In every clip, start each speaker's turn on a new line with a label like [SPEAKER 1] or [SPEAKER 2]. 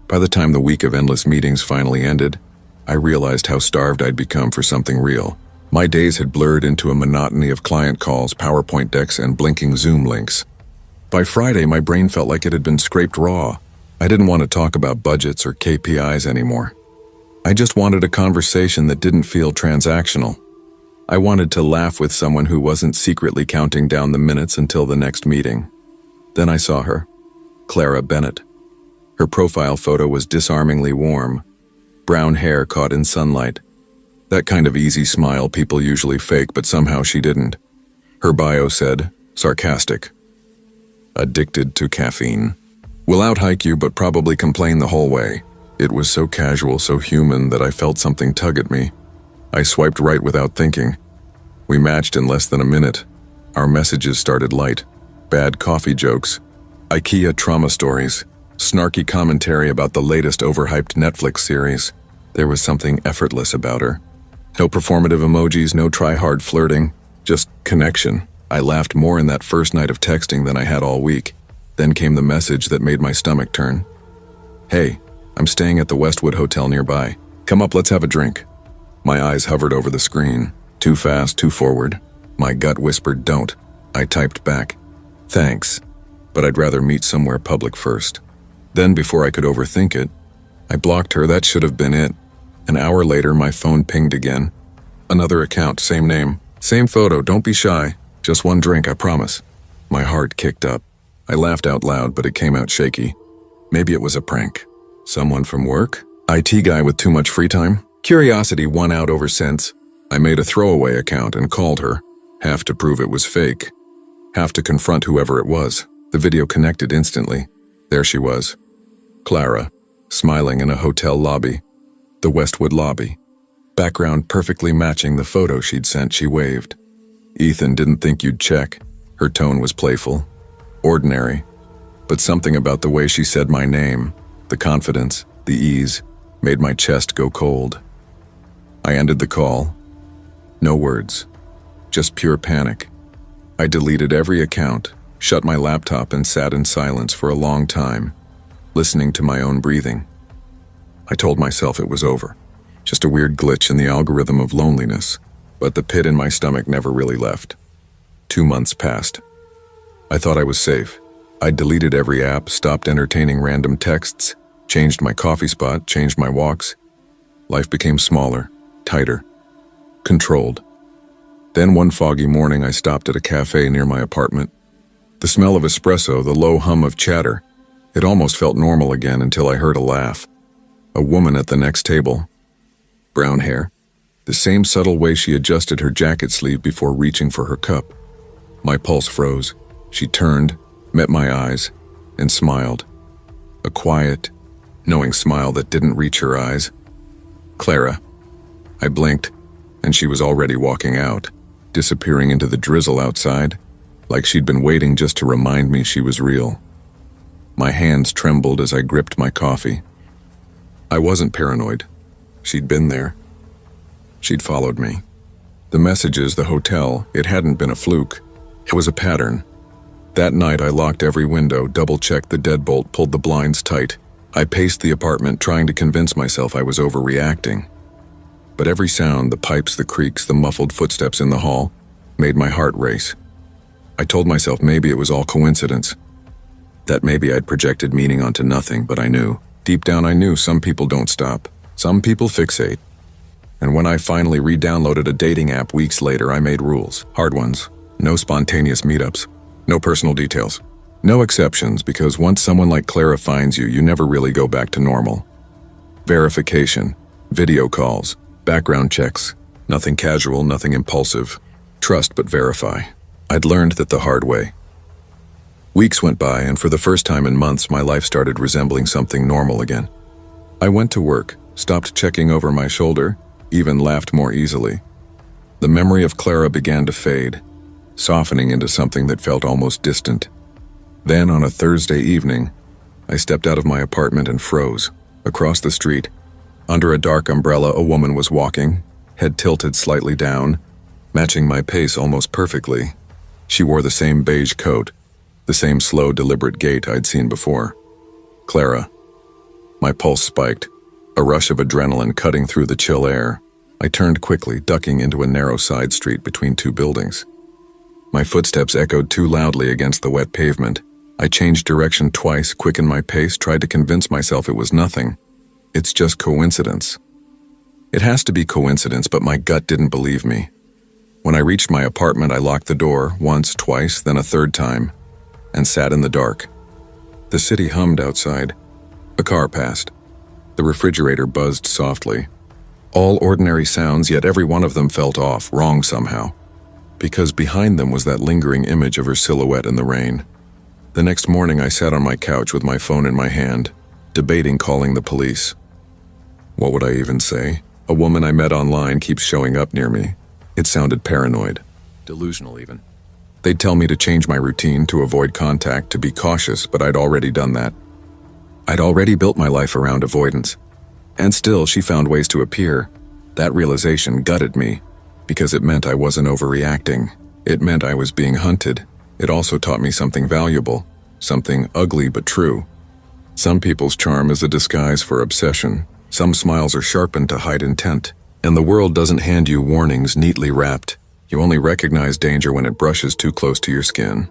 [SPEAKER 1] By the time the week of endless meetings finally ended, I realized how starved I'd become for something real. My days had blurred into a monotony of client calls, PowerPoint decks, and blinking Zoom links. By Friday, my brain felt like it had been scraped raw. I didn't want to talk about budgets or KPIs anymore. I just wanted a conversation that didn't feel transactional. I wanted to laugh with someone who wasn't secretly counting down the minutes until the next meeting. Then I saw her, Clara Bennett. Her profile photo was disarmingly warm, brown hair caught in sunlight. That kind of easy smile people usually fake, but somehow she didn't. Her bio said, sarcastic, addicted to caffeine. Will out-hike you but probably complain the whole way. It was so casual, so human that I felt something tug at me. I swiped right without thinking. We matched in less than a minute. Our messages started light. Bad coffee jokes, IKEA trauma stories, snarky commentary about the latest overhyped Netflix series. There was something effortless about her. No performative emojis, no try-hard flirting, just connection. I laughed more in that first night of texting than I had all week. Then came the message that made my stomach turn. Hey, I'm staying at the Westwood Hotel nearby. Come up, let's have a drink. My eyes hovered over the screen. Too fast, too forward. My gut whispered, don't. I typed back, thanks, but I'd rather meet somewhere public first. Then, before I could overthink it, I blocked her. That should have been it. An hour later, my phone pinged again. Another account, same name, same photo, don't be shy. Just one drink, I promise. My heart kicked up. I laughed out loud, but it came out shaky. Maybe it was a prank. Someone from work? IT guy with too much free time? Curiosity won out over sense. I made a throwaway account and called her, half to prove it was fake, half to confront whoever it was. The video connected instantly. There she was, Clara, smiling in a hotel lobby, the Westwood lobby. Background perfectly matching the photo she'd sent. She waved. Ethan, didn't think you'd check. Her tone was playful, ordinary, but something about the way she said my name, the confidence, the ease, made my chest go cold. I ended the call. No words, just pure panic. I deleted every account, shut my laptop, and sat in silence for a long time, listening to my own breathing. I told myself it was over, just a weird glitch in the algorithm of loneliness, but the pit in my stomach never really left. 2 months passed. I thought I was safe. I deleted every app, stopped entertaining random texts, changed my coffee spot, changed my walks. Life became smaller, tighter, controlled. Then one foggy morning, I stopped at a cafe near my apartment. The smell of espresso, the low hum of chatter. It almost felt normal again until I heard a laugh. A woman at the next table. Brown hair. The same subtle way she adjusted her jacket sleeve before reaching for her cup. My pulse froze. She turned, met my eyes, and smiled. A quiet, knowing smile that didn't reach her eyes. Clara. I blinked, and she was already walking out, disappearing into the drizzle outside, like she'd been waiting just to remind me she was real. My hands trembled as I gripped my coffee. I wasn't paranoid. She'd been there. She'd followed me. The messages, the hotel, it hadn't been a fluke. It was a pattern. That night, I locked every window, double-checked the deadbolt, pulled the blinds tight. I paced the apartment, trying to convince myself I was overreacting. But every sound, the pipes, the creaks, the muffled footsteps in the hall, made my heart race. I told myself maybe it was all coincidence. That maybe I'd projected meaning onto nothing, but I knew. Deep down I knew some people don't stop. Some people fixate. And when I finally re-downloaded a dating app weeks later, I made rules. Hard ones. No spontaneous meetups. No personal details. No exceptions, because once someone like Clara finds you, you never really go back to normal. Verification. Video calls. Background checks. Nothing casual, nothing impulsive. Trust but verify. I'd learned that the hard way. Weeks went by, and for the first time in months, my life started resembling something normal again. I went to work, stopped checking over my shoulder, even laughed more easily. The memory of Clara began to fade, softening into something that felt almost distant. Then, on a Thursday evening, I stepped out of my apartment and froze. Across the street, under a dark umbrella, a woman was walking, head tilted slightly down, matching my pace almost perfectly. She wore the same beige coat, the same slow, deliberate gait I'd seen before. Clara. My pulse spiked, a rush of adrenaline cutting through the chill air. I turned quickly, ducking into a narrow side street between two buildings. My footsteps echoed too loudly against the wet pavement. I changed direction twice, quickened my pace, tried to convince myself it was nothing. It's just coincidence. It has to be coincidence, but my gut didn't believe me. When I reached my apartment, I locked the door once, twice, then a third time, and sat in the dark. The city hummed outside. A car passed. The refrigerator buzzed softly. All ordinary sounds, yet every one of them felt off, wrong somehow. Because behind them was that lingering image of her silhouette in the rain. The next morning, I sat on my couch with my phone in my hand, debating calling the police. What would I even say? A woman I met online keeps showing up near me. It sounded paranoid, delusional even. They'd tell me to change my routine, to avoid contact, to be cautious, but I'd already done that. I'd already built my life around avoidance. And still, she found ways to appear. That realization gutted me, because it meant I wasn't overreacting. It meant I was being hunted. It also taught me something valuable, something ugly but true. Some people's charm is a disguise for obsession. Some smiles are sharpened to hide intent. And the world doesn't hand you warnings neatly wrapped. You only recognize danger when it brushes too close to your skin.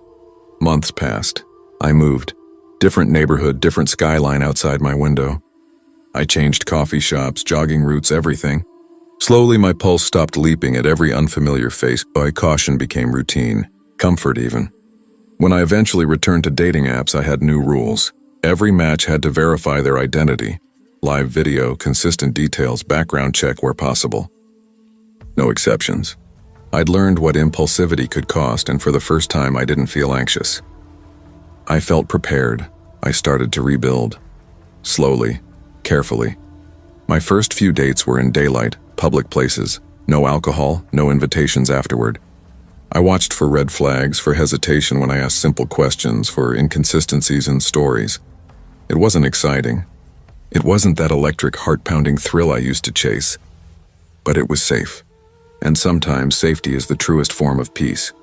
[SPEAKER 1] Months passed. I moved. Different neighborhood, different skyline outside my window. I changed coffee shops, jogging routes, everything. Slowly, my pulse stopped leaping at every unfamiliar face. My caution became routine, comfort even. When I eventually returned to dating apps, I had new rules. Every match had to verify their identity. Live video, consistent details, background check where possible. No exceptions. I'd learned what impulsivity could cost, and for the first time I didn't feel anxious. I felt prepared. I started to rebuild. Slowly, carefully. My first few dates were in daylight, public places. No alcohol, no invitations afterward. I watched for red flags, for hesitation when I asked simple questions, for inconsistencies in stories. It wasn't exciting. It wasn't that electric, heart-pounding thrill I used to chase. But it was safe. And sometimes safety is the truest form of peace.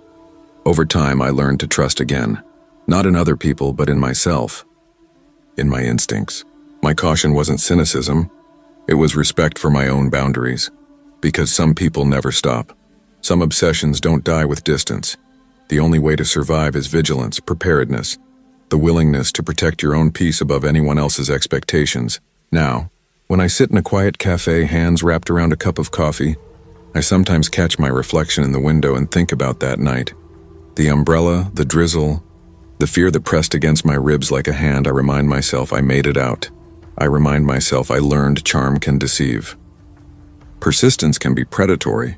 [SPEAKER 1] Over time, I learned to trust again. Not in other people, but in myself. In my instincts. My caution wasn't cynicism. It was respect for my own boundaries. Because some people never stop. Some obsessions don't die with distance. The only way to survive is vigilance, preparedness, the willingness to protect your own peace above anyone else's expectations. Now, when I sit in a quiet cafe, hands wrapped around a cup of coffee, I sometimes catch my reflection in the window and think about that night. The umbrella, the drizzle, the fear that pressed against my ribs like a hand. I remind myself I made it out. I remind myself I learned charm can deceive. Persistence can be predatory.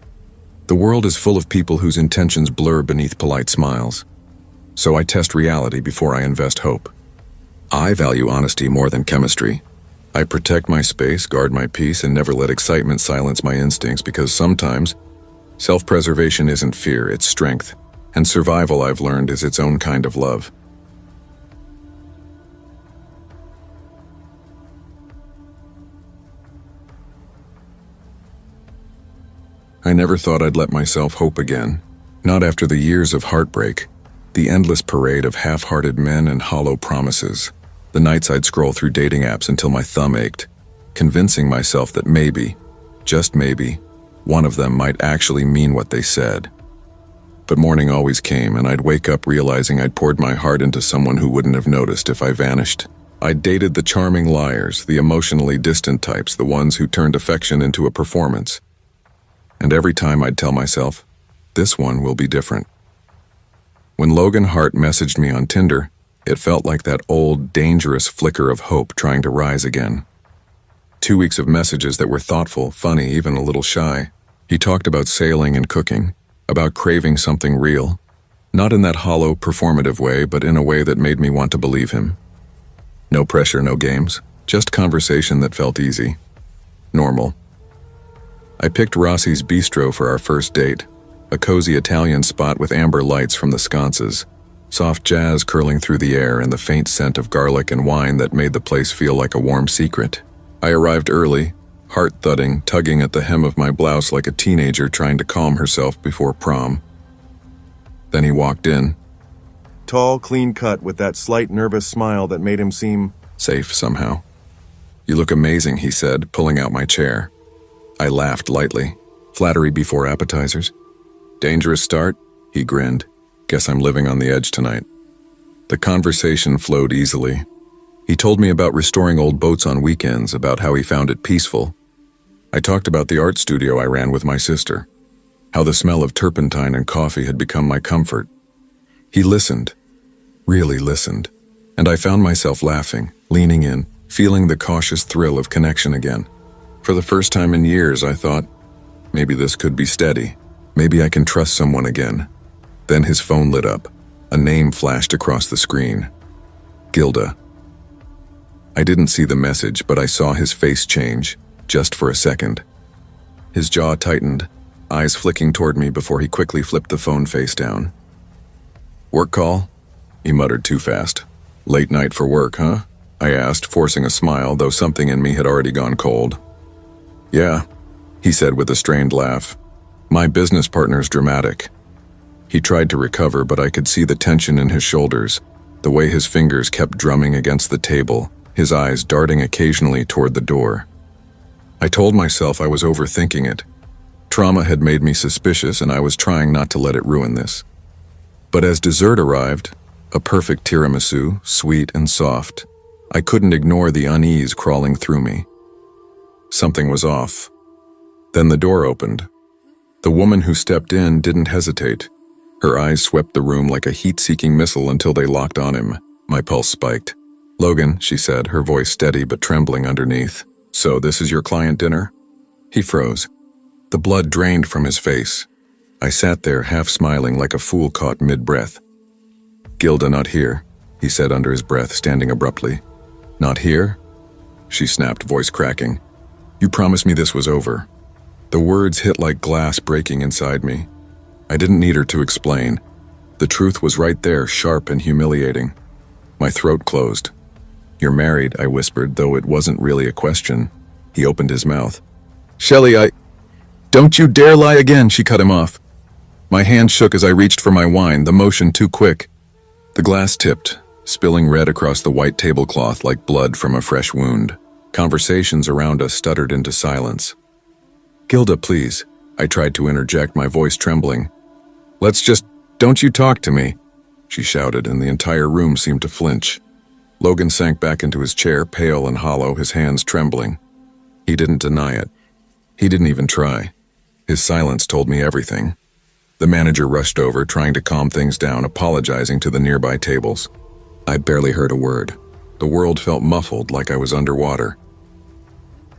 [SPEAKER 1] The world is full of people whose intentions blur beneath polite smiles. So I test reality before I invest hope. I value honesty more than chemistry. I protect my space, guard my peace, and never let excitement silence my instincts, because sometimes self-preservation isn't fear, it's strength. And survival, I've learned, is its own kind of love. I never thought I'd let myself hope again. Not after the years of heartbreak. The endless parade of half-hearted men and hollow promises. The nights I'd scroll through dating apps until my thumb ached, convincing myself that maybe, just maybe, one of them might actually mean what they said. But morning always came, and I'd wake up realizing I'd poured my heart into someone who wouldn't have noticed if I vanished. I'd dated the charming liars, the emotionally distant types, the ones who turned affection into a performance. And every time I'd tell myself, this one will be different. When Logan Hart messaged me on Tinder, it felt like that old, dangerous flicker of hope trying to rise again. 2 weeks of messages that were thoughtful, funny, even a little shy. He talked about sailing and cooking, about craving something real. Not in that hollow, performative way, but in a way that made me want to believe him. No pressure, no games, just conversation that felt easy. Normal. I picked Rossi's Bistro for our first date. A cozy Italian spot with amber lights from the sconces, soft jazz curling through the air, and the faint scent of garlic and wine that made the place feel like a warm secret. I arrived early, heart thudding, tugging at the hem of my blouse like a teenager trying to calm herself before prom. Then he walked in.
[SPEAKER 2] Tall, clean cut, with that slight nervous smile that made him seem
[SPEAKER 1] safe somehow. "You look amazing," he said, pulling out my chair. I laughed lightly. "Flattery before appetizers?" "Dangerous start?" He grinned. "Guess I'm living on the edge tonight." The conversation flowed easily. He told me about restoring old boats on weekends, about how he found it peaceful. I talked about the art studio I ran with my sister, how the smell of turpentine and coffee had become my comfort. He listened, really listened, and I found myself laughing, leaning in, feeling the cautious thrill of connection again. For the first time in years, I thought, maybe this could be steady. Maybe I can trust someone again. Then his phone lit up. A name flashed across the screen. Gilda. I didn't see the message, but I saw his face change, just for a second. His jaw tightened, eyes flicking toward me before he quickly flipped the phone face down. "Work call?" He muttered too fast. "Late night for work, huh?" I asked, forcing a smile, though something in me had already gone cold. "Yeah," he said with a strained laugh. "My business partner's dramatic." He tried to recover, but I could see the tension in his shoulders, the way his fingers kept drumming against the table, his eyes darting occasionally toward the door. I told myself I was overthinking it. Trauma had made me suspicious, and I was trying not to let it ruin this. But as dessert arrived, a perfect tiramisu, sweet and soft, I couldn't ignore the unease crawling through me. Something was off. Then the door opened. The woman who stepped in didn't hesitate. Her eyes swept the room like a heat-seeking missile until they locked on him. My pulse spiked. "Logan," she said, her voice steady but trembling underneath. "So this is your client dinner?" He froze. The blood drained from his face. I sat there half smiling like a fool caught mid-breath. "Gilda not here," he said under his breath, standing abruptly. "Not here?" She snapped, voice cracking. "You promised me this was over." The words hit like glass breaking inside me. I didn't need her to explain. The truth was right there, sharp and humiliating. My throat closed. "You're married," I whispered, though it wasn't really a question. He opened his mouth. "Shelley, Don't you dare lie again," she cut him off. My hand shook as I reached for my wine, the motion too quick. The glass tipped, spilling red across the white tablecloth like blood from a fresh wound. Conversations around us stuttered into silence. "Gilda, please," I tried to interject, my voice trembling. Don't you talk to me," she shouted, and the entire room seemed to flinch. Logan sank back into his chair, pale and hollow, his hands trembling. He didn't deny it. He didn't even try. His silence told me everything. The manager rushed over, trying to calm things down, apologizing to the nearby tables. I'd barely heard a word. The world felt muffled, like I was underwater.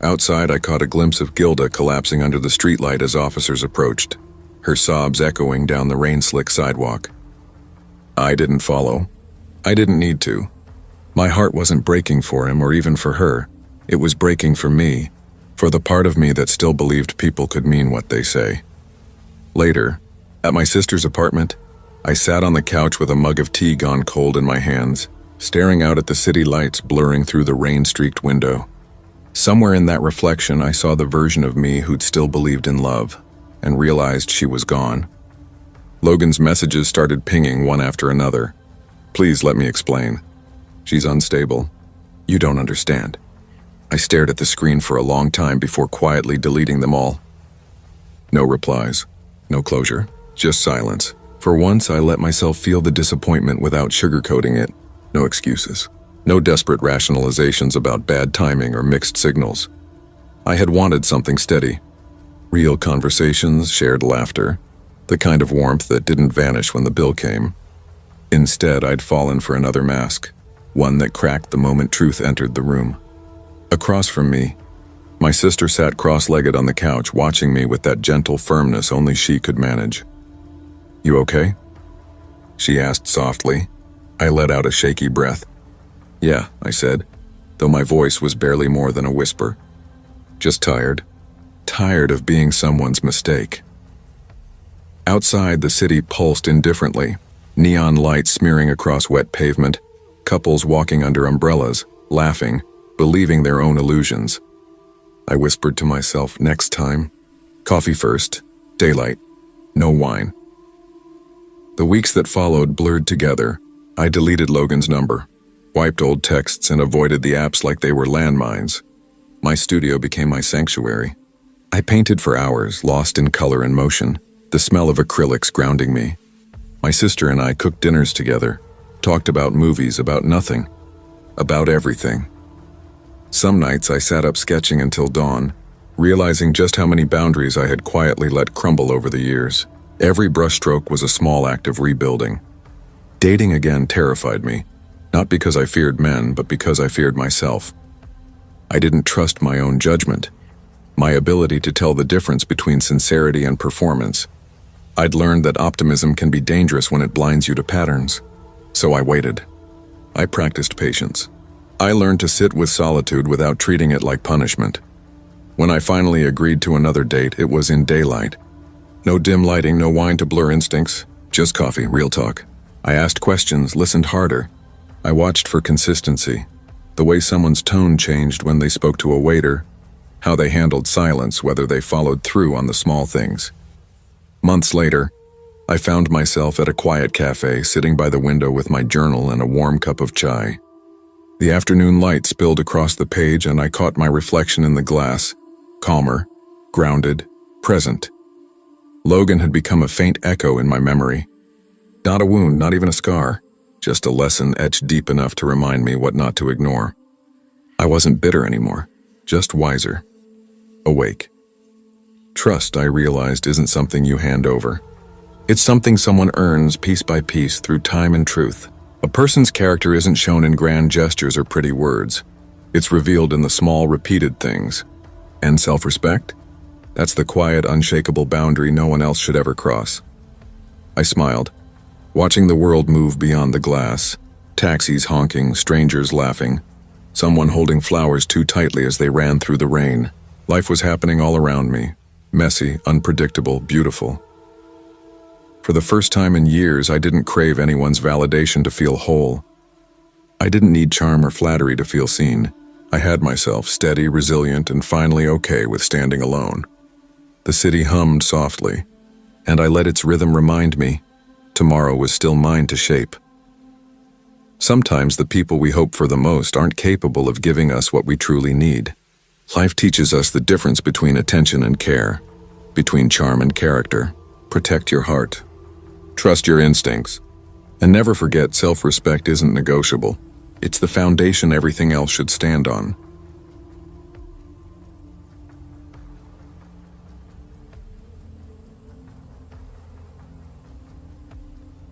[SPEAKER 1] Outside, I caught a glimpse of Gilda collapsing under the streetlight as officers approached, her sobs echoing down the rain-slick sidewalk. I didn't follow. I didn't need to. My heart wasn't breaking for him or even for her. It was breaking for me, for the part of me that still believed people could mean what they say. Later, at my sister's apartment, I sat on the couch with a mug of tea gone cold in my hands, staring out at the city lights blurring through the rain-streaked window. Somewhere in that reflection, I saw the version of me who'd still believed in love, and realized she was gone. Logan's messages started pinging one after another. "Please let me explain. She's unstable. You don't understand." I stared at the screen for a long time before quietly deleting them all. No replies, no closure, just silence. For once, I let myself feel the disappointment without sugarcoating it. No excuses. No desperate rationalizations about bad timing or mixed signals. I had wanted something steady. Real conversations, shared laughter, the kind of warmth that didn't vanish when the bill came. Instead, I'd fallen for another mask, one that cracked the moment truth entered the room. Across from me, my sister sat cross-legged on the couch, watching me with that gentle firmness only she could manage. "You okay?" she asked softly. I let out a shaky breath. "Yeah," I said, though my voice was barely more than a whisper. "Just tired. Tired of being someone's mistake." Outside, the city pulsed indifferently, neon lights smearing across wet pavement, couples walking under umbrellas, laughing, believing their own illusions. I whispered to myself, next time, coffee first, daylight, no wine. The weeks that followed blurred together. I deleted Logan's number, wiped old texts, and avoided the apps like they were landmines. My studio became my sanctuary. I painted for hours, lost in color and motion, the smell of acrylics grounding me. My sister and I cooked dinners together, talked about movies, about nothing, about everything. Some nights I sat up sketching until dawn, realizing just how many boundaries I had quietly let crumble over the years. Every brushstroke was a small act of rebuilding. Dating again terrified me, not because I feared men, but because I feared myself. I didn't trust my own judgment, my ability to tell the difference between sincerity and performance. I'd learned that optimism can be dangerous when it blinds you to patterns. So I waited. I practiced patience. I learned to sit with solitude without treating it like punishment. When I finally agreed to another date, it was in daylight. No dim lighting, no wine to blur instincts, just coffee, real talk. I asked questions, listened harder. I watched for consistency, the way someone's tone changed when they spoke to a waiter, how they handled silence, whether they followed through on the small things. Months later, I found myself at a quiet cafe, sitting by the window with my journal and a warm cup of chai. The afternoon light spilled across the page and I caught my reflection in the glass, calmer, grounded, present. Logan had become a faint echo in my memory. Not a wound, not even a scar, just a lesson etched deep enough to remind me what not to ignore. I wasn't bitter anymore, just wiser, awake. Trust, I realized, isn't something you hand over. It's something someone earns piece by piece through time and truth. A person's character isn't shown in grand gestures or pretty words. It's revealed in the small, repeated things. And self-respect? That's the quiet, unshakable boundary no one else should ever cross. I smiled, watching the world move beyond the glass. Taxis honking, strangers laughing, someone holding flowers too tightly as they ran through the rain. Life was happening all around me, messy, unpredictable, beautiful. For the first time in years, I didn't crave anyone's validation to feel whole. I didn't need charm or flattery to feel seen. I had myself, steady, resilient, and finally okay with standing alone. The city hummed softly, and I let its rhythm remind me tomorrow was still mine to shape. Sometimes the people we hope for the most aren't capable of giving us what we truly need. Life teaches us the difference between attention and care, between charm and character. Protect your heart. Trust your instincts. And never forget, self-respect isn't negotiable. It's the foundation everything else should stand on.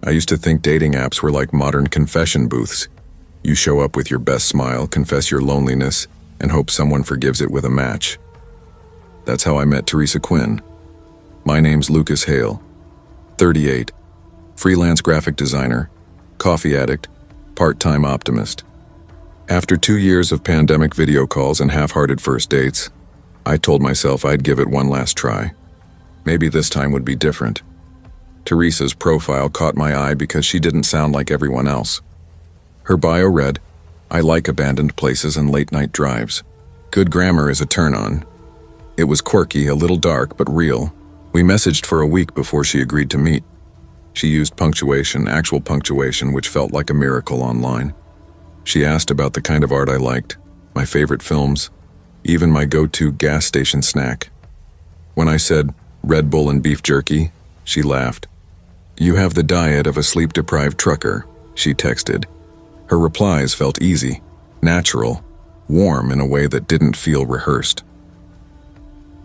[SPEAKER 1] I used to think dating apps were like modern confession booths. You show up with your best smile, confess your loneliness, and hope someone forgives it with a match. That's how I met Teresa Quinn. My name's Lucas Hale, 38, freelance graphic designer, coffee addict, part-time optimist. After 2 years of pandemic video calls and half-hearted first dates, I told myself I'd give it one last try. Maybe this time would be different. Teresa's profile caught my eye because she didn't sound like everyone else. Her bio read, "I like abandoned places and late-night drives." Good grammar is a turn-on. It was quirky, a little dark, but real. We messaged for a week before she agreed to meet. She used punctuation, actual punctuation, which felt like a miracle online. She asked about the kind of art I liked, my favorite films, even my go-to gas station snack. When I said, Red Bull and beef jerky, she laughed. "You have the diet of a sleep-deprived trucker," she texted. Her replies felt easy, natural, warm in a way that didn't feel rehearsed.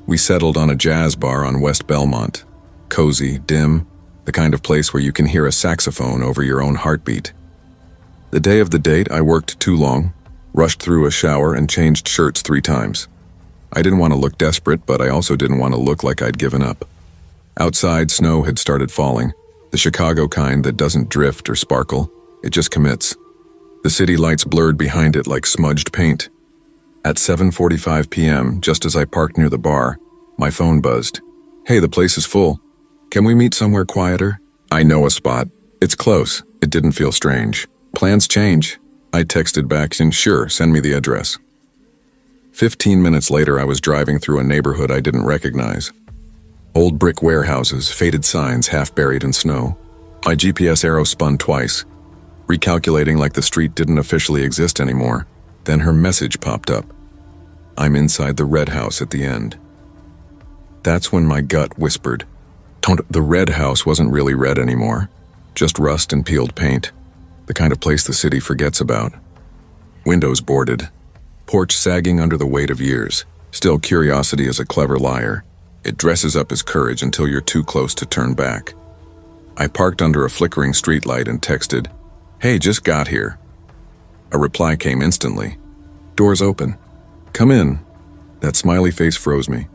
[SPEAKER 1] We settled on a jazz bar on West Belmont. Cozy, dim, the kind of place where you can hear a saxophone over your own heartbeat. The day of the date, I worked too long, rushed through a shower, and changed shirts 3 times. I didn't want to look desperate, but I also didn't want to look like I'd given up. Outside, snow had started falling, the Chicago kind that doesn't drift or sparkle, it just commits. The city lights blurred behind it like smudged paint. At 7:45 p.m., just as I parked near the bar, my phone buzzed. "Hey, the place is full. Can we meet somewhere quieter?" "I know a spot. It's close." It didn't feel strange. "Plans change." I texted back, and sure, send me the address. 15 minutes later, I was driving through a neighborhood I didn't recognize. Old brick warehouses, faded signs half buried in snow. My GPS arrow spun twice, recalculating like the street didn't officially exist anymore. Then her message popped up. I'm inside the red house at the end. That's when my gut whispered. The red house wasn't really red anymore. Just rust and peeled paint. The kind of place the city forgets about. Windows boarded. Porch sagging under the weight of years. Still, curiosity is a clever liar. It dresses up as courage until you're too close to turn back. I parked under a flickering streetlight and texted, "Hey, just got here." A reply came instantly. "Doors open. Come in." That smiley face froze me.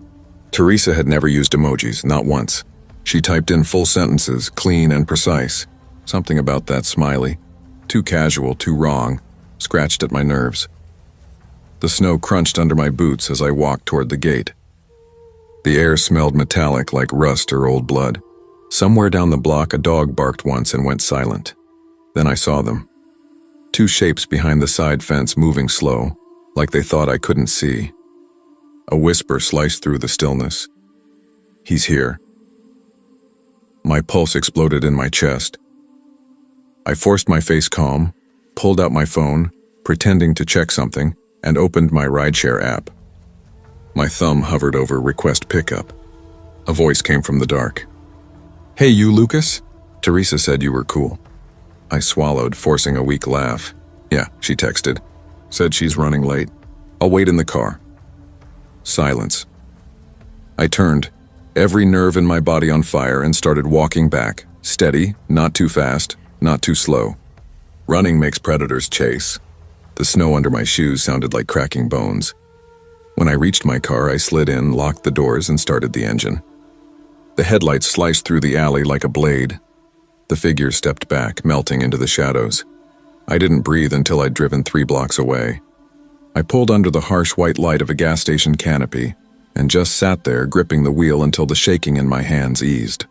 [SPEAKER 1] Teresa had never used emojis, not once. She typed in full sentences, clean and precise. Something about that smiley. Too casual, too wrong. Scratched at my nerves. The snow crunched under my boots as I walked toward the gate. The air smelled metallic like rust or old blood. Somewhere down the block, a dog barked once and went silent. Then I saw them. Two shapes behind the side fence moving slow, like they thought I couldn't see. A whisper sliced through the stillness. "He's here." My pulse exploded in my chest. I forced my face calm, pulled out my phone, pretending to check something, and opened my rideshare app. My thumb hovered over request pickup. A voice came from the dark. "Hey, you, Lucas? Teresa said you were cool." I swallowed, forcing a weak laugh. "Yeah," she texted. "Said she's running late. I'll wait in the car." Silence. I turned, every nerve in my body on fire, and started walking back, steady, not too fast, not too slow. Running makes predators chase. The snow under my shoes sounded like cracking bones. When I reached my car, I slid in, locked the doors, and started the engine. The headlights sliced through the alley like a blade. The figure stepped back, melting into the shadows. I didn't breathe until I'd driven 3 blocks away. I pulled under the harsh white light of a gas station canopy and just sat there, gripping the wheel until the shaking in my hands eased.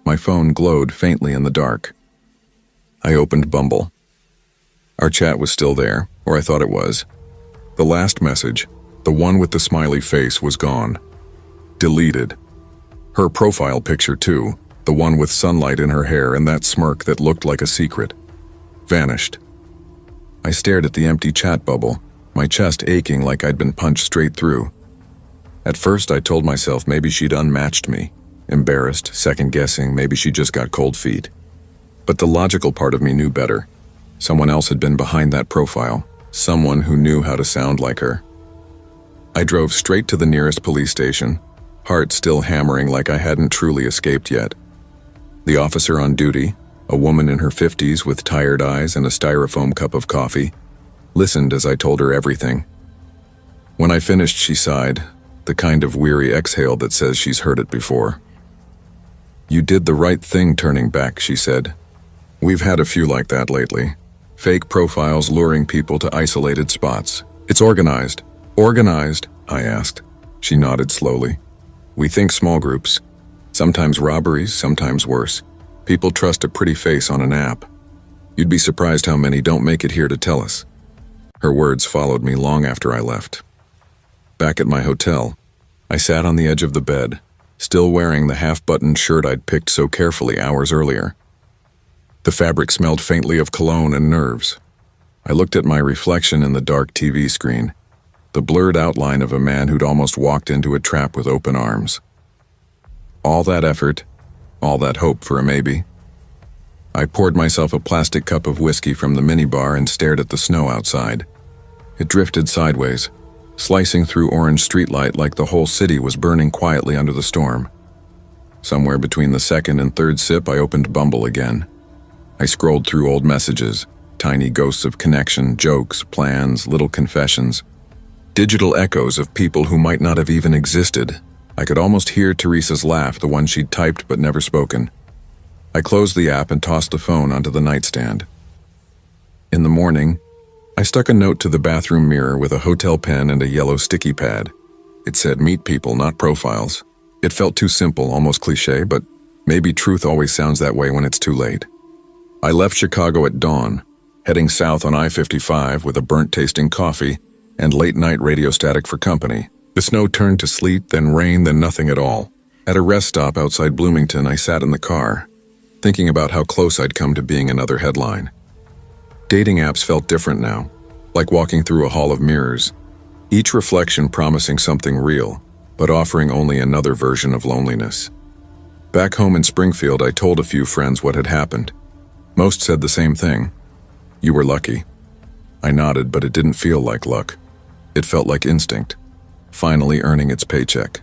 [SPEAKER 1] My phone glowed faintly in the dark. I opened Bumble. Our chat was still there, or I thought it was. The last message, the one with the smiley face, was gone. Deleted. Her profile picture too, the one with sunlight in her hair and that smirk that looked like a secret. Vanished. I stared at the empty chat bubble, my chest aching like I'd been punched straight through. At first I told myself maybe she'd unmatched me, embarrassed, second-guessing, maybe she just got cold feet. But the logical part of me knew better. Someone else had been behind that profile, someone who knew how to sound like her. I drove straight to the nearest police station, heart still hammering like I hadn't truly escaped yet. The officer on duty, a woman in her 50s with tired eyes and a styrofoam cup of coffee, listened as I told her everything. When I finished, she sighed, the kind of weary exhale that says she's heard it before. "You did the right thing turning back," she said. "We've had a few like that lately. Fake profiles luring people to isolated spots. It's organized." "Organized?" I asked. She nodded slowly. "We think small groups. Sometimes robberies, sometimes worse. People trust a pretty face on an app. You'd be surprised how many don't make it here to tell us." Her words followed me long after I left. Back at my hotel, I sat on the edge of the bed, still wearing the half-buttoned shirt I'd picked so carefully hours earlier. The fabric smelled faintly of cologne and nerves. I looked at my reflection in the dark TV screen, the blurred outline of a man who'd almost walked into a trap with open arms. All that effort, all that hope for a maybe. I poured myself a plastic cup of whiskey from the minibar and stared at the snow outside. It drifted sideways, slicing through orange streetlight like the whole city was burning quietly under the storm. Somewhere between the second and third sip, I opened Bumble again. I scrolled through old messages, tiny ghosts of connection, jokes, plans, little confessions. Digital echoes of people who might not have even existed. I could almost hear Teresa's laugh, the one she'd typed but never spoken. I closed the app and tossed the phone onto the nightstand. In the morning, I stuck a note to the bathroom mirror with a hotel pen and a yellow sticky pad. It said, "Meet people, not profiles." It felt too simple, almost cliché, but maybe truth always sounds that way when it's too late. I left Chicago at dawn, heading south on I-55 with a burnt-tasting coffee and late-night radio static for company. The snow turned to sleet, then rain, then nothing at all. At a rest stop outside Bloomington, I sat in the car, thinking about how close I'd come to being another headline. Dating apps felt different now, like walking through a hall of mirrors. each reflection promising something real, but offering only another version of loneliness. Back home in Springfield, I told a few friends what had happened. Most said the same thing. You were lucky. I nodded, but it didn't feel like luck. It felt like instinct, finally earning its paycheck.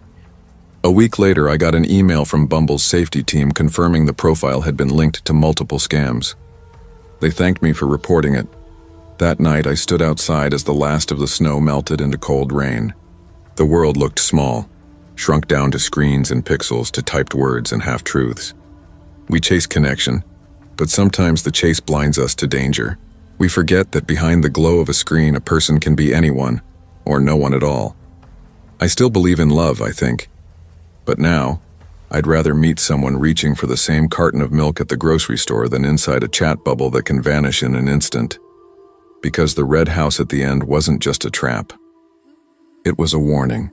[SPEAKER 1] A week later, I got an email from Bumble's safety team confirming the profile had been linked to multiple scams. They thanked me for reporting it. That night, I stood outside as the last of the snow melted into cold rain. The world looked small, shrunk down to screens and pixels, to typed words and half-truths. We chase connection, but sometimes the chase blinds us to danger. We forget that behind the glow of a screen, a person can be anyone, or no one at all. I still believe in love, I think. But now, I'd rather meet someone reaching for the same carton of milk at the grocery store than inside a chat bubble that can vanish in an instant. Because the red house at the end wasn't just a trap. It was a warning.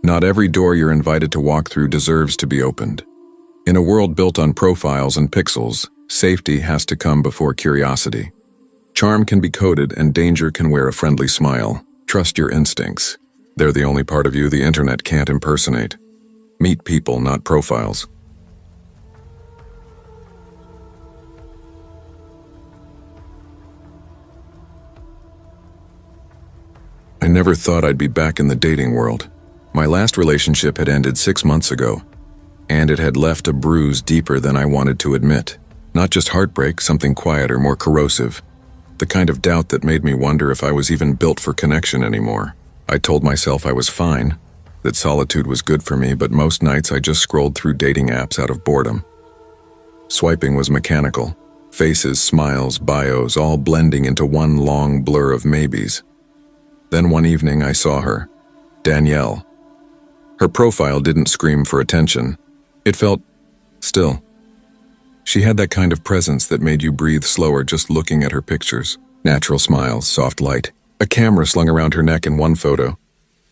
[SPEAKER 1] Not every door you're invited to walk through deserves to be opened. In a world built on profiles and pixels, safety has to come before curiosity. Charm can be coded and danger can wear a friendly smile. Trust your instincts. They're the only part of you the internet can't impersonate. Meet people, not profiles. I never thought I'd be back in the dating world. My last relationship had ended 6 months ago, and it had left a bruise deeper than I wanted to admit. Not just heartbreak, something quieter, more corrosive. The kind of doubt that made me wonder if I was even built for connection anymore. I told myself I was fine, that solitude was good for me, but most nights I just scrolled through dating apps out of boredom. Swiping was mechanical. Faces, smiles, bios, all blending into one long blur of maybes. Then one evening I saw her, Danielle. Her profile didn't scream for attention. It felt still. She had that kind of presence that made you breathe slower just looking at her pictures. Natural smiles, soft light, a camera slung around her neck in one photo,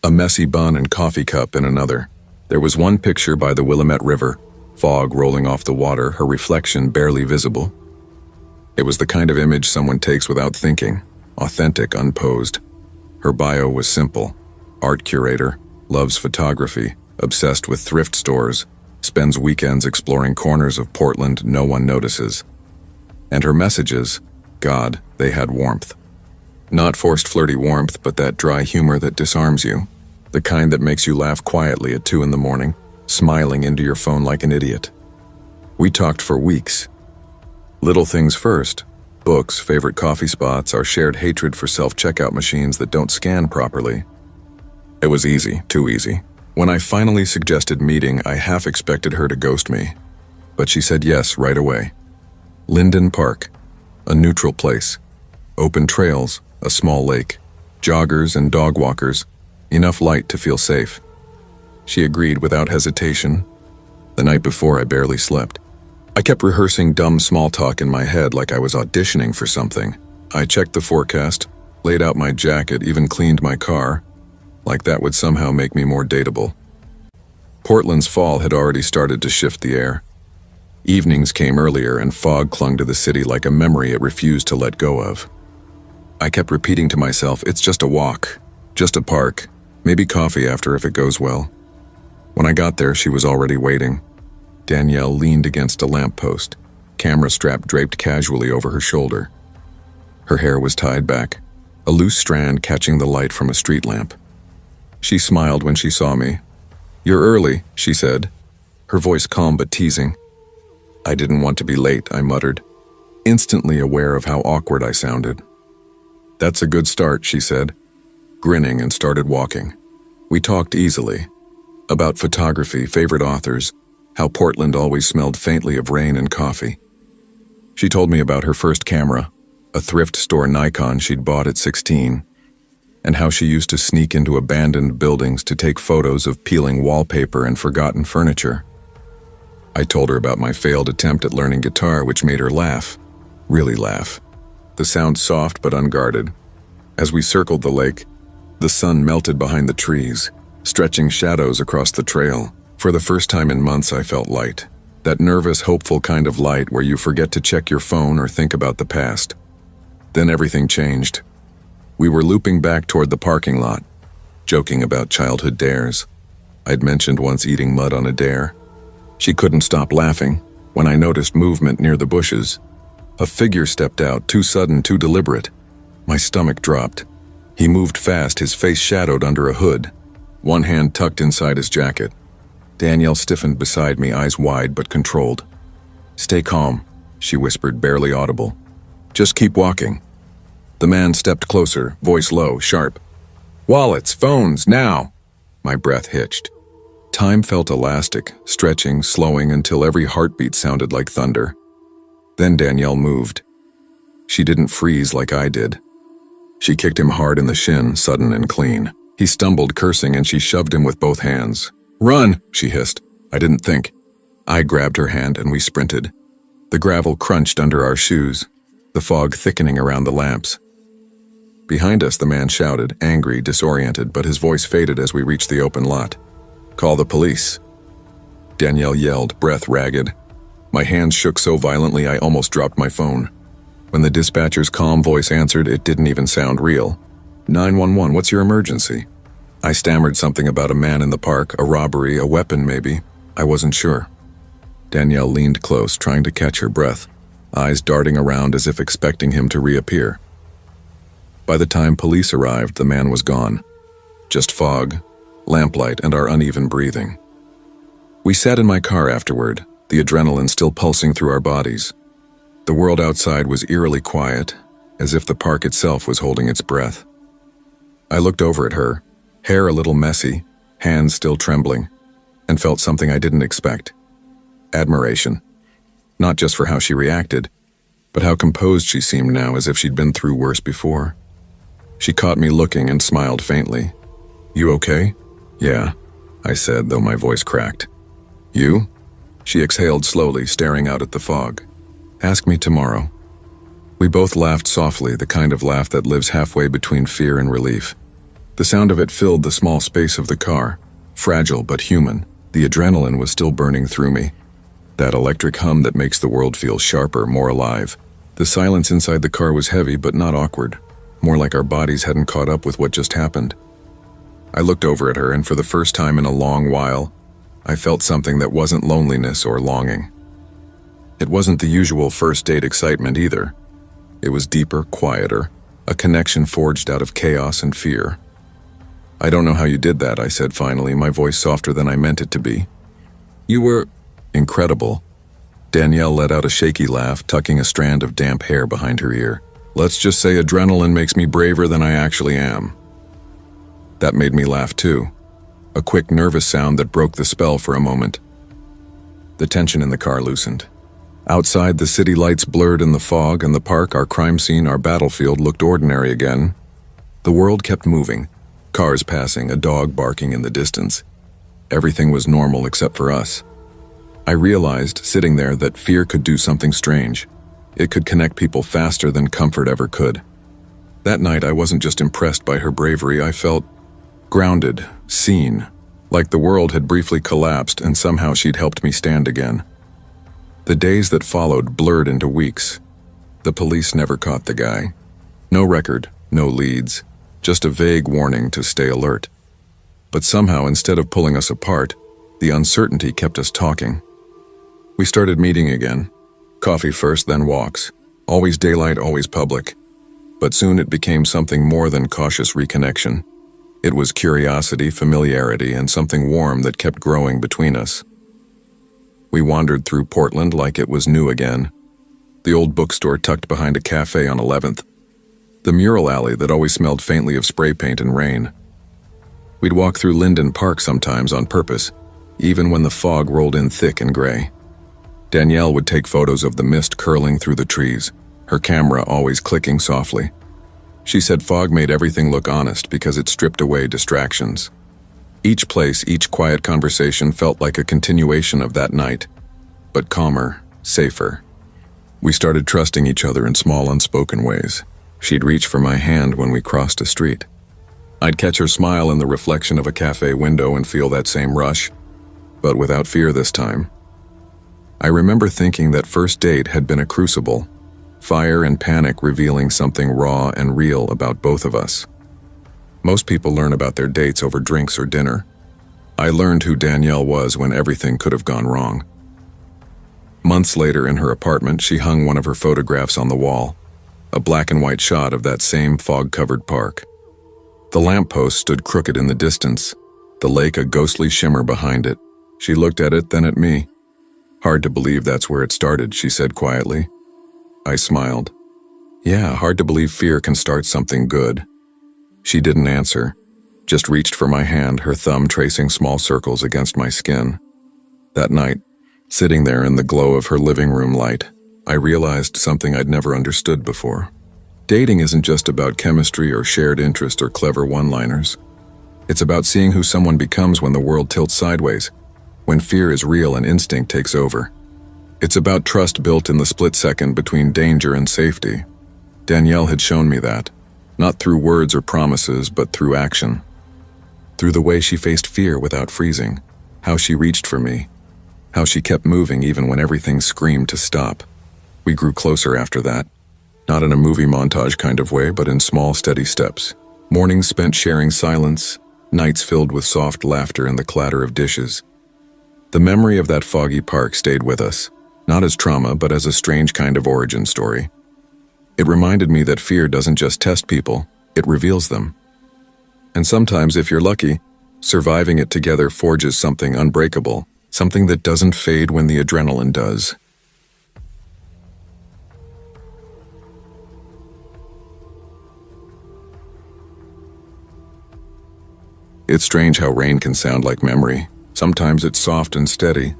[SPEAKER 1] a messy bun and coffee cup in another. There was one picture by the Willamette River, fog rolling off the water, her reflection barely visible. It was the kind of image someone takes without thinking, authentic, unposed. Her bio was simple. Art curator, loves photography, obsessed with thrift stores, spends weekends exploring corners of Portland no one notices. And her messages, God, they had warmth. Not forced flirty warmth, but that dry humor that disarms you. The kind that makes you laugh quietly at 2 a.m, smiling into your phone like an idiot. We talked for weeks. Little things first. Books, favorite coffee spots, our shared hatred for self-checkout machines that don't scan properly. It was easy, too easy. When I finally suggested meeting, I half expected her to ghost me. But she said yes right away. Linden Park, a neutral place. Open trails, a small lake. Joggers and dog walkers, enough light to feel safe. She agreed without hesitation. The night before, I barely slept. I kept rehearsing dumb small talk in my head like I was auditioning for something. I checked the forecast, laid out my jacket, even cleaned my car, like that would somehow make me more dateable. Portland's fall had already started to shift the air. Evenings came earlier and fog clung to the city like a memory it refused to let go of. I kept repeating to myself, it's just a walk, just a park, maybe coffee after if it goes well. When I got there, she was already waiting. Danielle leaned against a lamppost, camera strap draped casually over her shoulder. Her hair was tied back, a loose strand catching the light from a street lamp. She smiled when she saw me. "You're early," she said, her voice calm but teasing. "I didn't want to be late," I muttered, instantly aware of how awkward I sounded. "That's a good start," she said, grinning, and started walking. We talked easily, about photography, favorite authors, how Portland always smelled faintly of rain and coffee. She told me about her first camera, a thrift store Nikon she'd bought at 16, and how she used to sneak into abandoned buildings to take photos of peeling wallpaper and forgotten furniture. I told her about my failed attempt at learning guitar, which made her laugh, really laugh. The sound soft but unguarded. As we circled the lake, the sun melted behind the trees, stretching shadows across the trail. For the first time in months, I felt light. That nervous, hopeful kind of light where you forget to check your phone or think about the past. Then everything changed. We were looping back toward the parking lot. joking about childhood dares. I'd mentioned once eating mud on a dare. She couldn't stop laughing when I noticed movement near the bushes. A figure stepped out, too sudden, too deliberate. My stomach dropped. He moved fast, his face shadowed under a hood, one hand tucked inside his jacket. Danielle stiffened beside me, eyes wide but controlled. "Stay calm," she whispered, barely audible. "Just keep walking." The man stepped closer, voice low, sharp. "Wallets, phones, now!" My breath hitched. Time felt elastic, stretching, slowing until every heartbeat sounded like thunder. Then Danielle moved. She didn't freeze like I did. She kicked him hard in the shin, sudden and clean. He stumbled, cursing, and she shoved him with both hands. "Run!" she hissed. I didn't think. I grabbed her hand and we sprinted. The gravel crunched under our shoes, the fog thickening around the lamps. Behind us, the man shouted, angry, disoriented, but his voice faded as we reached the open lot. "Call the police." Danielle yelled, breath ragged. My hands shook so violently I almost dropped my phone. When the dispatcher's calm voice answered, it didn't even sound real. 911, what's your emergency? I stammered something about a man in the park, a robbery, a weapon maybe. I wasn't sure. Danielle leaned close, trying to catch her breath, eyes darting around as if expecting him to reappear. By the time police arrived, the man was gone. Just fog, lamplight, and our uneven breathing. We sat in my car afterward, the adrenaline still pulsing through our bodies. The world outside was eerily quiet, as if the park itself was holding its breath. I looked over at her, hair a little messy, hands still trembling, and felt something I didn't expect. Admiration. Not just for how she reacted, but how composed she seemed now, as if she'd been through worse before. She caught me looking and smiled faintly. "You okay?" "Yeah," I said, though my voice cracked. "You?" She exhaled slowly, staring out at the fog. "Ask me tomorrow." We both laughed softly, the kind of laugh that lives halfway between fear and relief. The sound of it filled the small space of the car, fragile but human. The adrenaline was still burning through me. That electric hum that makes the world feel sharper, more alive. The silence inside the car was heavy but not awkward, more like our bodies hadn't caught up with what just happened. I looked over at her, and for the first time in a long while, I felt something that wasn't loneliness or longing. It wasn't the usual first date excitement either. It was deeper, quieter, a connection forged out of chaos and fear. "I don't know how you did that," I said finally, my voice softer than I meant it to be. "You were incredible." Danielle let out a shaky laugh, tucking a strand of damp hair behind her ear. "Let's just say adrenaline makes me braver than I actually am." That made me laugh too, a quick, nervous sound that broke the spell for a moment. The tension in the car loosened. Outside, the city lights blurred in the fog, and the park, our crime scene, our battlefield, looked ordinary again. The world kept moving, cars passing, a dog barking in the distance. Everything was normal except for us. I realized, sitting there, that fear could do something strange. It could connect people faster than comfort ever could. That night, I wasn't just impressed by her bravery, I felt grounded, seen, like the world had briefly collapsed and somehow she'd helped me stand again. The days that followed blurred into weeks. The police never caught the guy. No record, no leads, just a vague warning to stay alert. But somehow, instead of pulling us apart, the uncertainty kept us talking. We started meeting again. Coffee first, then walks. Always daylight, always public. But soon it became something more than cautious reconnection. It was curiosity, familiarity, and something warm that kept growing between us. We wandered through Portland like it was new again. The old bookstore tucked behind a cafe on 11th. The mural alley that always smelled faintly of spray paint and rain. We'd walk through Linden Park sometimes on purpose, even when the fog rolled in thick and gray. Danielle would take photos of the mist curling through the trees, her camera always clicking softly. She said fog made everything look honest because it stripped away distractions. Each place, each quiet conversation felt like a continuation of that night, but calmer, safer. We started trusting each other in small, unspoken ways. She'd reach for my hand when we crossed a street. I'd catch her smile in the reflection of a cafe window and feel that same rush, but without fear this time. I remember thinking that first date had been a crucible, fire and panic revealing something raw and real about both of us. Most people learn about their dates over drinks or dinner. I learned who Danielle was when everything could have gone wrong. Months later in her apartment, she hung one of her photographs on the wall, a black and white shot of that same fog-covered park. The lamppost stood crooked in the distance, the lake a ghostly shimmer behind it. She looked at it, then at me. "Hard to believe that's where it started," she said quietly. I smiled. "Yeah, hard to believe fear can start something good." She didn't answer, just reached for my hand, her thumb tracing small circles against my skin. That night, sitting there in the glow of her living room light, I realized something I'd never understood before. Dating isn't just about chemistry or shared interest or clever one-liners. It's about seeing who someone becomes when the world tilts sideways, when fear is real and instinct takes over. It's about trust built in the split second between danger and safety. Danielle had shown me that, not through words or promises, but through action. Through the way she faced fear without freezing, how she reached for me, how she kept moving even when everything screamed to stop. We grew closer after that, not in a movie montage kind of way, but in small, steady steps. Mornings spent sharing silence, nights filled with soft laughter and the clatter of dishes. The memory of that foggy park stayed with us, not as trauma, but as a strange kind of origin story. It reminded me that fear doesn't just test people, it reveals them. And sometimes, if you're lucky, surviving it together forges something unbreakable, something that doesn't fade when the adrenaline does. It's strange how rain can sound like memory. Sometimes it's soft and steady,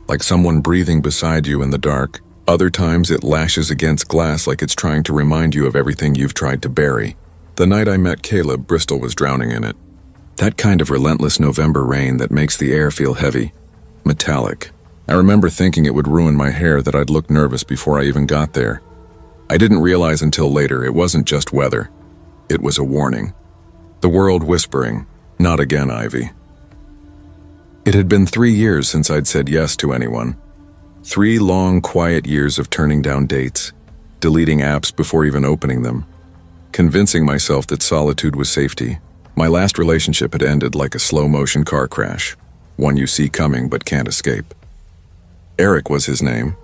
[SPEAKER 1] like someone breathing beside you in the dark. Other times it lashes against glass like it's trying to remind you of everything you've tried to bury. The night I met Caleb, Bristol was drowning in it. That kind of relentless November rain that makes the air feel heavy, metallic. I remember thinking it would ruin my hair, that I'd look nervous before I even got there. I didn't realize until later it wasn't just weather. It was a warning. The world whispering, "Not again, Ivy." It had been 3 years since I'd said yes to anyone. 3 long, quiet years of turning down dates, deleting apps before even opening them, convincing myself that solitude was safety. My last relationship had ended like a slow-motion car crash, one you see coming but can't escape. Eric was his name,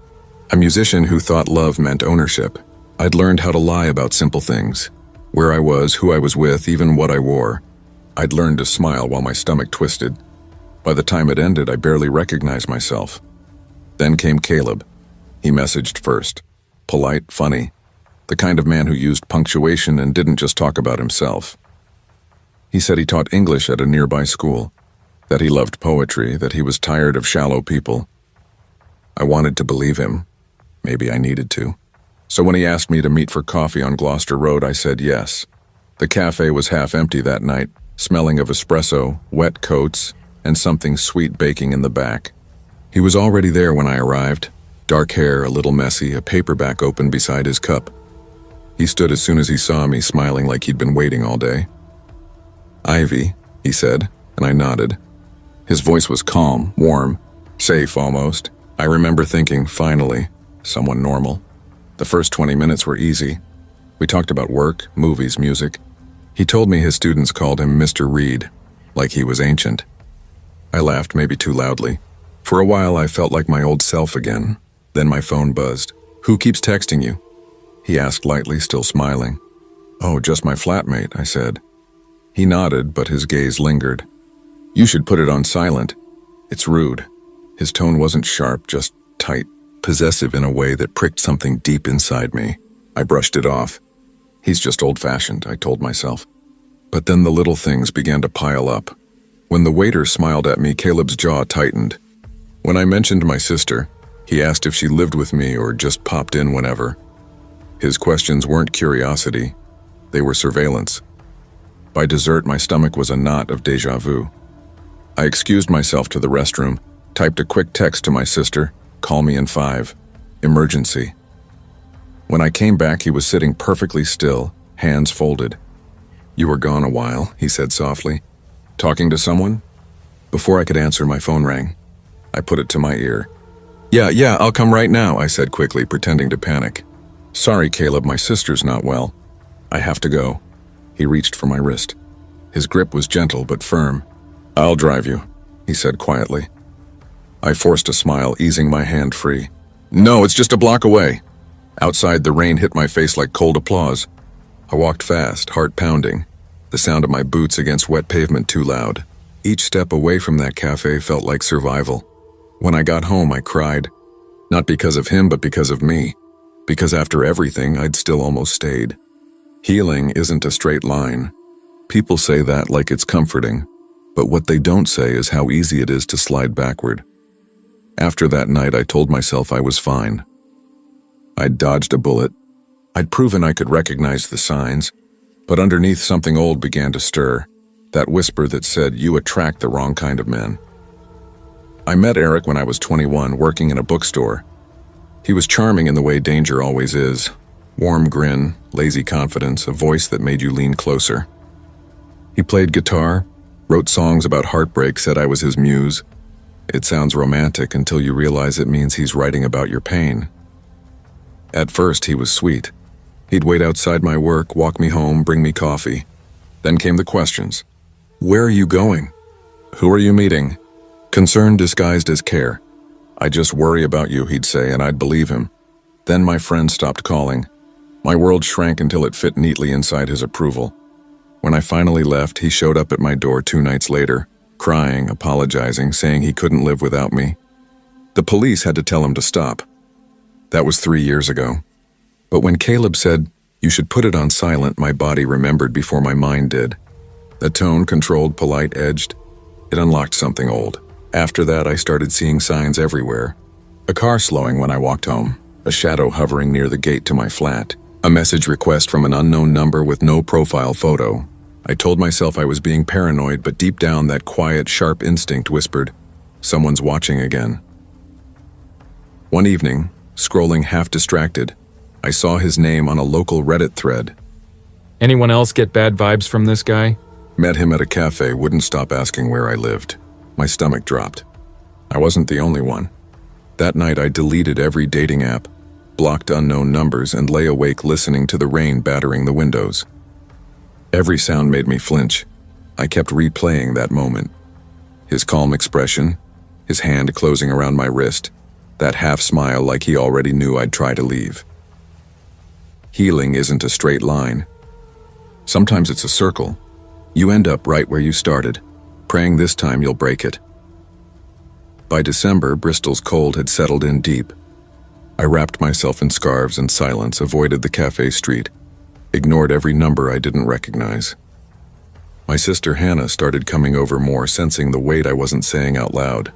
[SPEAKER 1] a musician who thought love meant ownership. I'd learned how to lie about simple things, where I was, who I was with, even what I wore. I'd learned to smile while my stomach twisted. By the time it ended, I barely recognized myself. Then came Caleb. He messaged first. Polite, funny. The kind of man who used punctuation and didn't just talk about himself. He said he taught English at a nearby school, that he loved poetry, that he was tired of shallow people. I wanted to believe him. Maybe I needed to. So when he asked me to meet for coffee on Gloucester Road, I said yes. The cafe was half empty that night, smelling of espresso, wet coats, and something sweet baking in the back. He was already there when I arrived. Dark hair, a little messy, a paperback open beside his cup. He stood as soon as he saw me, smiling like he'd been waiting all day. "Ivy," he said, and I nodded. His voice was calm, warm, safe almost. I remember thinking, finally, someone normal. The first 20 minutes were easy. We talked about work, movies, music. He told me his students called him Mr. Reed, like he was ancient. I laughed, maybe too loudly. For a while, I felt like my old self again. Then my phone buzzed. "Who keeps texting you?" He asked lightly, still smiling. "Oh, just my flatmate," I said. He nodded, but his gaze lingered. "You should put it on silent. It's rude." His tone wasn't sharp, just tight, possessive in a way that pricked something deep inside me. I brushed it off. He's just old-fashioned, I told myself. But then the little things began to pile up. When the waiter smiled at me, Caleb's jaw tightened. When I mentioned my sister, he asked if she lived with me or just popped in whenever. His questions weren't curiosity, they were surveillance. By dessert, my stomach was a knot of déjà vu. I excused myself to the restroom, typed a quick text to my sister, "Call me in 5. Emergency." When I came back, he was sitting perfectly still, hands folded. "You were gone a while," he said softly. "Talking to someone?" Before I could answer, my phone rang. I put it to my ear. Yeah, I'll come right now," I said quickly, pretending to panic. "Sorry, Caleb, my sister's not well. I have to go." He reached for my wrist. His grip was gentle but firm. "I'll drive you," he said quietly. I forced a smile, easing my hand free. "No, it's just a block away." Outside, the rain hit my face like cold applause. I walked fast, heart pounding, the sound of my boots against wet pavement too loud. Each step away from that cafe felt like survival. When I got home, I cried. Not because of him, but because of me. Because after everything, I'd still almost stayed. Healing isn't a straight line. People say that like it's comforting, but what they don't say is how easy it is to slide backward. After that night, I told myself I was fine. I'd dodged a bullet. I'd proven I could recognize the signs, but underneath something old began to stir, that whisper that said, "You attract the wrong kind of men." I met Eric when I was 21, working in a bookstore. He was charming in the way danger always is. Warm grin, lazy confidence, a voice that made you lean closer. He played guitar, wrote songs about heartbreak, said I was his muse. It sounds romantic until you realize it means he's writing about your pain. At first, he was sweet. He'd wait outside my work, walk me home, bring me coffee. Then came the questions. "Where are you going? Who are you meeting?" Concern disguised as care. "I just worry about you," he'd say, and I'd believe him. Then my friends stopped calling. My world shrank until it fit neatly inside his approval. When I finally left, he showed up at my door 2 nights later, crying, apologizing, saying he couldn't live without me. The police had to tell him to stop. That was 3 years ago. But when Caleb said, "You should put it on silent," my body remembered before my mind did. The tone, controlled, polite, edged. It unlocked something old. After that, I started seeing signs everywhere. A car slowing when I walked home, a shadow hovering near the gate to my flat, a message request from an unknown number with no profile photo. I told myself I was being paranoid, but deep down that quiet, sharp instinct whispered, "Someone's watching again." One evening, scrolling half distracted, I saw his name on a local Reddit thread.
[SPEAKER 2] Anyone else get bad vibes from this guy?
[SPEAKER 1] Met him at a cafe, wouldn't stop asking where I lived. My stomach dropped. I wasn't the only one. That night I deleted every dating app, blocked unknown numbers, and lay awake listening to the rain battering the windows. Every sound made me flinch. I kept replaying that moment. His calm expression, his hand closing around my wrist, that half smile like he already knew I'd try to leave. Healing isn't a straight line. Sometimes it's a circle. You end up right where you started, praying this time you'll break it. By December, Bristol's cold had settled in deep. I wrapped myself in scarves and silence, avoided the cafe street, ignored every number I didn't recognize. My sister Hannah started coming over more, sensing the weight I wasn't saying out loud.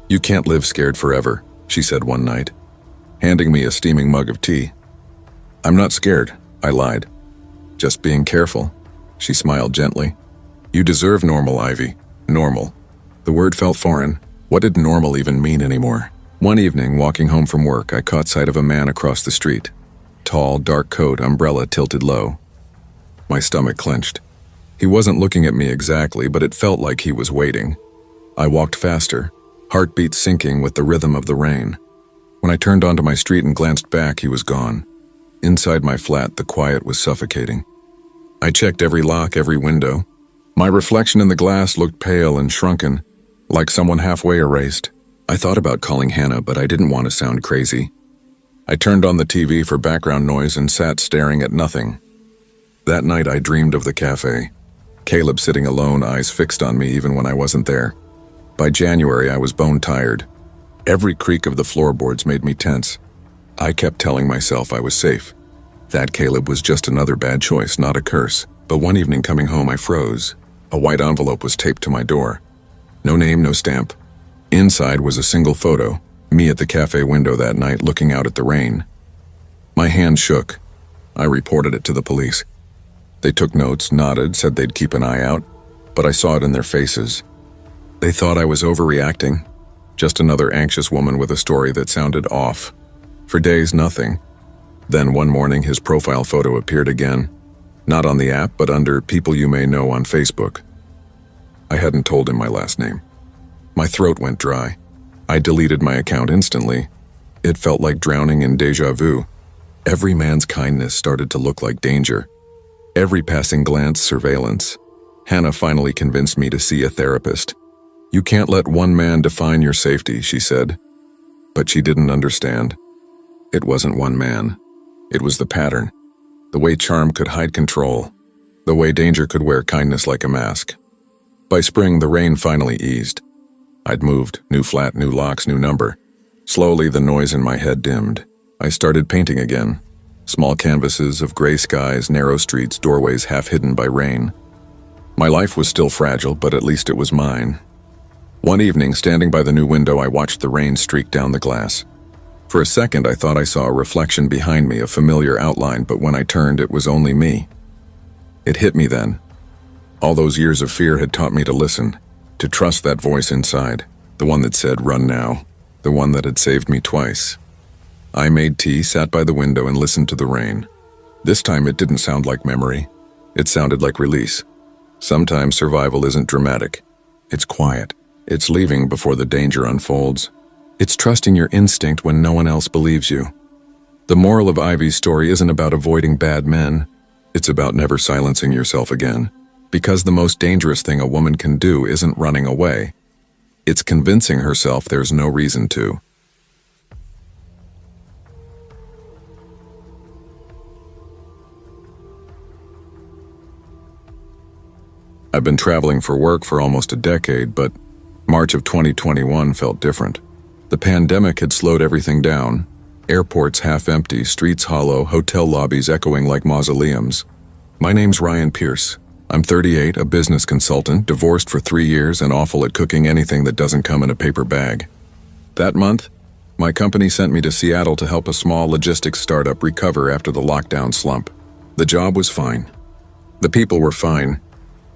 [SPEAKER 1] "You can't live scared forever," she said one night, handing me a steaming mug of tea. "I'm not scared," I lied. "Just being careful." She smiled gently. "You deserve normal, Ivy. Normal." The word felt foreign. What did normal even mean anymore? One evening, walking home from work, I caught sight of a man across the street. Tall, dark coat, umbrella tilted low. My stomach clenched. He wasn't looking at me exactly, but it felt like he was waiting. I walked faster, heartbeat syncing with the rhythm of the rain. When I turned onto my street and glanced back, he was gone. Inside my flat, the quiet was suffocating. I checked every lock, every window. My reflection in the glass looked pale and shrunken, like someone halfway erased. I thought about calling Hannah, but I didn't want to sound crazy. I turned on the TV for background noise and sat staring at nothing. That night I dreamed of the cafe. Caleb sitting alone, eyes fixed on me even when I wasn't there. By January, I was bone-tired. Every creak of the floorboards made me tense. I kept telling myself I was safe. That Caleb was just another bad choice, not a curse. But one evening coming home, I froze. A white envelope was taped to my door. No name, no stamp. Inside was a single photo, me at the cafe window that night looking out at the rain. My hand shook. I reported it to the police. They took notes, nodded, said they'd keep an eye out, but I saw it in their faces. They thought I was overreacting, just another anxious woman with a story that sounded off. For days, nothing. Then one morning, his profile photo appeared again. Not on the app, but under People You May Know on Facebook. I hadn't told him my last name. My throat went dry. I deleted my account instantly. It felt like drowning in déjà vu. Every man's kindness started to look like danger. Every passing glance, surveillance. Hannah finally convinced me to see a therapist. You can't let one man define your safety, she said. But she didn't understand. It wasn't one man. It was the pattern. The way charm could hide control. The way danger could wear kindness like a mask. By spring, the rain finally eased. I'd moved, new flat, new locks, new number. Slowly, the noise in my head dimmed. I started painting again. Small canvases of gray skies, narrow streets, doorways half hidden by rain. My life was still fragile, but at least it was mine. One evening, standing by the new window, I watched the rain streak down the glass. For a second, I thought I saw a reflection behind me, a familiar outline, but when I turned, it was only me. It hit me then. All those years of fear had taught me to listen, to trust that voice inside, the one that said, "Run now," the one that had saved me twice. I made tea, sat by the window, and listened to the rain. This time it didn't sound like memory. It sounded like release. Sometimes survival isn't dramatic. It's quiet. It's leaving before the danger unfolds. It's trusting your instinct when no one else believes you. The moral of Ivy's story isn't about avoiding bad men. It's about never silencing yourself again. Because the most dangerous thing a woman can do isn't running away. It's convincing herself there's no reason to. I've been traveling for work for almost a decade, but March of 2021 felt different. The pandemic had slowed everything down. Airports half empty, streets hollow, hotel lobbies echoing like mausoleums. My name's Ryan Pierce. I'm 38, a business consultant, divorced for 3 years and awful at cooking anything that doesn't come in a paper bag. That month, my company sent me to Seattle to help a small logistics startup recover after the lockdown slump. The job was fine. The people were fine.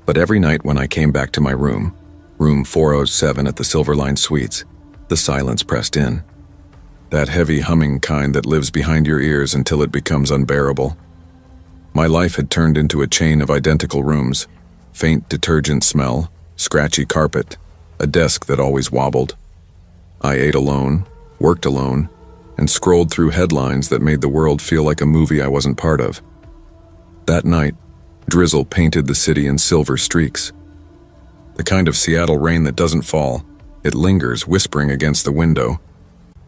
[SPEAKER 1] But every night when I came back to my room 407 at the Silverline Suites, the silence pressed in. That heavy humming kind that lives behind your ears until it becomes unbearable. My life had turned into a chain of identical rooms, faint detergent smell, scratchy carpet, a desk that always wobbled. I ate alone, worked alone, and scrolled through headlines that made the world feel like a movie I wasn't part of. That night, drizzle painted the city in silver streaks. The kind of Seattle rain that doesn't fall, it lingers, whispering against the window.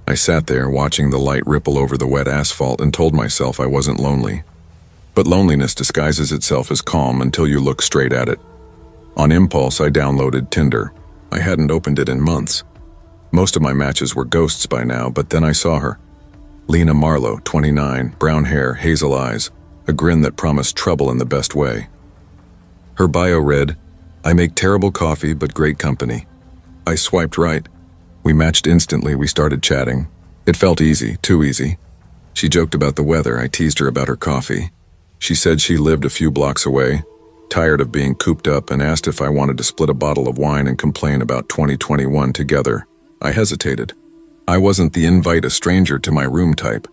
[SPEAKER 1] I sat there watching the light ripple over the wet asphalt and told myself I wasn't lonely. But loneliness disguises itself as calm until you look straight at it. On impulse, I downloaded Tinder. I hadn't opened it in months. Most of my matches were ghosts by now, but then I saw her. Lena Marlowe, 29, brown hair, hazel eyes, a grin that promised trouble in the best way. Her bio read, "I make terrible coffee, but great company." I swiped right. We matched instantly. We started chatting. It felt easy, too easy. She joked about the weather. I teased her about her coffee. She said she lived a few blocks away, tired of being cooped up, and asked if I wanted to split a bottle of wine and complain about 2021 together. I hesitated. I wasn't the invite a stranger to my room type.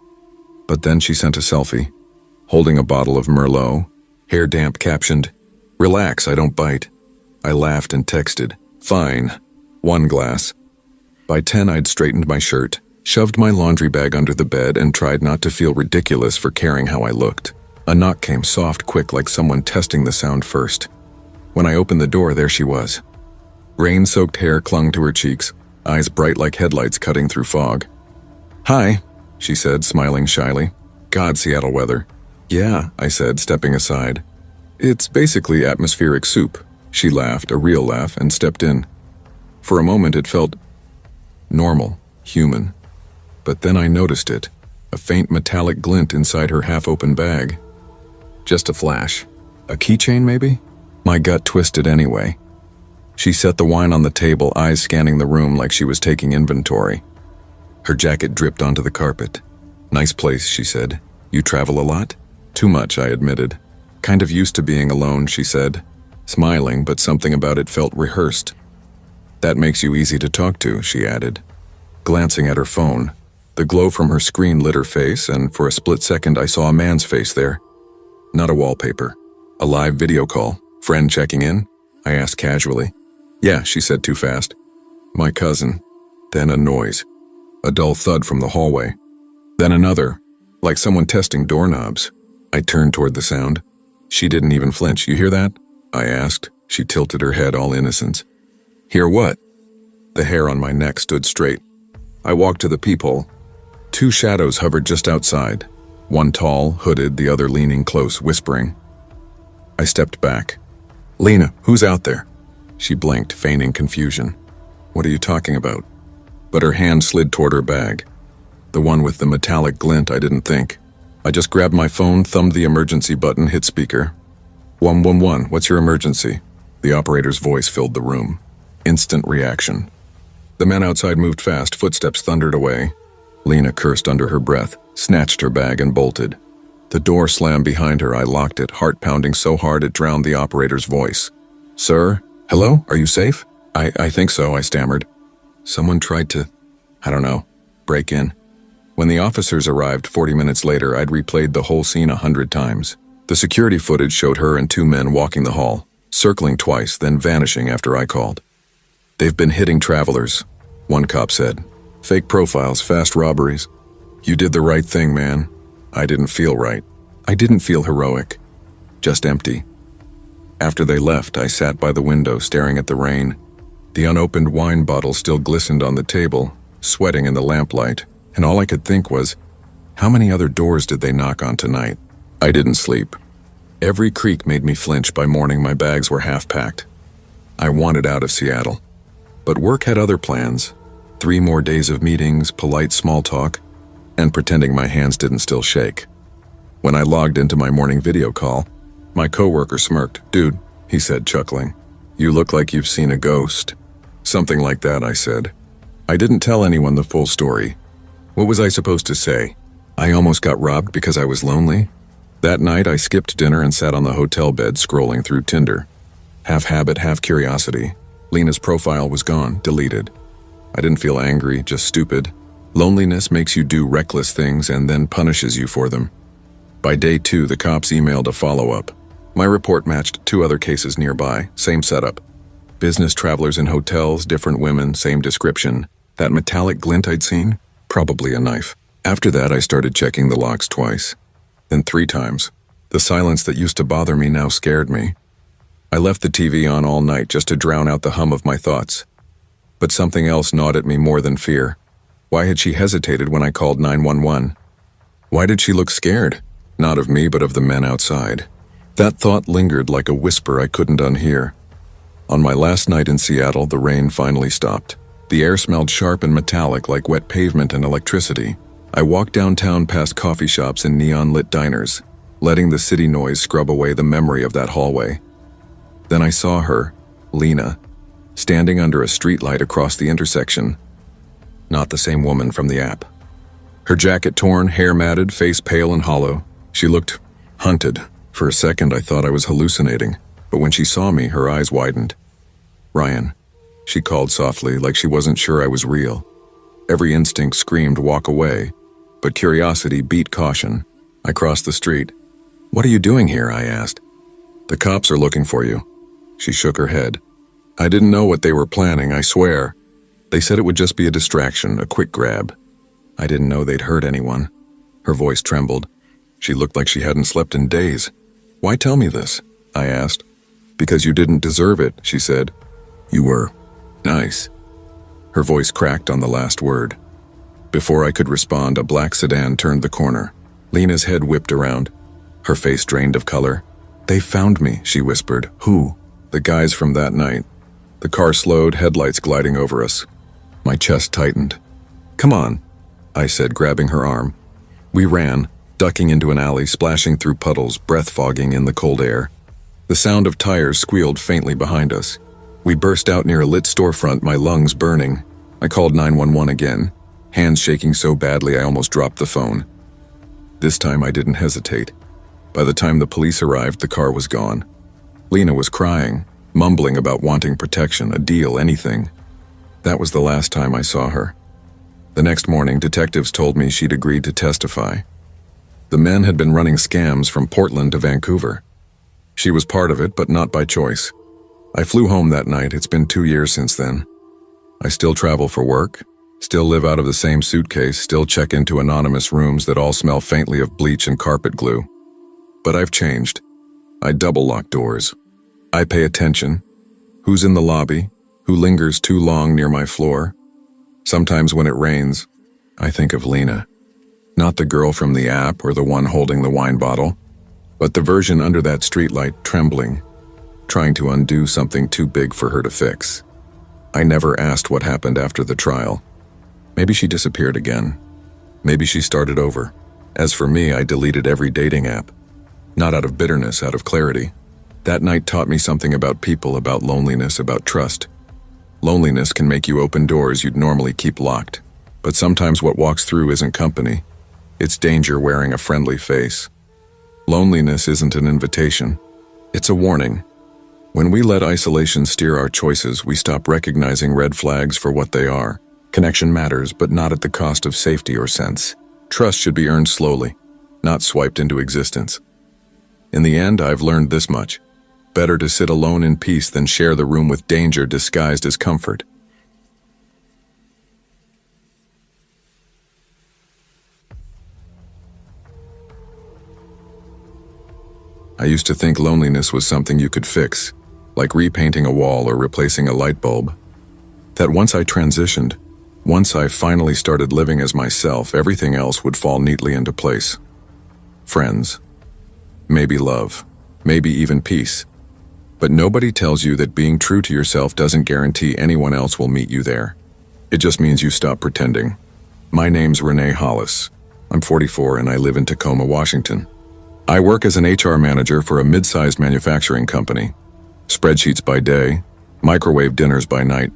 [SPEAKER 1] But then she sent a selfie, holding a bottle of Merlot, hair damp, captioned, "Relax, I don't bite." I laughed and texted, "Fine, 1 glass." By 10, I'd straightened my shirt, shoved my laundry bag under the bed, and tried not to feel ridiculous for caring how I looked. A knock came, soft, quick, like someone testing the sound first. When I opened the door, there she was. Rain-soaked hair clung to her cheeks, eyes bright like headlights cutting through fog. "Hi," she said, smiling shyly. "God, Seattle weather." "Yeah," I said, stepping aside. "It's basically atmospheric soup." She laughed, a real laugh, and stepped in. For a moment it felt normal, human. But then I noticed it, a faint metallic glint inside her half-open bag. Just a flash. A keychain, maybe? My gut twisted anyway. She set the wine on the table, eyes scanning the room like she was taking inventory. Her jacket dripped onto the carpet. "Nice place," she said. "You travel a lot?" "Too much," I admitted. "Kind of used to being alone," she said, smiling, but something about it felt rehearsed. "That makes you easy to talk to," she added. Glancing at her phone, the glow from her screen lit her face, and for a split second I saw a man's face there. Not a wallpaper. A live video call. "Friend checking in?" I asked casually. "Yeah," she said too fast. "My cousin." Then a noise. A dull thud from the hallway. Then another, like someone testing doorknobs. I turned toward the sound. She didn't even flinch. "You hear that?" I asked. She tilted her head, all innocence. Hear what? The hair on my neck stood straight. I walked to the peephole. Two shadows hovered just outside, one tall, hooded, the other leaning close, whispering. I stepped back. Lena, who's out there? She blinked, feigning confusion. What are you talking about? But her hand slid toward her bag. The one with the metallic glint, I didn't think. I just grabbed my phone, thumbed the emergency button, hit speaker. 111, what's your emergency? The operator's voice filled the room. Instant reaction. The man outside moved fast, footsteps thundered away. Lena cursed under her breath, snatched her bag and bolted. The door slammed behind her. I locked it, heart pounding so hard it drowned the operator's voice. Sir? Hello? Are you safe? I think so, I stammered. Someone tried to, I don't know, break in. When the officers arrived 40 minutes later, I'd replayed the whole scene 100 times. The security footage showed her and two men walking the hall, circling twice, then vanishing after I called. They've been hitting travelers, one cop said. Fake profiles, fast robberies. You did the right thing, man. I didn't feel right. I didn't feel heroic. Just empty. After they left, I sat by the window staring at the rain. The unopened wine bottle still glistened on the table, sweating in the lamplight, and all I could think was, how many other doors did they knock on tonight? I didn't sleep. Every creak made me flinch. By morning, my bags were half-packed. I wanted out of Seattle. But work had other plans. 3 more days of meetings, polite small talk, and pretending my hands didn't still shake. When I logged into my morning video call, my coworker smirked. Dude, he said, chuckling, you look like you've seen a ghost. Something like that, I said. I didn't tell anyone the full story. What was I supposed to say? I almost got robbed because I was lonely? That night, I skipped dinner and sat on the hotel bed scrolling through Tinder. Half habit, half curiosity. Lena's profile was gone, deleted. I didn't feel angry, just stupid. Loneliness makes you do reckless things and then punishes you for them. By day 2, the cops emailed a follow-up. My report matched 2 other cases nearby, same setup. Business travelers in hotels, different women, same description. That metallic glint I'd seen? Probably a knife. After that, I started checking the locks twice. Then 3 times. The silence that used to bother me now scared me. I left the TV on all night just to drown out the hum of my thoughts. But something else gnawed at me more than fear. Why had she hesitated when I called 911? Why did she look scared? Not of me, but of the men outside. That thought lingered like a whisper I couldn't unhear. On my last night in Seattle, the rain finally stopped. The air smelled sharp and metallic like wet pavement and electricity. I walked downtown past coffee shops and neon-lit diners, letting the city noise scrub away the memory of that hallway. Then I saw her, Lena, standing under a streetlight across the intersection. Not the same woman from the app. Her jacket torn, hair matted, face pale and hollow. She looked hunted. For a second, I thought I was hallucinating, but when she saw me, her eyes widened. Ryan, she called softly, like she wasn't sure I was real. Every instinct screamed walk away, but curiosity beat caution. I crossed the street. What are you doing here? I asked. The cops are looking for you. She shook her head. I didn't know what they were planning, I swear. They said it would just be a distraction, a quick grab. I didn't know they'd hurt anyone. Her voice trembled. She looked like she hadn't slept in days. Why tell me this? I asked. Because you didn't deserve it, she said. You were nice. Her voice cracked on the last word. Before I could respond, a black sedan turned the corner. Lena's head whipped around. Her face drained of color. They found me, she whispered. Who? The guys from that night. The car slowed, headlights gliding over us. My chest tightened. Come on, I said, grabbing her arm. We ran, ducking into an alley, splashing through puddles, breath fogging in the cold air. The sound of tires squealed faintly behind us. We burst out near a lit storefront, my lungs burning. I called 911 again, hands shaking so badly I almost dropped the phone. This time I didn't hesitate. By the time the police arrived, the car was gone. Lena was crying, mumbling about wanting protection, a deal, anything. That was the last time I saw her. The next morning, detectives told me she'd agreed to testify. The men had been running scams from Portland to Vancouver. She was part of it, but not by choice. I flew home that night. It's been 2 years since then. I still travel for work, still live out of the same suitcase, still check into anonymous rooms that all smell faintly of bleach and carpet glue. But I've changed. I double lock doors. I pay attention. Who's in the lobby? Who lingers too long near my floor? Sometimes when it rains, I think of Lena. Not the girl from the app or the one holding the wine bottle, but the version under that streetlight trembling, trying to undo something too big for her to fix. I never asked what happened after the trial. Maybe she disappeared again. Maybe she started over. As for me, I deleted every dating app. Not out of bitterness, out of clarity. That night taught me something about people, about loneliness, about trust. Loneliness can make you open doors you'd normally keep locked. But sometimes what walks through isn't company. It's danger wearing a friendly face. Loneliness isn't an invitation. It's a warning. When we let isolation steer our choices, we stop recognizing red flags for what they are. Connection matters, but not at the cost of safety or sense. Trust should be earned slowly, not swiped into existence. In the end, I've learned this much. Better to sit alone in peace than share the room with danger disguised as comfort. I used to think loneliness was something you could fix, like repainting a wall or replacing a light bulb. That once I transitioned, once I finally started living as myself, everything else would fall neatly into place. Friends. Maybe love. Maybe even peace. But nobody tells you that being true to yourself doesn't guarantee anyone else will meet you there. It just means you stop pretending. My name's Renee Hollis. I'm 44 and I live in Tacoma, Washington. I work as an HR manager for a mid-sized manufacturing company. Spreadsheets by day, microwave dinners by night.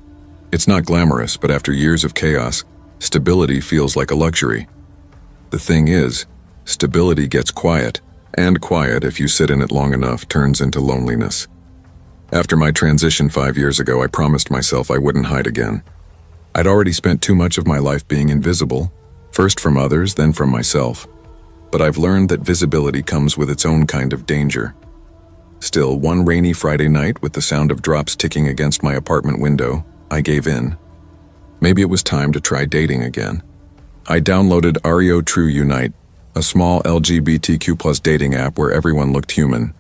[SPEAKER 1] It's not glamorous, but after years of chaos, stability feels like a luxury. The thing is, stability gets quiet, and quiet, if you sit in it long enough, turns into loneliness. After my transition 5 years ago, I promised myself I wouldn't hide again. I'd already spent too much of my life being invisible, first from others, then from myself. But I've learned that visibility comes with its own kind of danger. Still, one rainy Friday night, with the sound of drops ticking against my apartment window, I gave in. Maybe it was time to try dating again. I downloaded Ario True Unite, a small LGBTQ+ dating app where everyone looked human.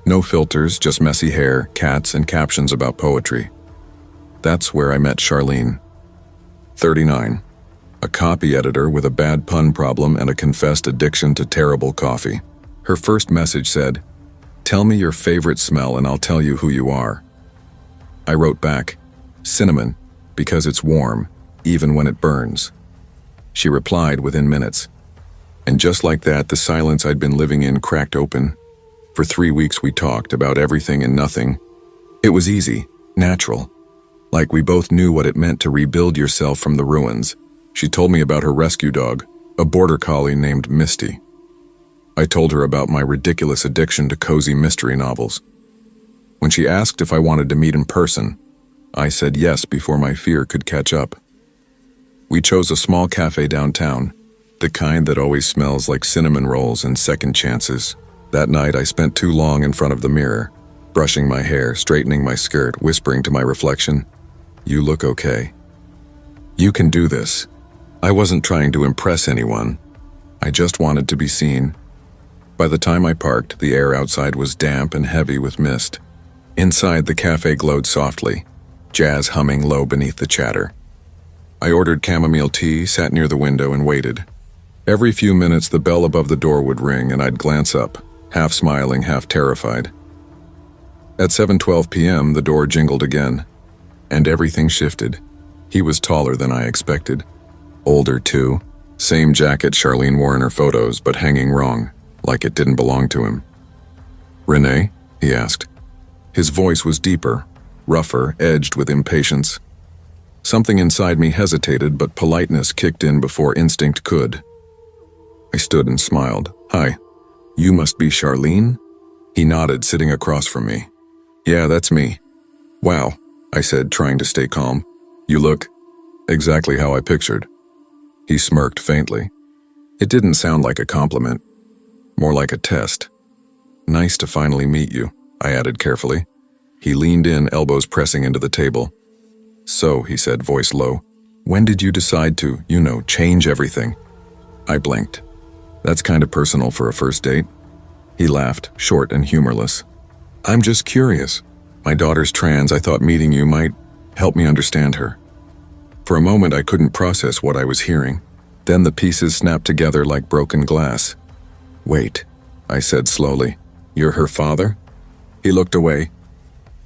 [SPEAKER 1] No filters, just messy hair, cats, and captions about poetry. That's where I met Charlene. 39. A copy editor with a bad pun problem and a confessed addiction to terrible coffee. Her first message said, "Tell me your favorite smell and I'll tell you who you are." I wrote back, "Cinnamon, because it's warm, even when it burns." She replied within minutes. And just like that, the silence I'd been living in cracked open. For 3 weeks we talked about everything and nothing. It was easy, natural. Like we both knew what it meant to rebuild yourself from the ruins. She told me about her rescue dog, a border collie named Misty. I told her about my ridiculous addiction to cozy mystery novels. When she asked if I wanted to meet in person, I said yes before my fear could catch up. We chose a small cafe downtown, the kind that always smells like cinnamon rolls and second chances. That night I spent too long in front of the mirror, brushing my hair, straightening my skirt, whispering to my reflection, "You look okay. You can do this." I wasn't trying to impress anyone. I just wanted to be seen. By the time I parked, the air outside was damp and heavy with mist. Inside, the cafe glowed softly, jazz humming low beneath the chatter. I ordered chamomile tea, sat near the window, and waited. Every few minutes, the bell above the door would ring, and I'd glance up, half smiling, half terrified. At 7:12 p.m., the door jingled again, and everything shifted. He was taller than I expected. Older, too. Same jacket Charlene wore in her photos, but hanging wrong, like it didn't belong to him. "Renee?" he asked. His voice was deeper, rougher, edged with impatience. Something inside me hesitated, but politeness kicked in before instinct could. I stood and smiled. "Hi. You must be Charlene?" He nodded, sitting across from me. "Yeah, that's me." "Wow," I said, trying to stay calm. "You look exactly how I pictured." He smirked faintly. It didn't sound like a compliment, more like a test. "Nice to finally meet you," I added carefully. He leaned in, elbows pressing into the table. "So," he said, voice low, "when did you decide to, change everything?" I blinked. "That's kind of personal for a first date." He laughed, short and humorless. "I'm just curious. My daughter's trans. I thought meeting you might help me understand her. For a moment, I couldn't process what I was hearing. Then the pieces snapped together like broken glass. Wait, I said slowly. You're her father? He looked away.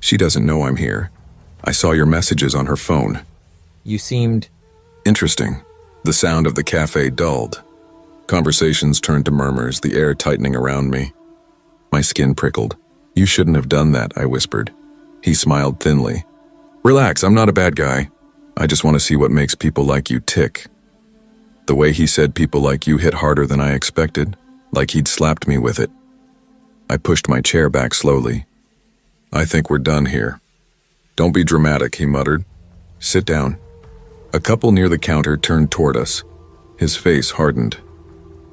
[SPEAKER 1] She doesn't know I'm here. I saw your messages on her phone.
[SPEAKER 2] You seemed...
[SPEAKER 1] Interesting. The sound of the cafe dulled. Conversations turned to murmurs, the air tightening around me. My skin prickled. You shouldn't have done that, I whispered. He smiled thinly. Relax, I'm not a bad guy. I just want to see what makes people like you tick. The way he said people like you hit harder than I expected, like he'd slapped me with it. I pushed my chair back slowly. I think we're done here. Don't be dramatic, he muttered. Sit down. A couple near the counter turned toward us. His face hardened.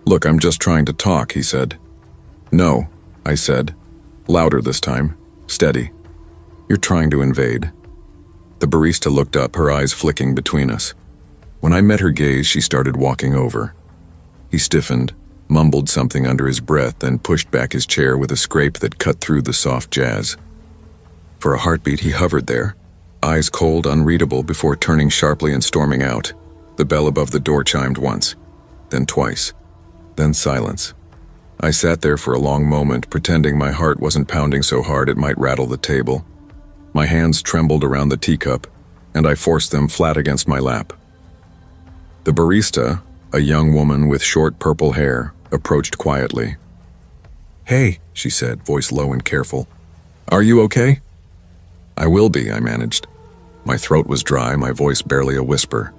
[SPEAKER 1] Look, I'm just trying to talk, he said. No, I said. Louder this time. Steady. You're trying to invade. The barista looked up, her eyes flicking between us. When I met her gaze, she started walking over. He stiffened, mumbled something under his breath, then pushed back his chair with a scrape that cut through the soft jazz. For a heartbeat, he hovered there, eyes cold, unreadable, before turning sharply and storming out. The bell above the door chimed once, then twice, then silence. I sat there for a long moment, pretending my heart wasn't pounding so hard it might rattle the table. My hands trembled around the teacup, and I forced them flat against my lap. The barista, a young woman with short purple hair, approached quietly. Hey, she said, voice low and careful. Are you okay? I will be, I managed. My throat was dry, my voice barely a whisper.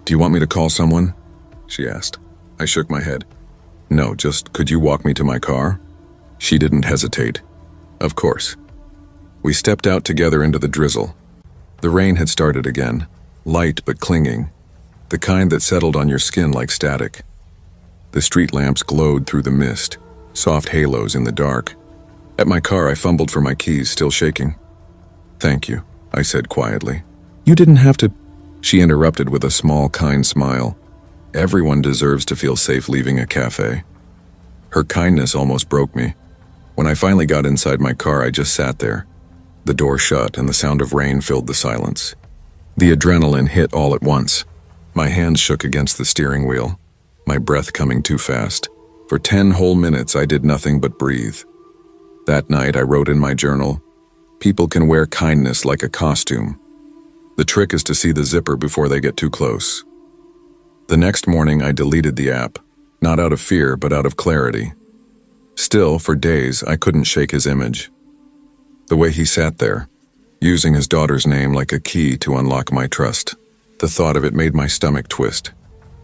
[SPEAKER 1] Do you want me to call someone? She asked. I shook my head. No, just could you walk me to my car? She didn't hesitate. Of course. We stepped out together into the drizzle. The rain had started again, light but clinging, the kind that settled on your skin like static. The street lamps glowed through the mist, soft halos in the dark. At my car, I fumbled for my keys, still shaking. Thank you, I said quietly. You didn't have to... She interrupted with a small, kind smile. Everyone deserves to feel safe leaving a cafe. Her kindness almost broke me. When I finally got inside my car, I just sat there. The door shut and the sound of rain filled the silence. The adrenaline hit all at once. My hands shook against the steering wheel, my breath coming too fast. For 10 whole minutes, I did nothing but breathe. That night, I wrote in my journal, people can wear kindness like a costume. The trick is to see the zipper before they get too close. The next morning, I deleted the app, not out of fear, but out of clarity. Still, for days, I couldn't shake his image. The way he sat there, using his daughter's name like a key to unlock my trust. The thought of it made my stomach twist.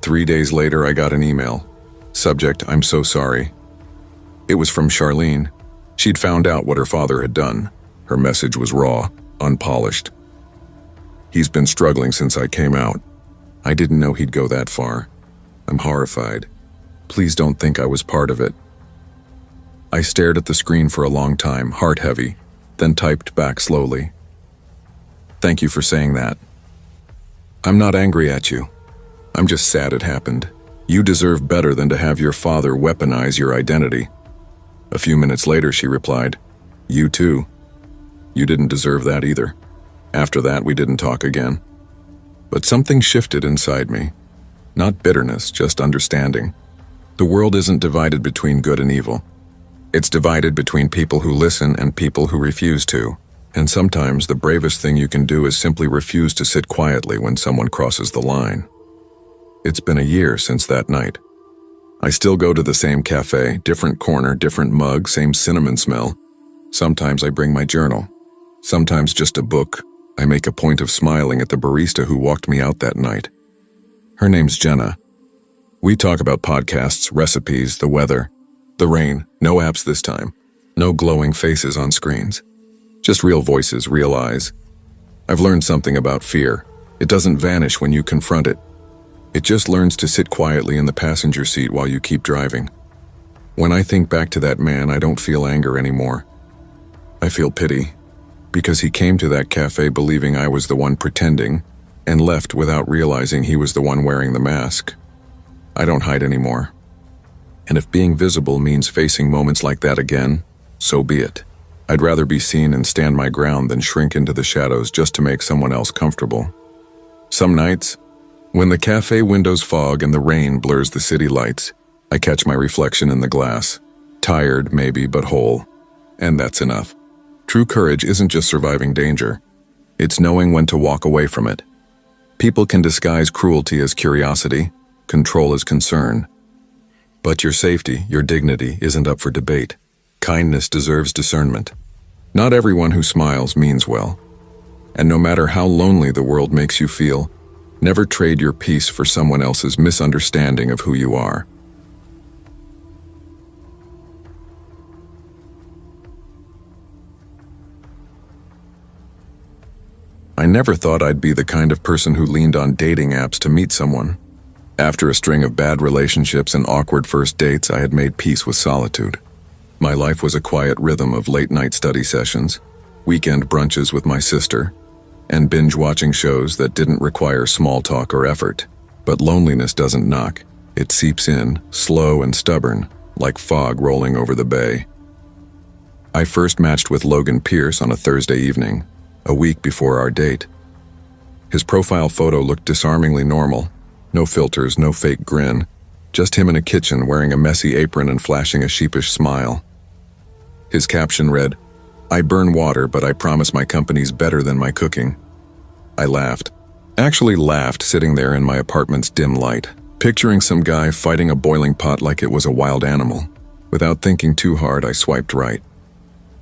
[SPEAKER 1] 3 days later, I got an email. Subject, I'm so sorry. It was from Charlene. She'd found out what her father had done. Her message was raw, unpolished. He's been struggling since I came out. I didn't know he'd go that far. I'm horrified. Please don't think I was part of it. I stared at the screen for a long time, heart heavy, then typed back slowly. Thank you for saying that. I'm not angry at you. I'm just sad it happened. You deserve better than to have your father weaponize your identity. A few minutes later, she replied, You too. You didn't deserve that either. After that, we didn't talk again. But something shifted inside me. Not bitterness, just understanding. The world isn't divided between good and evil. It's divided between people who listen and people who refuse to. And sometimes the bravest thing you can do is simply refuse to sit quietly when someone crosses the line. It's been a year since that night. I still go to the same cafe, different corner, different mug, same cinnamon smell. Sometimes I bring my journal. Sometimes just a book. I make a point of smiling at the barista who walked me out that night. Her name's Jenna. We talk about podcasts, recipes, the weather, the rain, no apps this time, no glowing faces on screens. Just real voices, real eyes. I've learned something about fear. It doesn't vanish when you confront it. It just learns to sit quietly in the passenger seat while you keep driving. When I think back to that man, I don't feel anger anymore. I feel pity, because he came to that cafe believing I was the one pretending, and left without realizing he was the one wearing the mask. I don't hide anymore. And if being visible means facing moments like that again, so be it. I'd rather be seen and stand my ground than shrink into the shadows just to make someone else comfortable. Some nights, when the cafe windows fog and the rain blurs the city lights, I catch my reflection in the glass. Tired, maybe, but whole. And that's enough. True courage isn't just surviving danger. It's knowing when to walk away from it. People can disguise cruelty as curiosity, control as concern. But your safety, your dignity, isn't up for debate. Kindness deserves discernment. Not everyone who smiles means well. And no matter how lonely the world makes you feel, never trade your peace for someone else's misunderstanding of who you are. I never thought I'd be the kind of person who leaned on dating apps to meet someone. After a string of bad relationships and awkward first dates, I had made peace with solitude. My life was a quiet rhythm of late-night study sessions, weekend brunches with my sister, and binge-watching shows that didn't require small talk or effort. But loneliness doesn't knock. It seeps in, slow and stubborn, like fog rolling over the bay. I first matched with Logan Pierce on a Thursday evening, a week before our date. His profile photo looked disarmingly normal. No filters, no fake grin. Just him in a kitchen wearing a messy apron and flashing a sheepish smile. His caption read, "I burn water, but I promise my company's better than my cooking." I laughed. Actually laughed sitting there in my apartment's dim light, picturing some guy fighting a boiling pot like it was a wild animal. Without thinking too hard, I swiped right.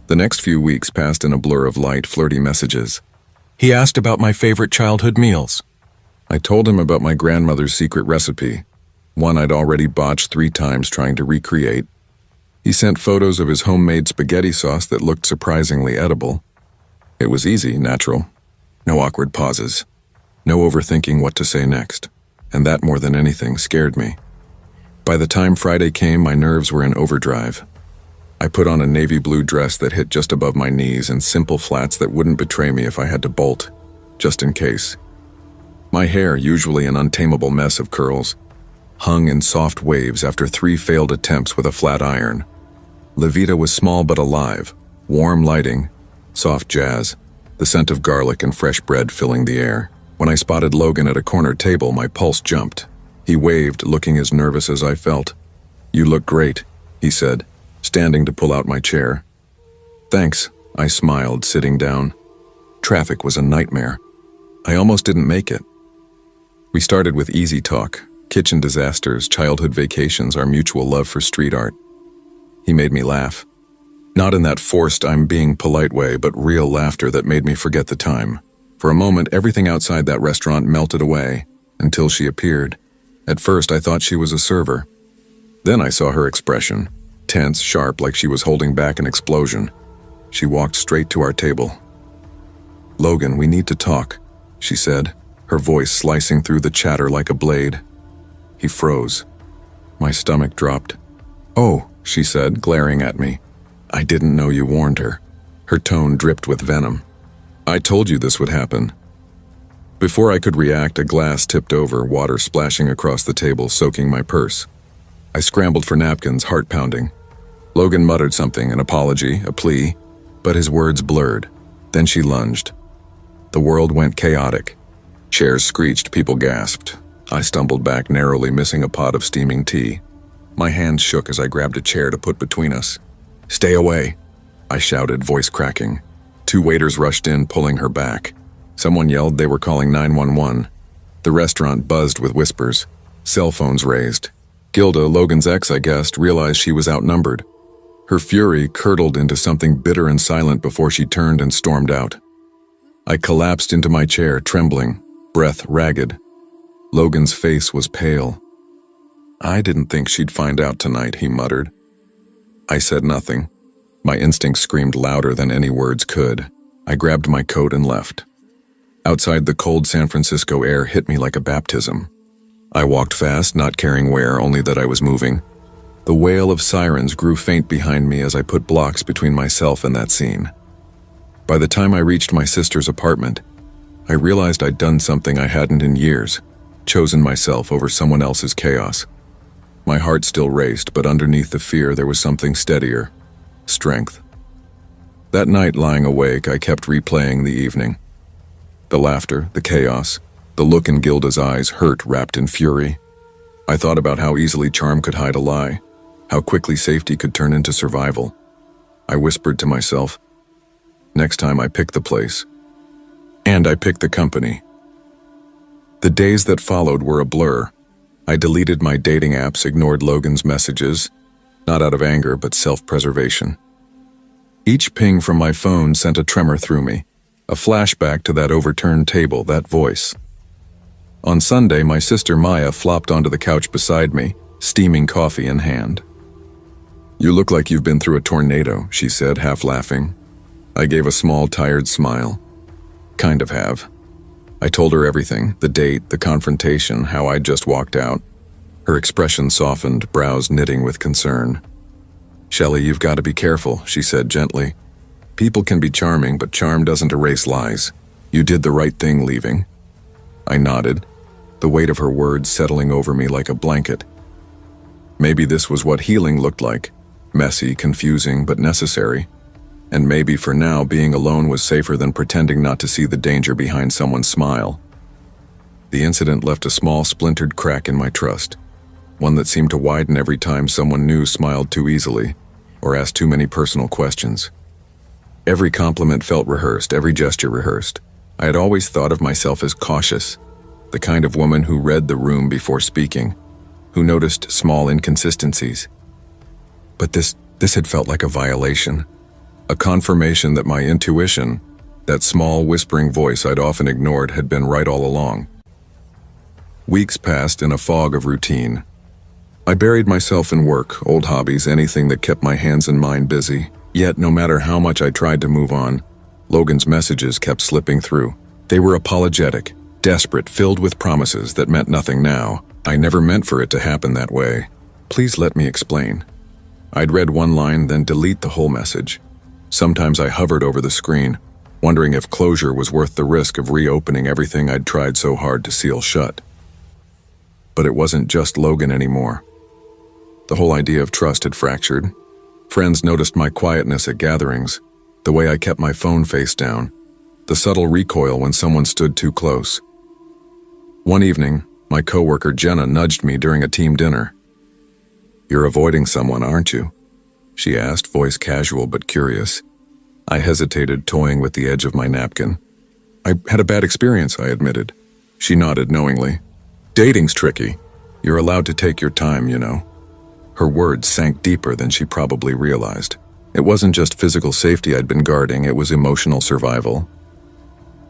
[SPEAKER 1] The next few weeks passed in a blur of light, flirty messages. He asked about my favorite childhood meals. I told him about my grandmother's secret recipe, one I'd already botched 3 times trying to recreate. He sent photos of his homemade spaghetti sauce that looked surprisingly edible. It was easy, natural. No awkward pauses. No overthinking what to say next. And that, more than anything, scared me. By the time Friday came, my nerves were in overdrive. I put on a navy blue dress that hit just above my knees and simple flats that wouldn't betray me if I had to bolt, just in case. My hair, usually an untamable mess of curls, hung in soft waves after 3 failed attempts with a flat iron. Levita was small but alive, warm lighting, soft jazz, the scent of garlic and fresh bread filling the air. When I spotted Logan at a corner table, my pulse jumped. He waved, looking as nervous as I felt. "You look great," he said, standing to pull out my chair. "Thanks," I smiled, sitting down. Traffic was a nightmare. I almost didn't make it. We started with easy talk, kitchen disasters, childhood vacations, our mutual love for street art. He made me laugh. Not in that forced I'm being polite way, but real laughter that made me forget the time. For a moment, everything outside that restaurant melted away, until she appeared. At first, I thought she was a server. Then I saw her expression, tense, sharp, like she was holding back an explosion. She walked straight to our table. "Logan, we need to talk," she said, her voice slicing through the chatter like a blade. He froze. My stomach dropped. "Oh," she said, glaring at me. "I didn't know you warned her." Her tone dripped with venom. "I told you this would happen." Before I could react, a glass tipped over, water splashing across the table, soaking my purse. I scrambled for napkins, heart pounding. Logan muttered something, an apology, a plea, but his words blurred. Then she lunged. The world went chaotic. Chairs screeched, people gasped. I stumbled back, narrowly missing a pot of steaming tea. My hands shook as I grabbed a chair to put between us. "Stay away," I shouted, voice cracking. 2 waiters rushed in, pulling her back. Someone yelled they were calling 911. The restaurant buzzed with whispers. Cell phones raised. Gilda, Logan's ex, I guessed, realized she was outnumbered. Her fury curdled into something bitter and silent before she turned and stormed out. I collapsed into my chair, trembling, breath ragged. Logan's face was pale. "I didn't think she'd find out tonight," he muttered. I said nothing. My instincts screamed louder than any words could. I grabbed my coat and left. Outside, the cold San Francisco air hit me like a baptism. I walked fast, not caring where, only that I was moving. The wail of sirens grew faint behind me as I put blocks between myself and that scene. By the time I reached my sister's apartment, I realized I'd done something I hadn't in years, chosen myself over someone else's chaos. My heart still raced, but underneath the fear there was something steadier. Strength. That night, lying awake, I kept replaying the evening. The laughter, the chaos, the look in Gilda's eyes, hurt wrapped in fury. I thought about how easily charm could hide a lie, how quickly safety could turn into survival. I whispered to myself, next time I pick the place. And I picked the company. The days that followed were a blur. I deleted my dating apps, ignored Logan's messages, not out of anger but self-preservation. Each ping from my phone sent a tremor through me, a flashback to that overturned table, that voice. On Sunday, my sister Maya flopped onto the couch beside me, steaming coffee in hand. "You look like you've been through a tornado," she said, half laughing. I gave a small, tired smile. "Kind of have." I told her everything, the date, the confrontation, how I'd just walked out. Her expression softened, brows knitting with concern. "Shelley, you've got to be careful," she said gently. "People can be charming, but charm doesn't erase lies. You did the right thing leaving." I nodded, the weight of her words settling over me like a blanket. Maybe this was what healing looked like. Messy, confusing, but necessary. And maybe for now, being alone was safer than pretending not to see the danger behind someone's smile. The incident left a small, splintered crack in my trust, one that seemed to widen every time someone new smiled too easily or asked too many personal questions. Every compliment felt rehearsed, every gesture rehearsed. I had always thought of myself as cautious, the kind of woman who read the room before speaking, who noticed small inconsistencies. But this had felt like a violation, a confirmation that my intuition, that small whispering voice I'd often ignored, had been right all along. Weeks passed in a fog of routine. I buried myself in work, old hobbies, anything that kept my hands and mind busy. Yet, no matter how much I tried to move on, Logan's messages kept slipping through. They were apologetic, desperate, filled with promises that meant nothing now. I never meant for it to happen that way. "Please let me explain." I'd read one line, then delete the whole message. Sometimes I hovered over the screen, wondering if closure was worth the risk of reopening everything I'd tried so hard to seal shut. But it wasn't just Logan anymore. The whole idea of trust had fractured. Friends noticed my quietness at gatherings, the way I kept my phone face down, the subtle recoil when someone stood too close. One evening, my coworker Jenna nudged me during a team dinner. "You're avoiding someone, aren't you?" she asked, voice casual but curious. I hesitated, toying with the edge of my napkin. "I had a bad experience," I admitted. She nodded knowingly. "Dating's tricky. You're allowed to take your time, you know." Her words sank deeper than she probably realized. It wasn't just physical safety I'd been guarding, it was emotional survival.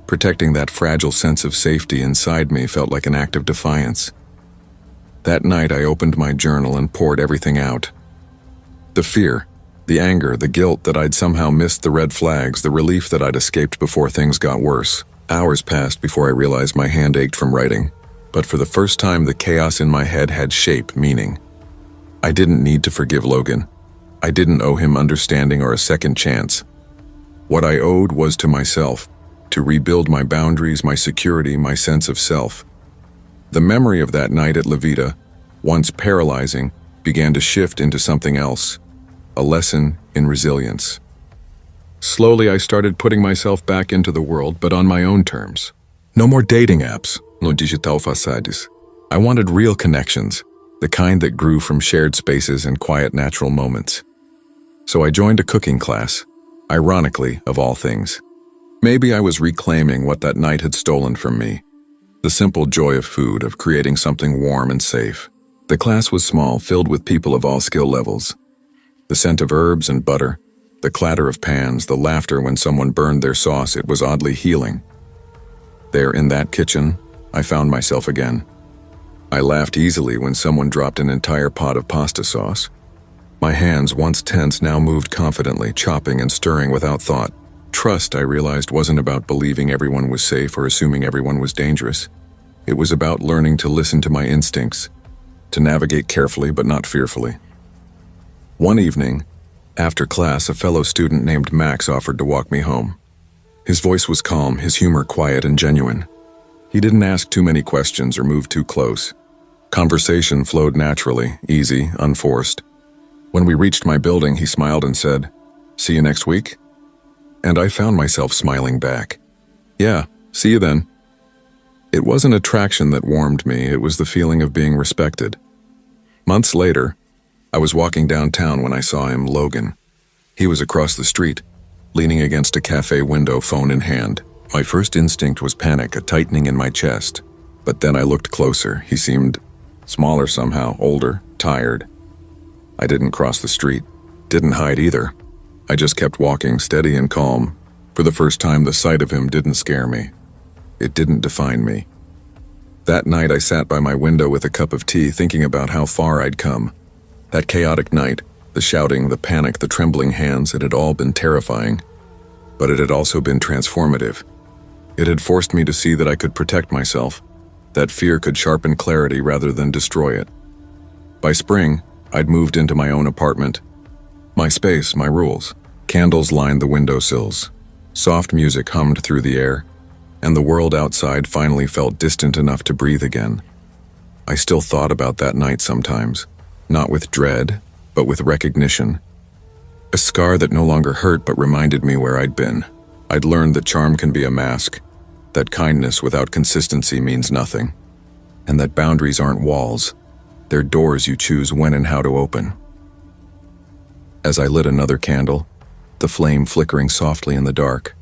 [SPEAKER 1] Protecting that fragile sense of safety inside me felt like an act of defiance. That night I opened my journal and poured everything out. The fear, the anger, the guilt that I'd somehow missed the red flags, the relief that I'd escaped before things got worse. Hours passed before I realized my hand ached from writing. But for the first time, the chaos in my head had shape, meaning. I didn't need to forgive Logan. I didn't owe him understanding or a second chance. What I owed was to myself, to rebuild my boundaries, my security, my sense of self. The memory of that night at La Vida, once paralyzing, began to shift into something else, a lesson in resilience. Slowly, I started putting myself back into the world, but on my own terms. No more dating apps, no digital façades. I wanted real connections, the kind that grew from shared spaces and quiet, natural moments. So I joined a cooking class, ironically, of all things. Maybe I was reclaiming what that night had stolen from me. The simple joy of food, of creating something warm and safe. The class was small, filled with people of all skill levels. The scent of herbs and butter, the clatter of pans, the laughter when someone burned their sauce, it was oddly healing. There in that kitchen, I found myself again. I laughed easily when someone dropped an entire pot of pasta sauce. My hands, once tense, now moved confidently, chopping and stirring without thought. Trust, I realized, wasn't about believing everyone was safe or assuming everyone was dangerous. It was about learning to listen to my instincts, to navigate carefully but not fearfully. One evening, after class, a fellow student named Max offered to walk me home. His voice was calm, his humor quiet and genuine. He didn't ask too many questions or move too close. Conversation flowed naturally, easy, unforced. When we reached my building, he smiled and said, "See you next week?" and I found myself smiling back. Yeah, see you then. It wasn't attraction that warmed me, it was the feeling of being respected. Months later, I was walking downtown when I saw him, Logan. He was across the street, leaning against a cafe window, phone in hand. My first instinct was panic, a tightening in my chest. But then I looked closer. He seemed smaller somehow, older, tired. I didn't cross the street, didn't hide either. I just kept walking, steady and calm. For the first time, the sight of him didn't scare me. It didn't define me. That night, I sat by my window with a cup of tea, thinking about how far I'd come. That chaotic night, the shouting, the panic, the trembling hands, it had all been terrifying. But it had also been transformative. It had forced me to see that I could protect myself, that fear could sharpen clarity rather than destroy it. By spring, I'd moved into my own apartment. My space, my rules. Candles lined the windowsills. Soft music hummed through the air, and the world outside finally felt distant enough to breathe again. I still thought about that night sometimes, not with dread, but with recognition. A scar that no longer hurt but reminded me where I'd been. I'd learned that charm can be a mask, that kindness without consistency means nothing, and that boundaries aren't walls, they're doors you choose when and how to open. As I lit another candle, the flame flickering softly in the dark,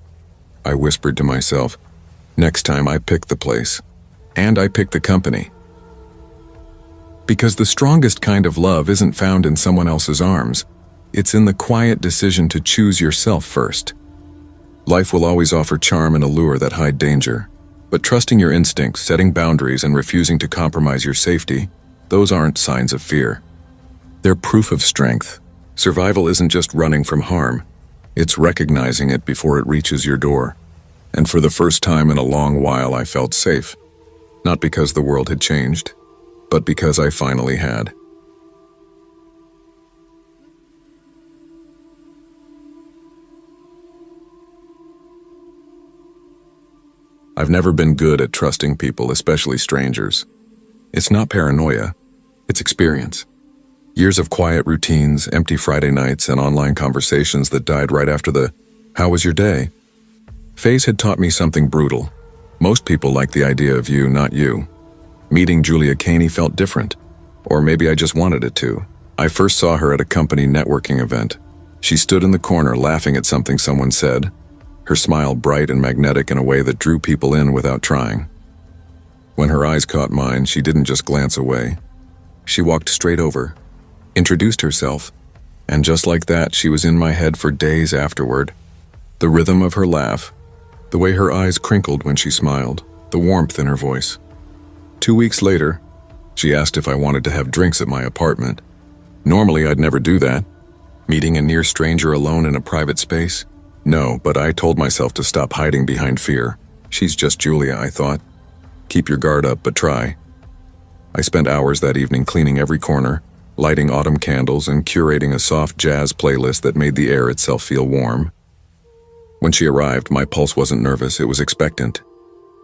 [SPEAKER 1] I whispered to myself, next time I pick the place, and I pick the company. Because the strongest kind of love isn't found in someone else's arms, it's in the quiet decision to choose yourself first. Life will always offer charm and allure that hide danger, but trusting your instincts, setting boundaries, and refusing to compromise your safety, those aren't signs of fear. They're proof of strength. Survival isn't just running from harm, it's recognizing it before it reaches your door. And for the first time in a long while, I felt safe. Not because the world had changed, but because I finally had. I've never been good at trusting people, especially strangers. It's not paranoia, it's experience. Years of quiet routines, empty Friday nights, and online conversations that died right after the "How was your day?" phase had taught me something brutal. Most people like the idea of you, not you. Meeting Julia Caney felt different. Or maybe I just wanted it to. I first saw her at a company networking event. She stood in the corner laughing at something someone said, her smile bright and magnetic in a way that drew people in without trying. When her eyes caught mine, she didn't just glance away. She walked straight over, introduced herself, and just like that, she was in my head for days afterward. The rhythm of her laugh, the way her eyes crinkled when she smiled, the warmth in her voice. 2 weeks later, she asked if I wanted to have drinks at my apartment. Normally, I'd never do that. Meeting a near stranger alone in a private space? No, but I told myself to stop hiding behind fear. She's just Julia, I thought. Keep your guard up, but try. I spent hours that evening cleaning every corner, lighting autumn candles and curating a soft jazz playlist that made the air itself feel warm. When she arrived, my pulse wasn't nervous, it was expectant.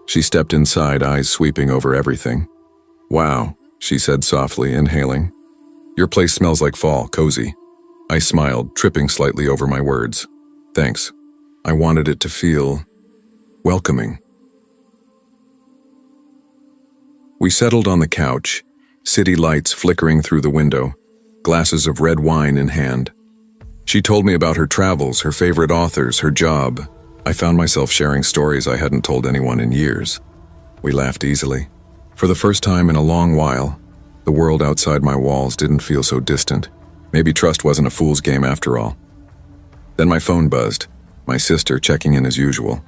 [SPEAKER 1] She stepped inside, eyes sweeping over everything. "Wow," she said softly, inhaling. "Your place smells like fall, cozy." I smiled, tripping slightly over my words. "Thanks. I wanted it to feel welcoming." We settled on the couch, city lights flickering through the window, glasses of red wine in hand. She told me about her travels, her favorite authors, her job. I found myself sharing stories I hadn't told anyone in years. We laughed easily. For the first time in a long while, the world outside my walls didn't feel so distant. Maybe trust wasn't a fool's game after all. Then my phone buzzed, my sister checking in as usual.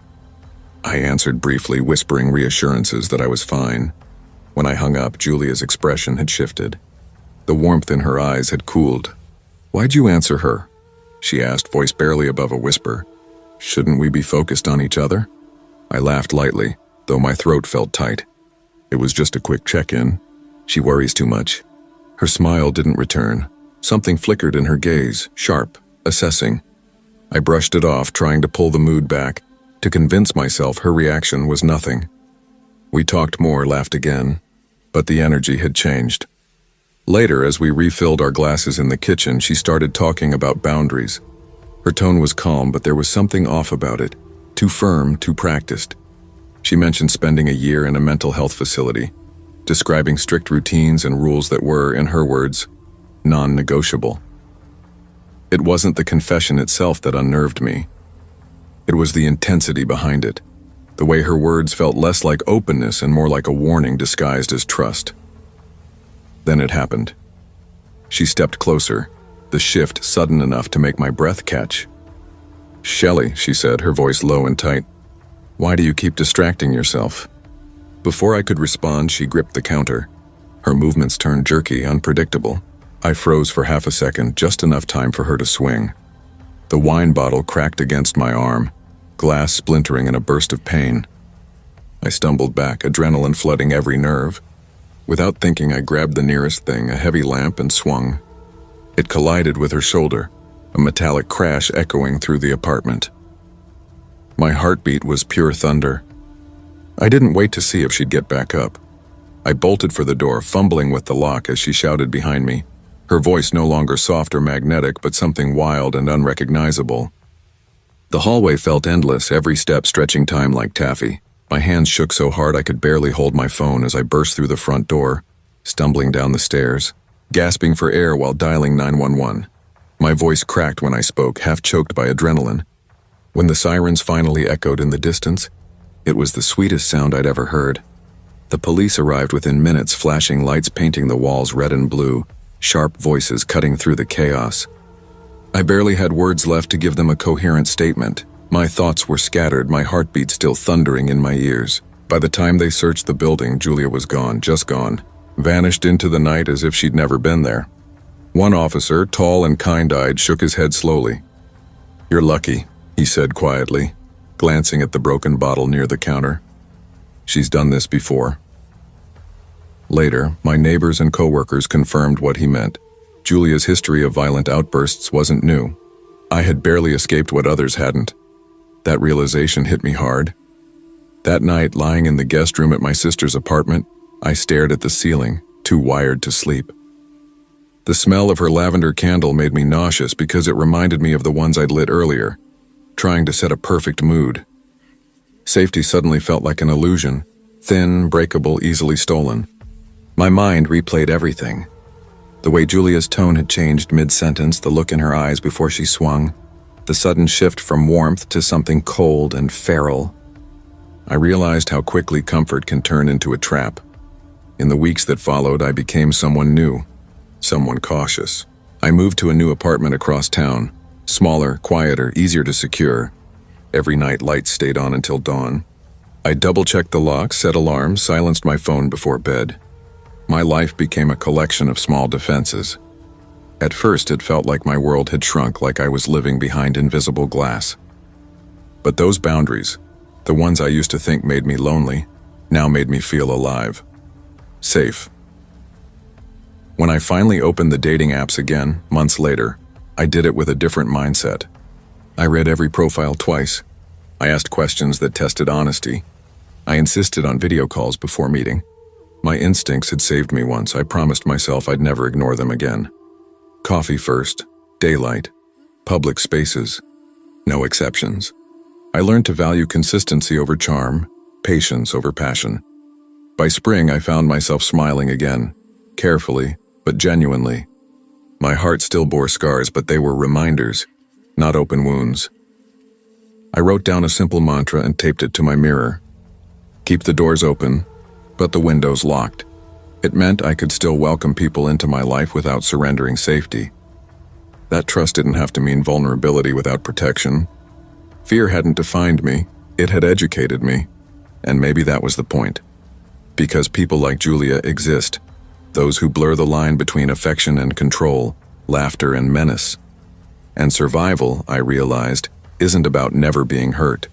[SPEAKER 1] I answered briefly, whispering reassurances that I was fine. When I hung up, Julia's expression had shifted. The warmth in her eyes had cooled. "Why'd you answer her?" she asked, voice barely above a whisper. "Shouldn't we be focused on each other?" I laughed lightly, though my throat felt tight. It was just a quick check-in. She worries too much. Her smile didn't return. Something flickered in her gaze, sharp, assessing. I brushed it off, trying to pull the mood back, to convince myself her reaction was nothing. We talked more, laughed again, but the energy had changed. Later, as we refilled our glasses in the kitchen, she started talking about boundaries. Her tone was calm, but there was something off about it. Too firm, too practiced. She mentioned spending a year in a mental health facility, describing strict routines and rules that were, in her words, non-negotiable. It wasn't the confession itself that unnerved me. It was the intensity behind it. The way her words felt less like openness and more like a warning disguised as trust. Then it happened. She stepped closer, the shift sudden enough to make my breath catch. "Shelley," she said, her voice low and tight. "Why do you keep distracting yourself?" Before I could respond, she gripped the counter. Her movements turned jerky, unpredictable. I froze for half a second, just enough time for her to swing. The wine bottle cracked against my arm, glass splintering in a burst of pain. I stumbled back, adrenaline flooding every nerve. Without thinking, I grabbed the nearest thing, a heavy lamp, and swung. It collided with her shoulder, a metallic crash echoing through the apartment. My heartbeat was pure thunder. I didn't wait to see if she'd get back up. I bolted for the door, fumbling with the lock as she shouted behind me, her voice no longer soft or magnetic, but something wild and unrecognizable. The hallway felt endless, every step stretching time like taffy. My hands shook so hard I could barely hold my phone as I burst through the front door, stumbling down the stairs, gasping for air while dialing 911. My voice cracked when I spoke, half choked by adrenaline. When the sirens finally echoed in the distance, it was the sweetest sound I'd ever heard. The police arrived within minutes, flashing lights painting the walls red and blue, sharp voices cutting through the chaos. I barely had words left to give them a coherent statement. My thoughts were scattered, my heartbeat still thundering in my ears. By the time they searched the building, Julia was gone, just gone, vanished into the night as if she'd never been there. One officer, tall and kind-eyed, shook his head slowly. "You're lucky," he said quietly, glancing at the broken bottle near the counter. "She's done this before." Later, my neighbors and coworkers confirmed what he meant. Julia's history of violent outbursts wasn't new. I had barely escaped what others hadn't. That realization hit me hard. That night, lying in the guest room at my sister's apartment, I stared at the ceiling, too wired to sleep. The smell of her lavender candle made me nauseous because it reminded me of the ones I'd lit earlier, trying to set a perfect mood. Safety suddenly felt like an illusion, thin, breakable, easily stolen. My mind replayed everything. The way Julia's tone had changed mid-sentence, the look in her eyes before she swung, the sudden shift from warmth to something cold and feral. I realized how quickly comfort can turn into a trap. In the weeks that followed, I became someone new, someone cautious. I moved to a new apartment across town, smaller, quieter, easier to secure. Every night, lights stayed on until dawn. I double-checked the lock, set alarms, silenced my phone before bed. My life became a collection of small defenses. At first, it felt like my world had shrunk, like I was living behind invisible glass. But those boundaries, the ones I used to think made me lonely, now made me feel alive. Safe. When I finally opened the dating apps again, months later, I did it with a different mindset. I read every profile twice. I asked questions that tested honesty. I insisted on video calls before meeting. My instincts had saved me once. I promised myself I'd never ignore them again. Coffee first, daylight, public spaces, no exceptions. I learned to value consistency over charm, patience over passion. By spring, I found myself smiling again, carefully, but genuinely. My heart still bore scars, but they were reminders, not open wounds. I wrote down a simple mantra and taped it to my mirror. Keep the doors open, but the windows locked. It meant I could still welcome people into my life without surrendering safety. That trust didn't have to mean vulnerability without protection. Fear hadn't defined me, it had educated me. And maybe that was the point. Because people like Julia exist, those who blur the line between affection and control, laughter and menace. And survival, I realized, isn't about never being hurt.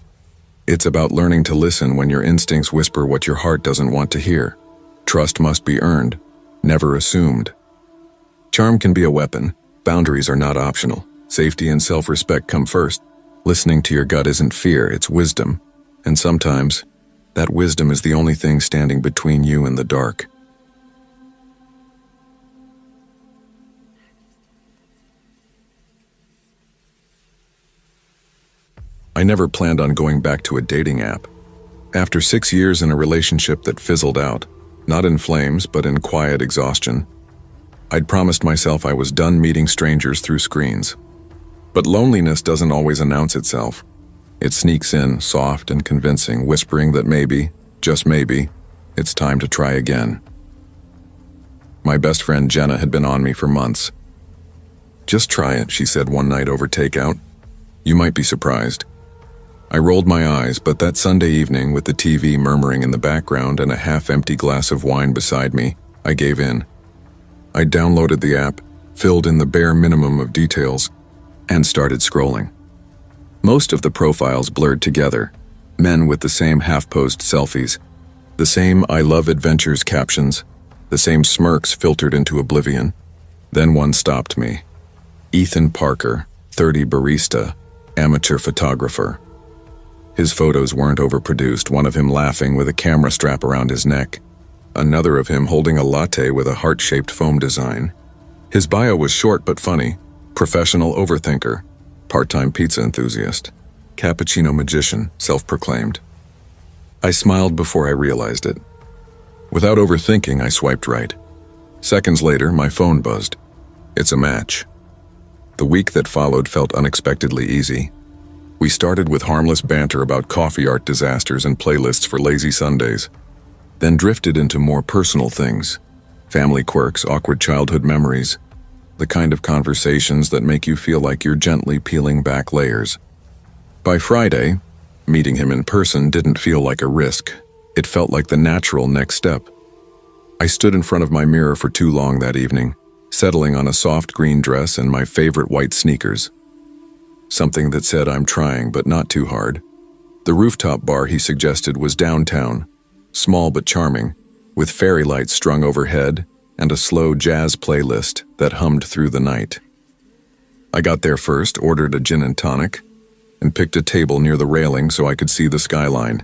[SPEAKER 1] It's about learning to listen when your instincts whisper what your heart doesn't want to hear. Trust must be earned, never assumed. Charm can be a weapon. Boundaries are not optional. Safety and self-respect come first. Listening to your gut isn't fear, it's wisdom. And sometimes, that wisdom is the only thing standing between you and the dark. I never planned on going back to a dating app. After 6 years in a relationship that fizzled out, not in flames but in quiet exhaustion, I'd promised myself I was done meeting strangers through screens. But loneliness doesn't always announce itself. It sneaks in, soft and convincing, whispering that maybe, just maybe, it's time to try again. My best friend Jenna had been on me for months. "Just try it," she said one night over takeout. "You might be surprised." I rolled my eyes, but that Sunday evening, with the TV murmuring in the background and a half-empty glass of wine beside me, I gave in. I downloaded the app, filled in the bare minimum of details, and started scrolling. Most of the profiles blurred together, men with the same half-posed selfies, the same "I love adventures" captions, the same smirks filtered into oblivion. Then one stopped me. Ethan Parker, 30 barista, amateur photographer. His photos weren't overproduced, one of him laughing with a camera strap around his neck, another of him holding a latte with a heart-shaped foam design. His bio was short but funny: professional overthinker, part-time pizza enthusiast, cappuccino magician, self-proclaimed. I smiled before I realized it. Without overthinking, I swiped right. Seconds later, my phone buzzed. It's a match. The week that followed felt unexpectedly easy. We started with harmless banter about coffee art disasters and playlists for lazy Sundays, then drifted into more personal things: family quirks, awkward childhood memories, the kind of conversations that make you feel like you're gently peeling back layers. By Friday, meeting him in person didn't feel like a risk. It felt like the natural next step. I stood in front of my mirror for too long that evening, settling on a soft green dress and my favorite white sneakers. Something that said I'm trying, but not too hard. The rooftop bar he suggested was downtown, small but charming, with fairy lights strung overhead and a slow jazz playlist that hummed through the night. I got there first, ordered a gin and tonic, and picked a table near the railing so I could see the skyline.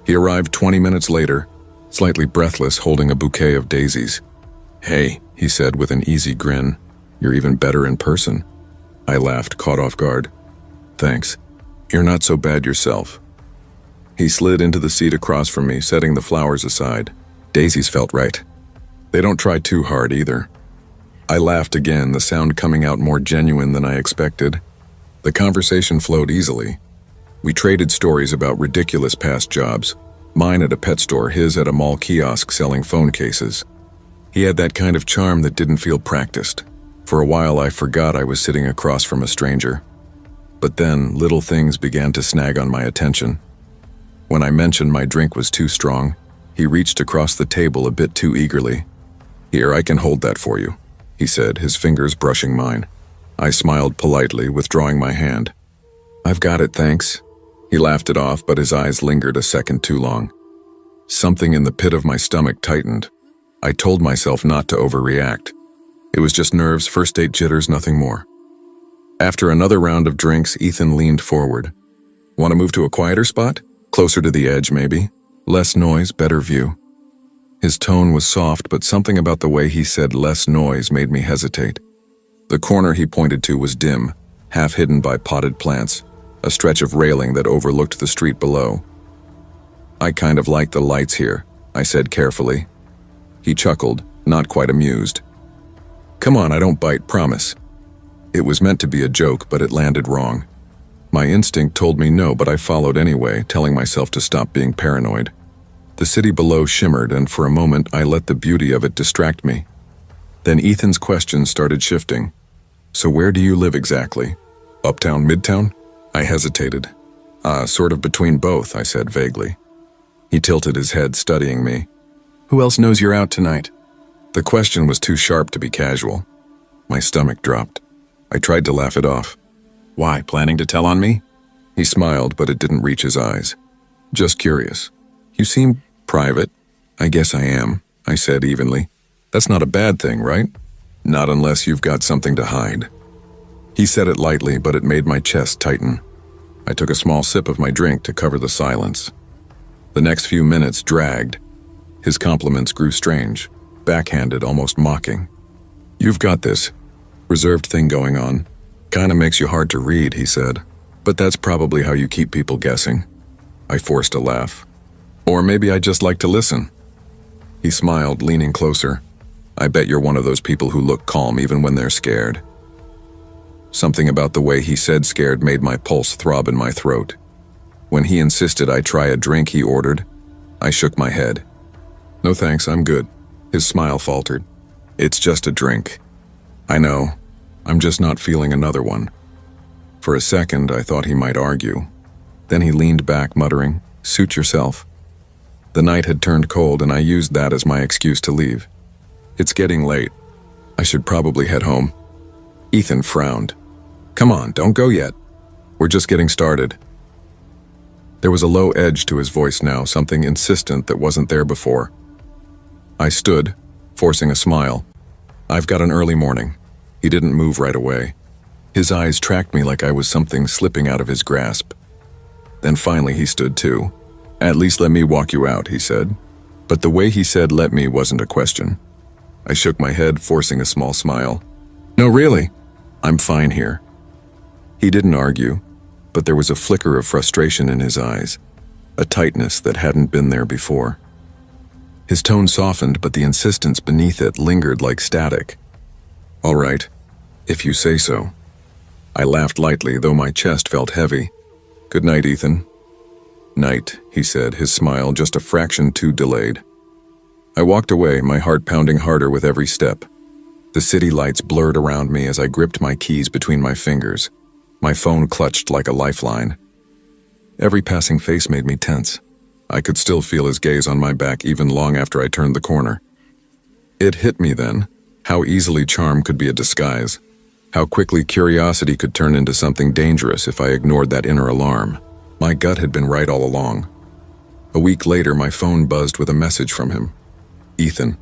[SPEAKER 1] He arrived 20 minutes later, slightly breathless, holding a bouquet of daisies. "Hey," he said with an easy grin, "you're even better in person." I laughed, caught off guard. "Thanks. You're not so bad yourself." He slid into the seat across from me, setting the flowers aside. Daisies felt right. They don't try too hard either. I laughed again, the sound coming out more genuine than I expected. The conversation flowed easily. We traded stories about ridiculous past jobs, mine at a pet store, his at a mall kiosk selling phone cases. He had that kind of charm that didn't feel practiced. For a while I forgot I was sitting across from a stranger. But then little things began to snag on my attention. When I mentioned my drink was too strong, he reached across the table a bit too eagerly. "Here, I can hold that for you," he said, his fingers brushing mine. I smiled politely, withdrawing my hand. "I've got it, thanks." He laughed it off, but his eyes lingered a second too long. Something in the pit of my stomach tightened. I told myself not to overreact. It was just nerves, first date jitters, nothing more. After another round of drinks, Ethan leaned forward. "Want to move to a quieter spot? Closer to the edge, maybe? Less noise, better view." His tone was soft, but something about the way he said "less noise" made me hesitate. The corner he pointed to was dim, half hidden by potted plants, a stretch of railing that overlooked the street below. "I kind of like the lights here," I said carefully. He chuckled, not quite amused. "Come on, I don't bite, promise." It was meant to be a joke, but it landed wrong. My instinct told me no, but I followed anyway, telling myself to stop being paranoid. The city below shimmered, and for a moment I let the beauty of it distract me. Then Ethan's questions started shifting. "So where do you live exactly? Uptown, Midtown?" I hesitated. Sort of between both," I said vaguely. He tilted his head, studying me. "Who else knows you're out tonight?" The question was too sharp to be casual. My stomach dropped. I tried to laugh it off. "Why, planning to tell on me?" He smiled, but it didn't reach his eyes. "Just curious. You seem private." "I guess I am," I said evenly. "That's not a bad thing, right? Not unless you've got something to hide." He said it lightly, but it made my chest tighten. I took a small sip of my drink to cover the silence. The next few minutes dragged. His compliments grew strange, backhanded, almost mocking. "You've got this reserved thing going on. Kinda makes you hard to read," he said. But that's probably how you keep people guessing. I forced a laugh. Or maybe I just like to listen. He smiled, leaning closer. I bet you're one of those people who look calm even when they're scared. Something about the way he said scared made my pulse throb in my throat. When he insisted I try a drink he ordered, I shook my head. No thanks, I'm good. His smile faltered. It's just a drink. I know. I'm just not feeling another one. For a second, I thought he might argue. Then he leaned back, muttering, "Suit yourself." The night had turned cold, and I used that as my excuse to leave. It's getting late. I should probably head home. Ethan frowned. Come on, don't go yet. We're just getting started. There was a low edge to his voice now, something insistent that wasn't there before. I stood, forcing a smile. I've got an early morning. He didn't move right away. His eyes tracked me like I was something slipping out of his grasp. Then finally he stood too. At least let me walk you out, he said. But the way he said let me wasn't a question. I shook my head, forcing a small smile. No, really. I'm fine here. He didn't argue, but there was a flicker of frustration in his eyes, a tightness that hadn't been there before. His tone softened, but the insistence beneath it lingered like static. All right, if you say so. I laughed lightly, though my chest felt heavy. Good night, Ethan. Night, he said, his smile just a fraction too delayed. I walked away, my heart pounding harder with every step. The city lights blurred around me as I gripped my keys between my fingers. My phone clutched like a lifeline. Every passing face made me tense. I could still feel his gaze on my back even long after I turned the corner. It hit me then, how easily charm could be a disguise, how quickly curiosity could turn into something dangerous if I ignored that inner alarm. My gut had been right all along. A week later, my phone buzzed with a message from him. Ethan.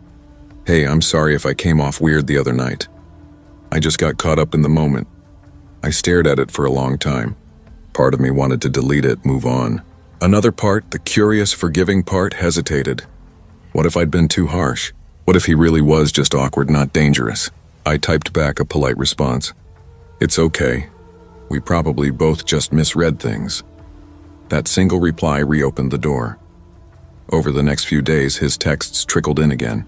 [SPEAKER 1] Hey, I'm sorry if I came off weird the other night. I just got caught up in the moment. I stared at it for a long time. Part of me wanted to delete it, move on. Another part, the curious, forgiving part, hesitated. What if I'd been too harsh? What if he really was just awkward, not dangerous? I typed back a polite response. It's okay. We probably both just misread things. That single reply reopened the door. Over the next few days, his texts trickled in again.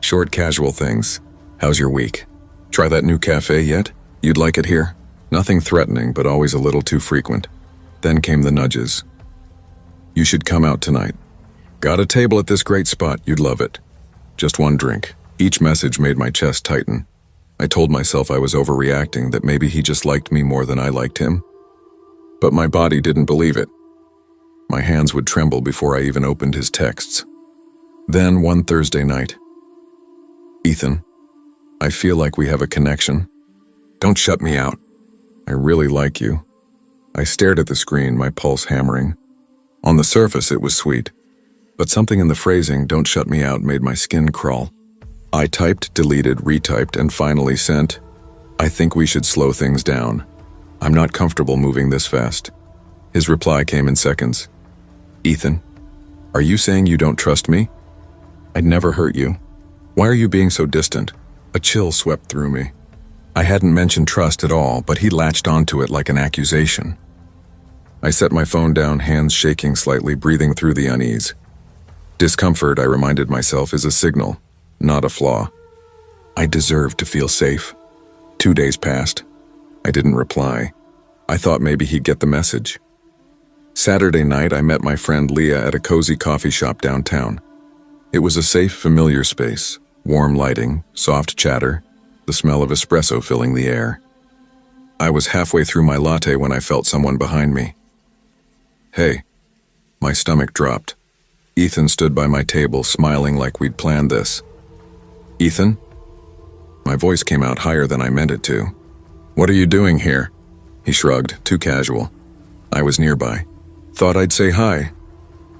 [SPEAKER 1] Short, casual things. How's your week? Try that new cafe yet? You'd like it here? Nothing threatening, but always a little too frequent. Then came the nudges. You should come out tonight. Got a table at this great spot, you'd love it. Just one drink. Each message made my chest tighten. I told myself I was overreacting, that maybe he just liked me more than I liked him. But my body didn't believe it. My hands would tremble before I even opened his texts. Then, one Thursday night. Ethan, I feel like we have a connection. Don't shut me out. I really like you. I stared at the screen, my pulse hammering. On the surface, it was sweet. But something in the phrasing, "don't shut me out," made my skin crawl. I typed, deleted, retyped, and finally sent, I think we should slow things down. I'm not comfortable moving this fast. His reply came in seconds. Ethan, are you saying you don't trust me? I'd never hurt you. Why are you being so distant? A chill swept through me. I hadn't mentioned trust at all, but he latched onto it like an accusation. I set my phone down, hands shaking slightly, breathing through the unease. Discomfort, I reminded myself, is a signal, not a flaw. I deserved to feel safe. 2 days passed. I didn't reply. I thought maybe he'd get the message. Saturday night, I met my friend Leah at a cozy coffee shop downtown. It was a safe, familiar space, warm lighting, soft chatter, the smell of espresso filling the air. I was halfway through my latte when I felt someone behind me. Hey. My stomach dropped. Ethan stood by my table, smiling like we'd planned this. Ethan? My voice came out higher than I meant it to. What are you doing here? He shrugged, too casual. I was nearby. Thought I'd say hi.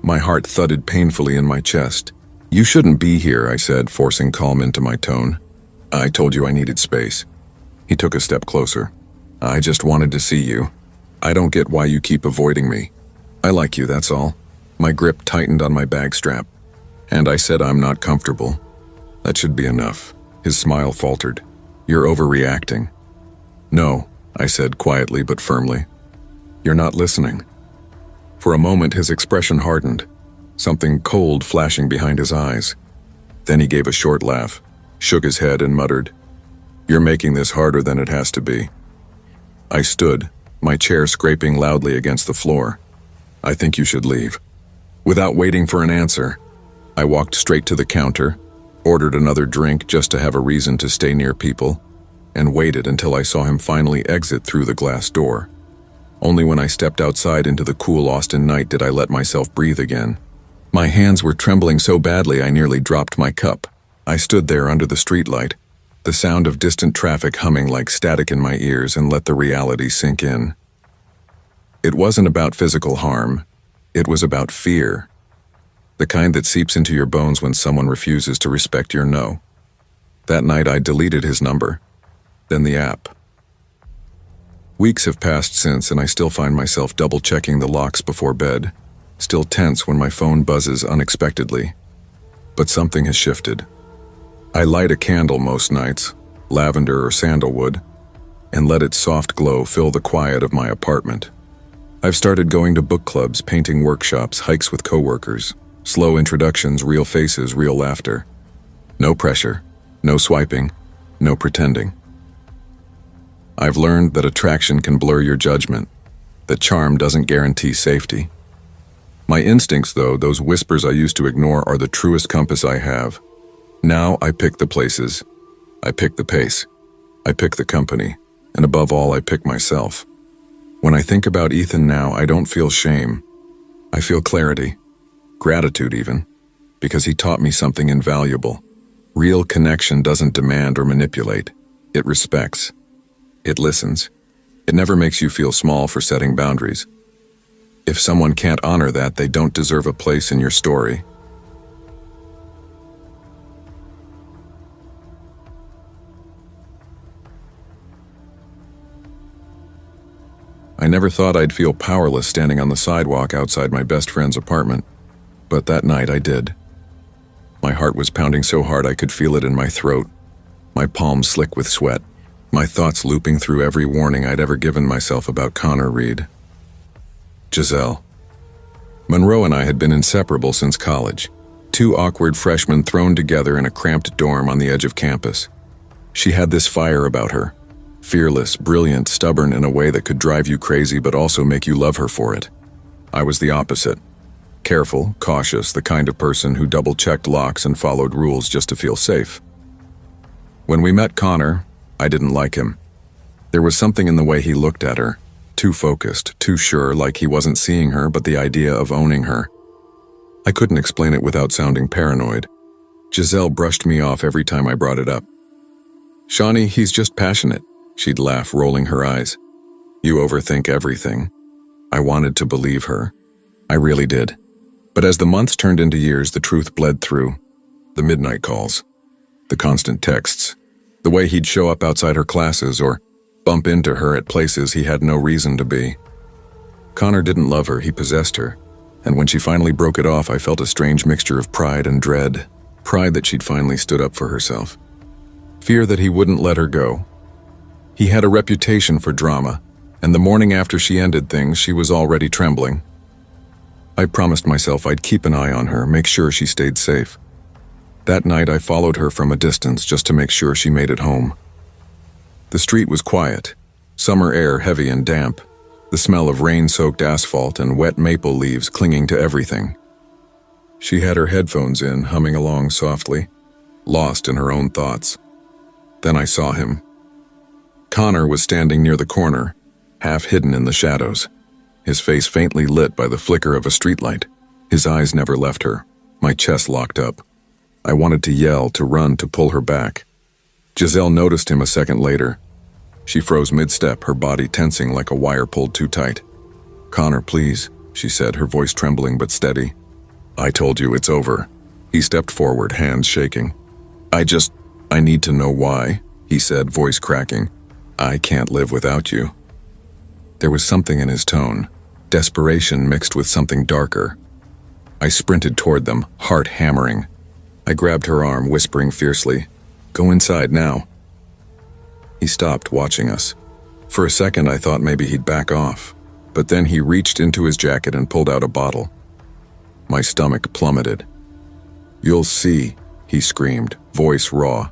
[SPEAKER 1] My heart thudded painfully in my chest. You shouldn't be here, I said, forcing calm into my tone. I told you I needed space. He took a step closer. I just wanted to see you. I don't get why you keep avoiding me. I like you, that's all. My grip tightened on my bag strap. And I said I'm not comfortable. That should be enough. His smile faltered. You're overreacting. No, I said quietly but firmly. You're not listening." For a moment, his expression hardened, something cold flashing behind his eyes. Then he gave a short laugh, shook his head, and muttered, "You're making this harder than it has to be." I stood, my chair scraping loudly against the floor. "I think you should leave." Without waiting for an answer, I walked straight to the counter, ordered another drink just to have a reason to stay near people, and waited until I saw him finally exit through the glass door. Only when I stepped outside into the cool Austin night did I let myself breathe again. My hands were trembling so badly I nearly dropped my cup. I stood there under the streetlight, the sound of distant traffic humming like static in my ears, and let the reality sink in. It wasn't about physical harm. It was about fear. The kind that seeps into your bones when someone refuses to respect your no. That night I deleted his number, then the app. Weeks have passed since, and I still find myself double-checking the locks before bed, still tense when my phone buzzes unexpectedly. But something has shifted. I light a candle most nights, lavender or sandalwood, and let its soft glow fill the quiet of my apartment. I've started going to book clubs, painting workshops, hikes with coworkers, slow introductions, real faces, real laughter. No pressure, no swiping, no pretending. I've learned that attraction can blur your judgment, that charm doesn't guarantee safety. My instincts, though, those whispers I used to ignore, are the truest compass I have. Now I pick the places, I pick the pace, I pick the company, and above all, I pick myself. When I think about Ethan now, I don't feel shame. I feel clarity, gratitude even, because he taught me something invaluable. Real connection doesn't demand or manipulate. It respects. It listens. It never makes you feel small for setting boundaries. If someone can't honor that, they don't deserve a place in your story. I never thought I'd feel powerless standing on the sidewalk outside my best friend's apartment, but that night I did. My heart was pounding so hard I could feel it in my throat, my palms slick with sweat, my thoughts looping through every warning I'd ever given myself about Connor Reed. Giselle. Monroe and I had been inseparable since college, two awkward freshmen thrown together in a cramped dorm on the edge of campus. She had this fire about her, fearless, brilliant, stubborn in a way that could drive you crazy but also make you love her for it. I was the opposite. Careful, cautious, the kind of person who double-checked locks and followed rules just to feel safe. When we met Connor, I didn't like him. There was something in the way he looked at her, too focused, too sure, like he wasn't seeing her but the idea of owning her. I couldn't explain it without sounding paranoid. Giselle brushed me off every time I brought it up. "Shawnee, he's just passionate," she'd laugh, rolling her eyes. "You overthink everything." I wanted to believe her. I really did. But as the months turned into years, the truth bled through. The midnight calls, the constant texts, the way he'd show up outside her classes or bump into her at places he had no reason to be. Connor didn't love her, he possessed her. And when she finally broke it off, I felt a strange mixture of pride and dread. Pride that she'd finally stood up for herself. Fear that he wouldn't let her go. He had a reputation for drama, and the morning after she ended things, she was already trembling. I promised myself I'd keep an eye on her, make sure she stayed safe. That night I followed her from a distance just to make sure she made it home. The street was quiet, summer air heavy and damp, the smell of rain-soaked asphalt and wet maple leaves clinging to everything. She had her headphones in, humming along softly, lost in her own thoughts. Then I saw him. Connor was standing near the corner, half hidden in the shadows, his face faintly lit by the flicker of a streetlight. His eyes never left her. My chest locked up. I wanted to yell, to run, to pull her back. Giselle noticed him a second later. She froze mid-step, her body tensing like a wire pulled too tight. "Connor, please," she said, her voice trembling but steady. "I told you, it's over." He stepped forward, hands shaking. I need to know why," he said, voice cracking. "I can't live without you." There was something in his tone, desperation mixed with something darker. I sprinted toward them, heart hammering. I grabbed her arm, whispering fiercely, "Go inside now." He stopped, watching us. For a second I thought maybe he'd back off, but then he reached into his jacket and pulled out a bottle. My stomach plummeted. "You'll see," he screamed, voice raw.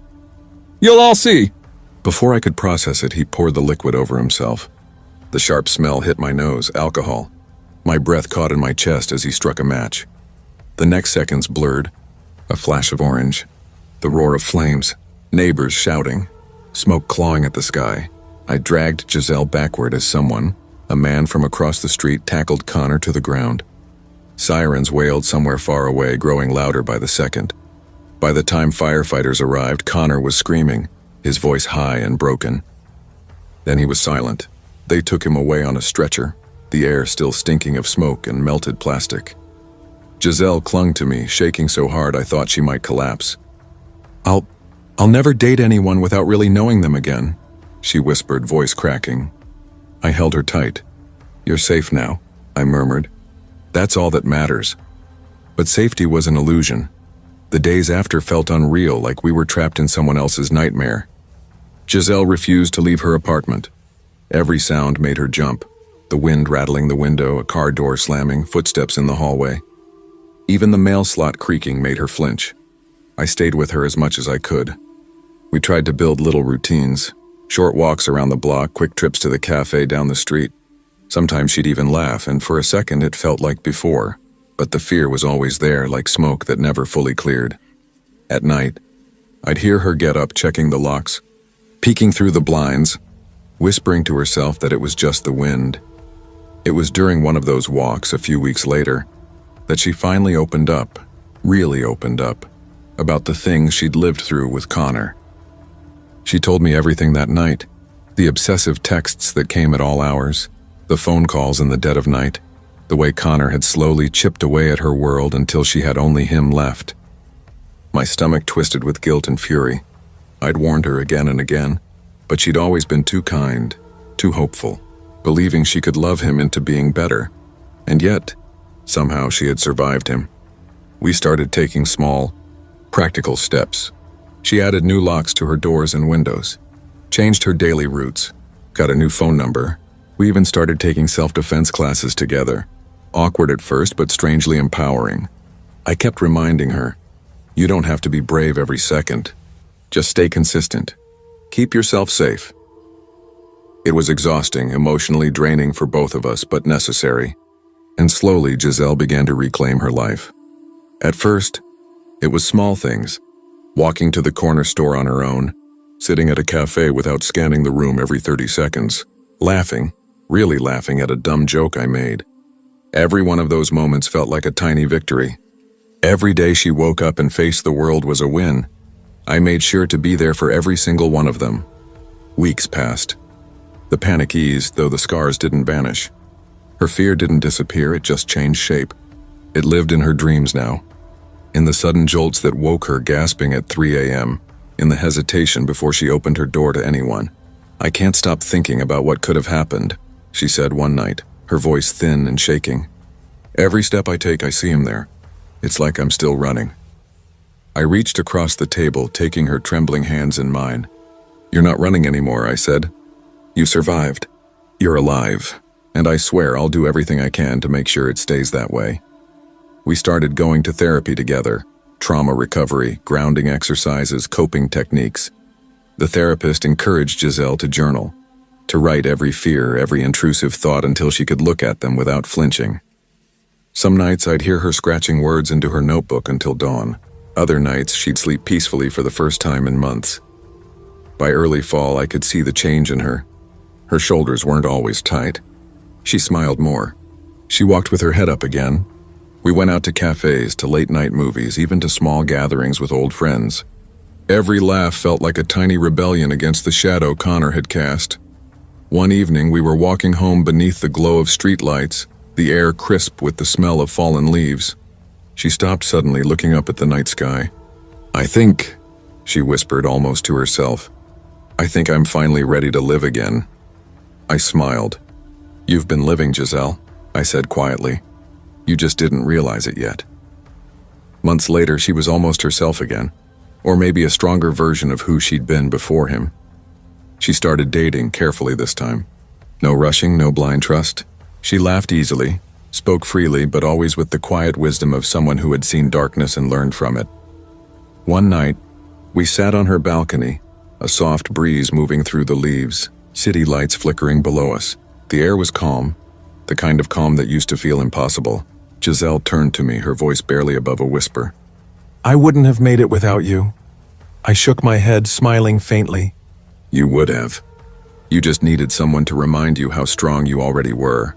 [SPEAKER 2] You'll all see.
[SPEAKER 1] Before I could process it, he poured the liquid over himself. The sharp smell hit my nose, alcohol. My breath caught in my chest as he struck a match. The next seconds blurred. A flash of orange. The roar of flames. Neighbors shouting. Smoke clawing at the sky. I dragged Giselle backward as someone, a man from across the street, tackled Connor to the ground. Sirens wailed somewhere far away, growing louder by the second. By the time firefighters arrived, Connor was screaming, his voice high and broken. Then he was silent. They took him away on a stretcher, the air still stinking of smoke and melted plastic. Giselle clung to me, shaking so hard I thought she might collapse. I'll never date anyone without really knowing them again," she whispered, voice cracking. I held her tight. "You're safe now," I murmured. "That's all that matters." But safety was an illusion. The days after felt unreal, like we were trapped in someone else's nightmare. Giselle refused to leave her apartment. Every sound made her jump. The wind rattling the window, a car door slamming, footsteps in the hallway. Even the mail slot creaking made her flinch. I stayed with her as much as I could. We tried to build little routines. Short walks around the block, quick trips to the cafe down the street. Sometimes she'd even laugh, and for a second it felt like before. But the fear was always there, like smoke that never fully cleared. At night, I'd hear her get up, checking the locks, peeking through the blinds, whispering to herself that it was just the wind. It was during one of those walks, a few weeks later, that she finally opened up, really opened up, about the things she'd lived through with Connor. She told me everything that night, the obsessive texts that came at all hours, the phone calls in the dead of night, the way Connor had slowly chipped away at her world until she had only him left. My stomach twisted with guilt and fury. I'd warned her again and again, but she'd always been too kind, too hopeful, believing she could love him into being better. And yet, somehow she had survived him. We started taking small, practical steps. She added new locks to her doors and windows, changed her daily routes, got a new phone number. We even started taking self-defense classes together. Awkward at first, but strangely empowering. I kept reminding her, "You don't have to be brave every second. Just stay consistent. Keep yourself safe." It was exhausting, emotionally draining for both of us, but necessary. And slowly, Giselle began to reclaim her life. At first, it was small things. Walking to the corner store on her own, sitting at a cafe without scanning the room every 30 seconds, laughing, really laughing at a dumb joke I made. Every one of those moments felt like a tiny victory. Every day she woke up and faced the world was a win. I made sure to be there for every single one of them. Weeks passed. The panic eased, though the scars didn't vanish. Her fear didn't disappear, it just changed shape. It lived in her dreams now. In the sudden jolts that woke her gasping at 3 a.m., in the hesitation before she opened her door to anyone. "I can't stop thinking about what could have happened," she said one night, her voice thin and shaking. "Every step I take, I see him there. It's like I'm still running." I reached across the table, taking her trembling hands in mine. "You're not running anymore," I said. "You survived. You're alive. And I swear I'll do everything I can to make sure it stays that way." We started going to therapy together, trauma recovery, grounding exercises, coping techniques. The therapist encouraged Giselle to journal, to write every fear, every intrusive thought until she could look at them without flinching. Some nights I'd hear her scratching words into her notebook until dawn. Other nights she'd sleep peacefully for the first time in months. By early fall I could see the change in her. Her shoulders weren't always tight. She smiled more. She walked with her head up again. We went out to cafes, to late-night movies, even to small gatherings with old friends. Every laugh felt like a tiny rebellion against the shadow Connor had cast. One evening we were walking home beneath the glow of streetlights, the air crisp with the smell of fallen leaves. She stopped suddenly, looking up at the night sky. "I think," she whispered almost to herself, "I think I'm finally ready to live again." I smiled. "You've been living, Giselle," I said quietly. "You just didn't realize it yet." Months later, she was almost herself again, or maybe a stronger version of who she'd been before him. She started dating carefully this time. No rushing, no blind trust. She laughed easily, spoke freely, but always with the quiet wisdom of someone who had seen darkness and learned from it. One night, we sat on her balcony, a soft breeze moving through the leaves, city lights flickering below us. The air was calm, the kind of calm that used to feel impossible. Giselle turned to me, her voice barely above a whisper.
[SPEAKER 3] "I wouldn't have made it without you." I shook my head, smiling faintly.
[SPEAKER 1] You would have. You just needed someone to remind you how strong you already were.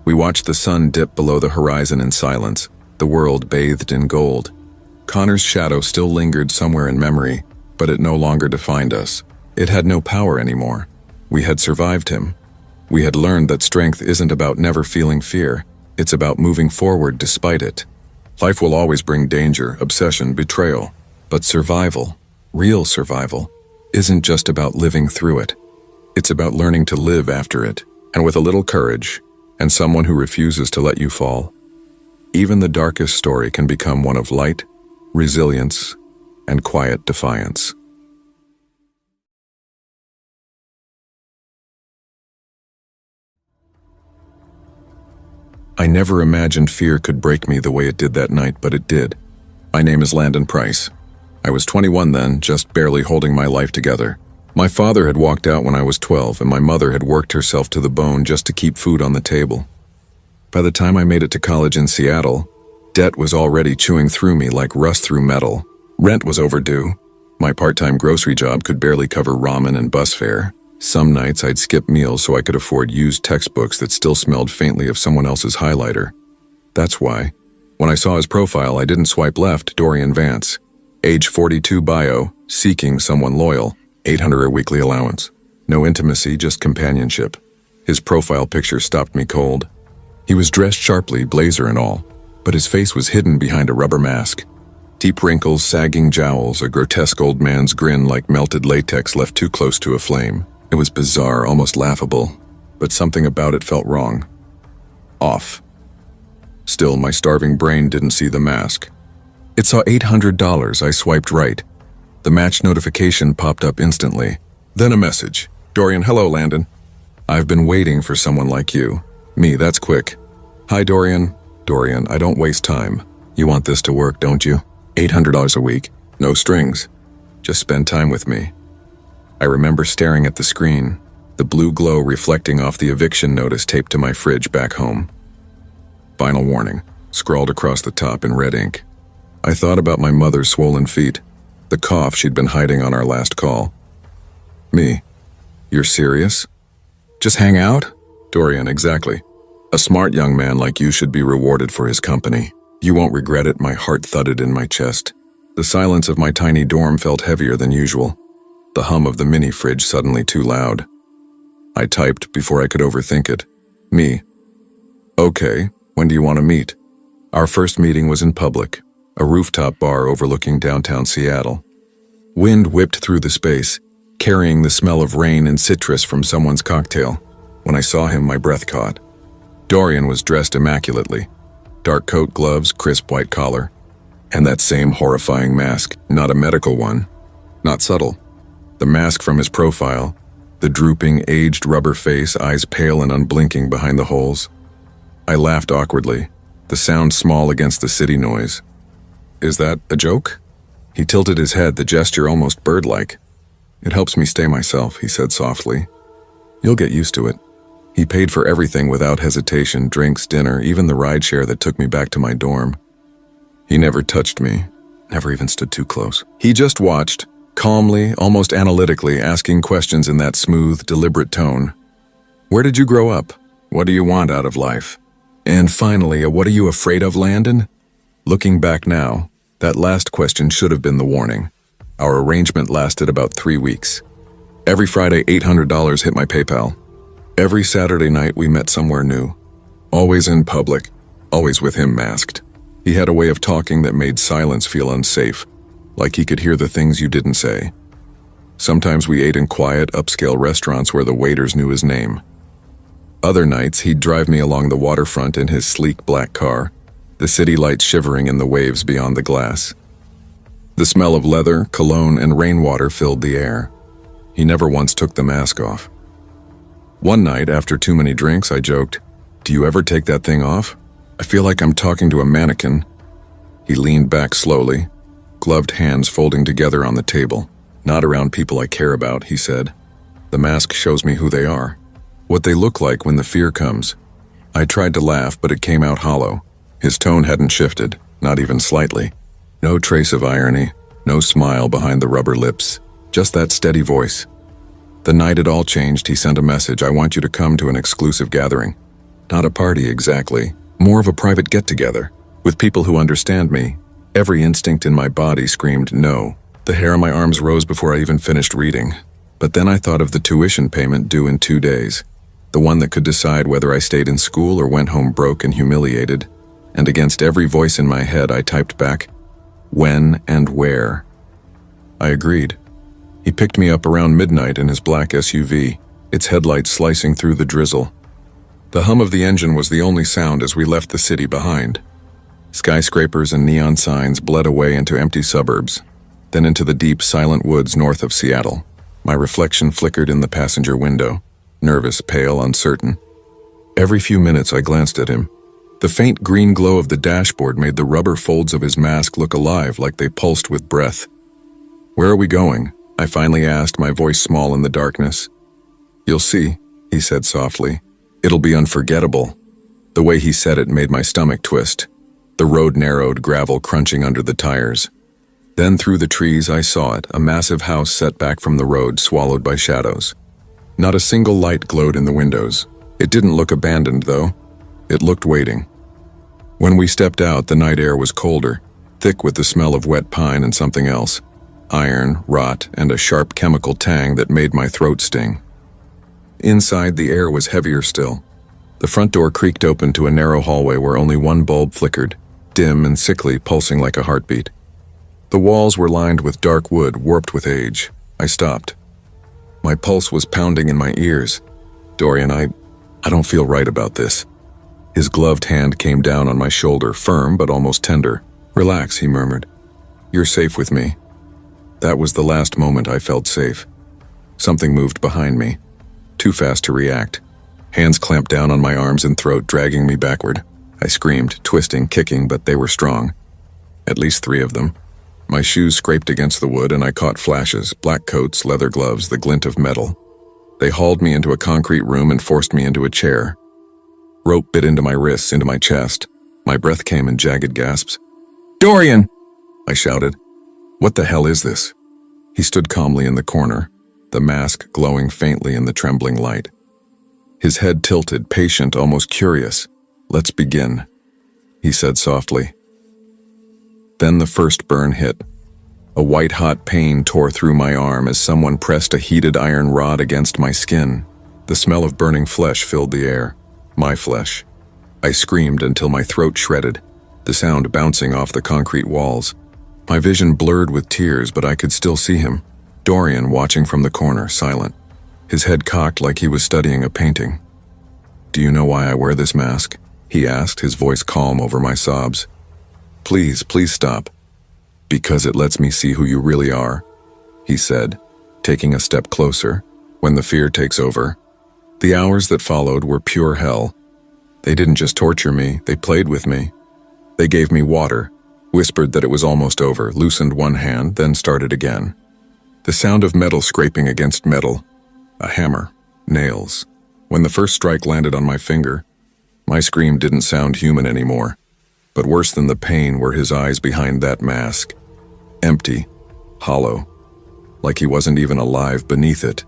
[SPEAKER 1] We watched the sun dip below the horizon in silence, the world bathed in gold. Connor's shadow still lingered somewhere in memory, but it no longer defined us. It had no power anymore. We had survived him. We had learned that strength isn't about never feeling fear. It's about moving forward despite it. Life will always bring danger, obsession, betrayal. But survival, real survival, isn't just about living through it. It's about learning to live after it, and with a little courage, and someone who refuses to let you fall. Even the darkest story can become one of light, resilience, and quiet defiance. I never imagined fear could break me the way it did that night, but it did. My name is Landon Price. I was 21 then, just barely holding my life together. My father had walked out when I was 12, and my mother had worked herself to the bone just to keep food on the table. By the time I made it to college in Seattle, debt was already chewing through me like rust through metal. Rent was overdue. My part-time grocery job could barely cover ramen and bus fare. Some nights I'd skip meals so I could afford used textbooks that still smelled faintly of someone else's highlighter. That's why, when I saw his profile, I didn't swipe left. Dorian Vance. Age 42 bio, seeking someone loyal, $800 a weekly allowance. No intimacy, just companionship. His profile picture stopped me cold. He was dressed sharply, blazer and all, but his face was hidden behind a rubber mask. Deep wrinkles, sagging jowls, a grotesque old man's grin like melted latex left too close to a flame. It was bizarre, almost laughable, but something about it felt wrong. Off. Still, my starving brain didn't see the mask. It saw $800. I swiped right. The match notification popped up instantly. Then a message. Dorian, hello, Landon. I've been waiting for someone like you. Me, that's quick. Hi, Dorian. Dorian, I don't waste time. You want this to work, don't you? $800 a week. No strings. Just spend time with me. I remember staring at the screen, the blue glow reflecting off the eviction notice taped to my fridge back home. Final warning, scrawled across the top in red ink. I thought about my mother's swollen feet, the cough she'd been hiding on our last call. Me, you're serious? Just hang out? Dorian, exactly. A smart young man like you should be rewarded for his company. You won't regret it. My heart thudded in my chest. The silence of my tiny dorm felt heavier than usual. The hum of the mini fridge suddenly too loud. I typed before I could overthink it. Me. Okay, when do you want to meet? Our first meeting was in public, a rooftop bar overlooking downtown Seattle. Wind whipped through the space, carrying the smell of rain and citrus from someone's cocktail. When I saw him, my breath caught. Dorian was dressed immaculately. Dark coat, gloves, crisp white collar. And that same horrifying mask, not a medical one, not subtle. The mask from his profile, the drooping, aged rubber face, eyes pale and unblinking behind the holes. I laughed awkwardly, the sound small against the city noise. Is that a joke? He tilted his head, the gesture almost bird-like. It helps me stay myself, he said softly. You'll get used to it. He paid for everything without hesitation, drinks, dinner, even the rideshare that took me back to my dorm. He never touched me, never even stood too close. He just watched, calmly, almost analytically, asking questions in that smooth, deliberate tone. Where did you grow up? What do you want out of life? And finally, what are you afraid of, Landon? Looking back now, that last question should have been the warning. Our arrangement lasted about 3 weeks. Every Friday, $800 hit my PayPal. Every Saturday night, we met somewhere new. Always in public, always with him masked. He had a way of talking that made silence feel unsafe, like he could hear the things you didn't say. Sometimes we ate in quiet, upscale restaurants where the waiters knew his name. Other nights, he'd drive me along the waterfront in his sleek black car, the city lights shivering in the waves beyond the glass. The smell of leather, cologne, and rainwater filled the air. He never once took the mask off. One night, after too many drinks, I joked, "Do you ever take that thing off? I feel like I'm talking to a mannequin." He leaned back slowly, gloved hands folding together on the table. "Not around people I care about," he said. "The mask shows me who they are, what they look like when the fear comes." I tried to laugh, but it came out hollow. His tone hadn't shifted, not even slightly. No trace of irony, no smile behind the rubber lips, just that steady voice. The night it all changed, he sent a message: "I want you to come to an exclusive gathering." Not a party exactly, more of a private get-together, with people who understand me. Every instinct in my body screamed no. The hair on my arms rose before I even finished reading. But then I thought of the tuition payment due in 2 days, the one that could decide whether I stayed in school or went home broke and humiliated. And against every voice in my head, I typed back, "When and where?" I agreed. He picked me up around midnight in his black SUV, its headlights slicing through the drizzle. The hum of the engine was the only sound as we left the city behind. Skyscrapers and neon signs bled away into empty suburbs, then into the deep, silent woods north of Seattle. My reflection flickered in the passenger window, nervous, pale, uncertain. Every few minutes I glanced at him. The faint green glow of the dashboard made the rubber folds of his mask look alive, like they pulsed with breath. "Where are we going?" I finally asked, my voice small in the darkness. "You'll see," he said softly. "It'll be unforgettable." The way he said it made my stomach twist. The road narrowed, gravel crunching under the tires. Then through the trees I saw it, a massive house set back from the road, swallowed by shadows. Not a single light glowed in the windows. It didn't look abandoned, though. It looked waiting. When we stepped out, the night air was colder, thick with the smell of wet pine and something else. Iron, rot, and a sharp chemical tang that made my throat sting. Inside, the air was heavier still. The front door creaked open to a narrow hallway where only one bulb flickered, dim and sickly, pulsing like a heartbeat. The walls were lined with dark wood, warped with age. I stopped. My pulse was pounding in my ears. "Dorian, I don't feel right about this." His gloved hand came down on my shoulder, firm but almost tender. "Relax," he murmured. "You're safe with me." That was the last moment I felt safe. Something moved behind me, too fast to react. Hands clamped down on my arms and throat, dragging me backward. I screamed, twisting, kicking, but they were strong. At least 3 of them. My shoes scraped against the wood and I caught flashes, black coats, leather gloves, the glint of metal. They hauled me into a concrete room and forced me into a chair. Rope bit into my wrists, into my chest. My breath came in jagged gasps. "Dorian!" I shouted. "What the hell is this?" He stood calmly in the corner, the mask glowing faintly in the trembling light. His head tilted, patient, almost curious. "Let's begin," he said softly. Then the first burn hit. A white-hot pain tore through my arm as someone pressed a heated iron rod against my skin. The smell of burning flesh filled the air. My flesh. I screamed until my throat shredded, the sound bouncing off the concrete walls. My vision blurred with tears, but I could still see him. Dorian watching from the corner, silent. His head cocked like he was studying a painting. "Do you know why I wear this mask?" he asked, his voice calm over my sobs. Please stop." "Because it lets me see who you really are," he said, taking a step closer. "When the fear takes over." The hours that followed were pure hell. They didn't just torture me, they played with me. They gave me water, whispered that it was almost over, loosened one hand, then started again. The sound of metal scraping against metal. A hammer. Nails. When the first strike landed on my finger, my scream didn't sound human anymore. But worse than the pain were his eyes behind that mask. Empty. Hollow. Like he wasn't even alive beneath it.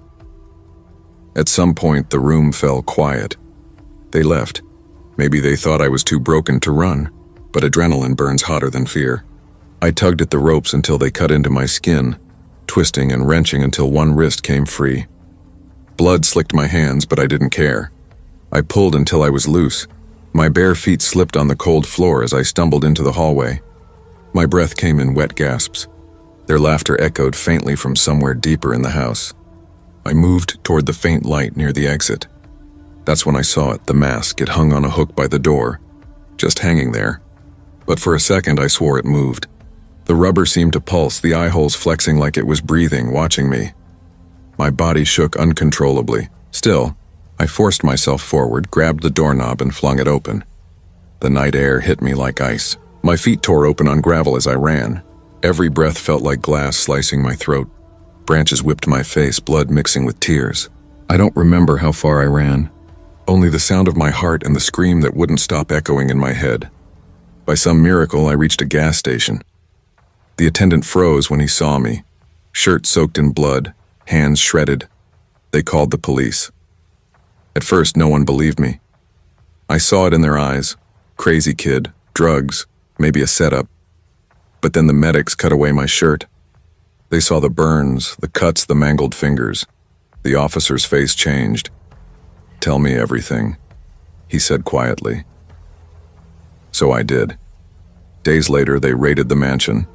[SPEAKER 1] At some point, the room fell quiet. They left. Maybe they thought I was too broken to run, but adrenaline burns hotter than fear. I tugged at the ropes until they cut into my skin, twisting and wrenching until one wrist came free. Blood slicked my hands, but I didn't care. I pulled until I was loose. My bare feet slipped on the cold floor as I stumbled into the hallway. My breath came in wet gasps. Their laughter echoed faintly from somewhere deeper in the house. I moved toward the faint light near the exit. That's when I saw it, the mask. It hung on a hook by the door, just hanging there. But for a second I swore it moved. The rubber seemed to pulse, the eye holes flexing like it was breathing, watching me. My body shook uncontrollably. Still, I forced myself forward, grabbed the doorknob, and flung it open. The night air hit me like ice. My feet tore open on gravel as I ran. Every breath felt like glass slicing my throat. Branches whipped my face, blood mixing with tears. I don't remember how far I ran. Only the sound of my heart and the scream that wouldn't stop echoing in my head. By some miracle, I reached a gas station. The attendant froze when he saw me. Shirt soaked in blood, hands shredded. They called the police. At first, no one believed me. I saw it in their eyes. Crazy kid, drugs, maybe a setup. But then the medics cut away my shirt. They saw the burns, the cuts, the mangled fingers. The officer's face changed. "Tell me everything," he said quietly. So I did. Days later, they raided the mansion.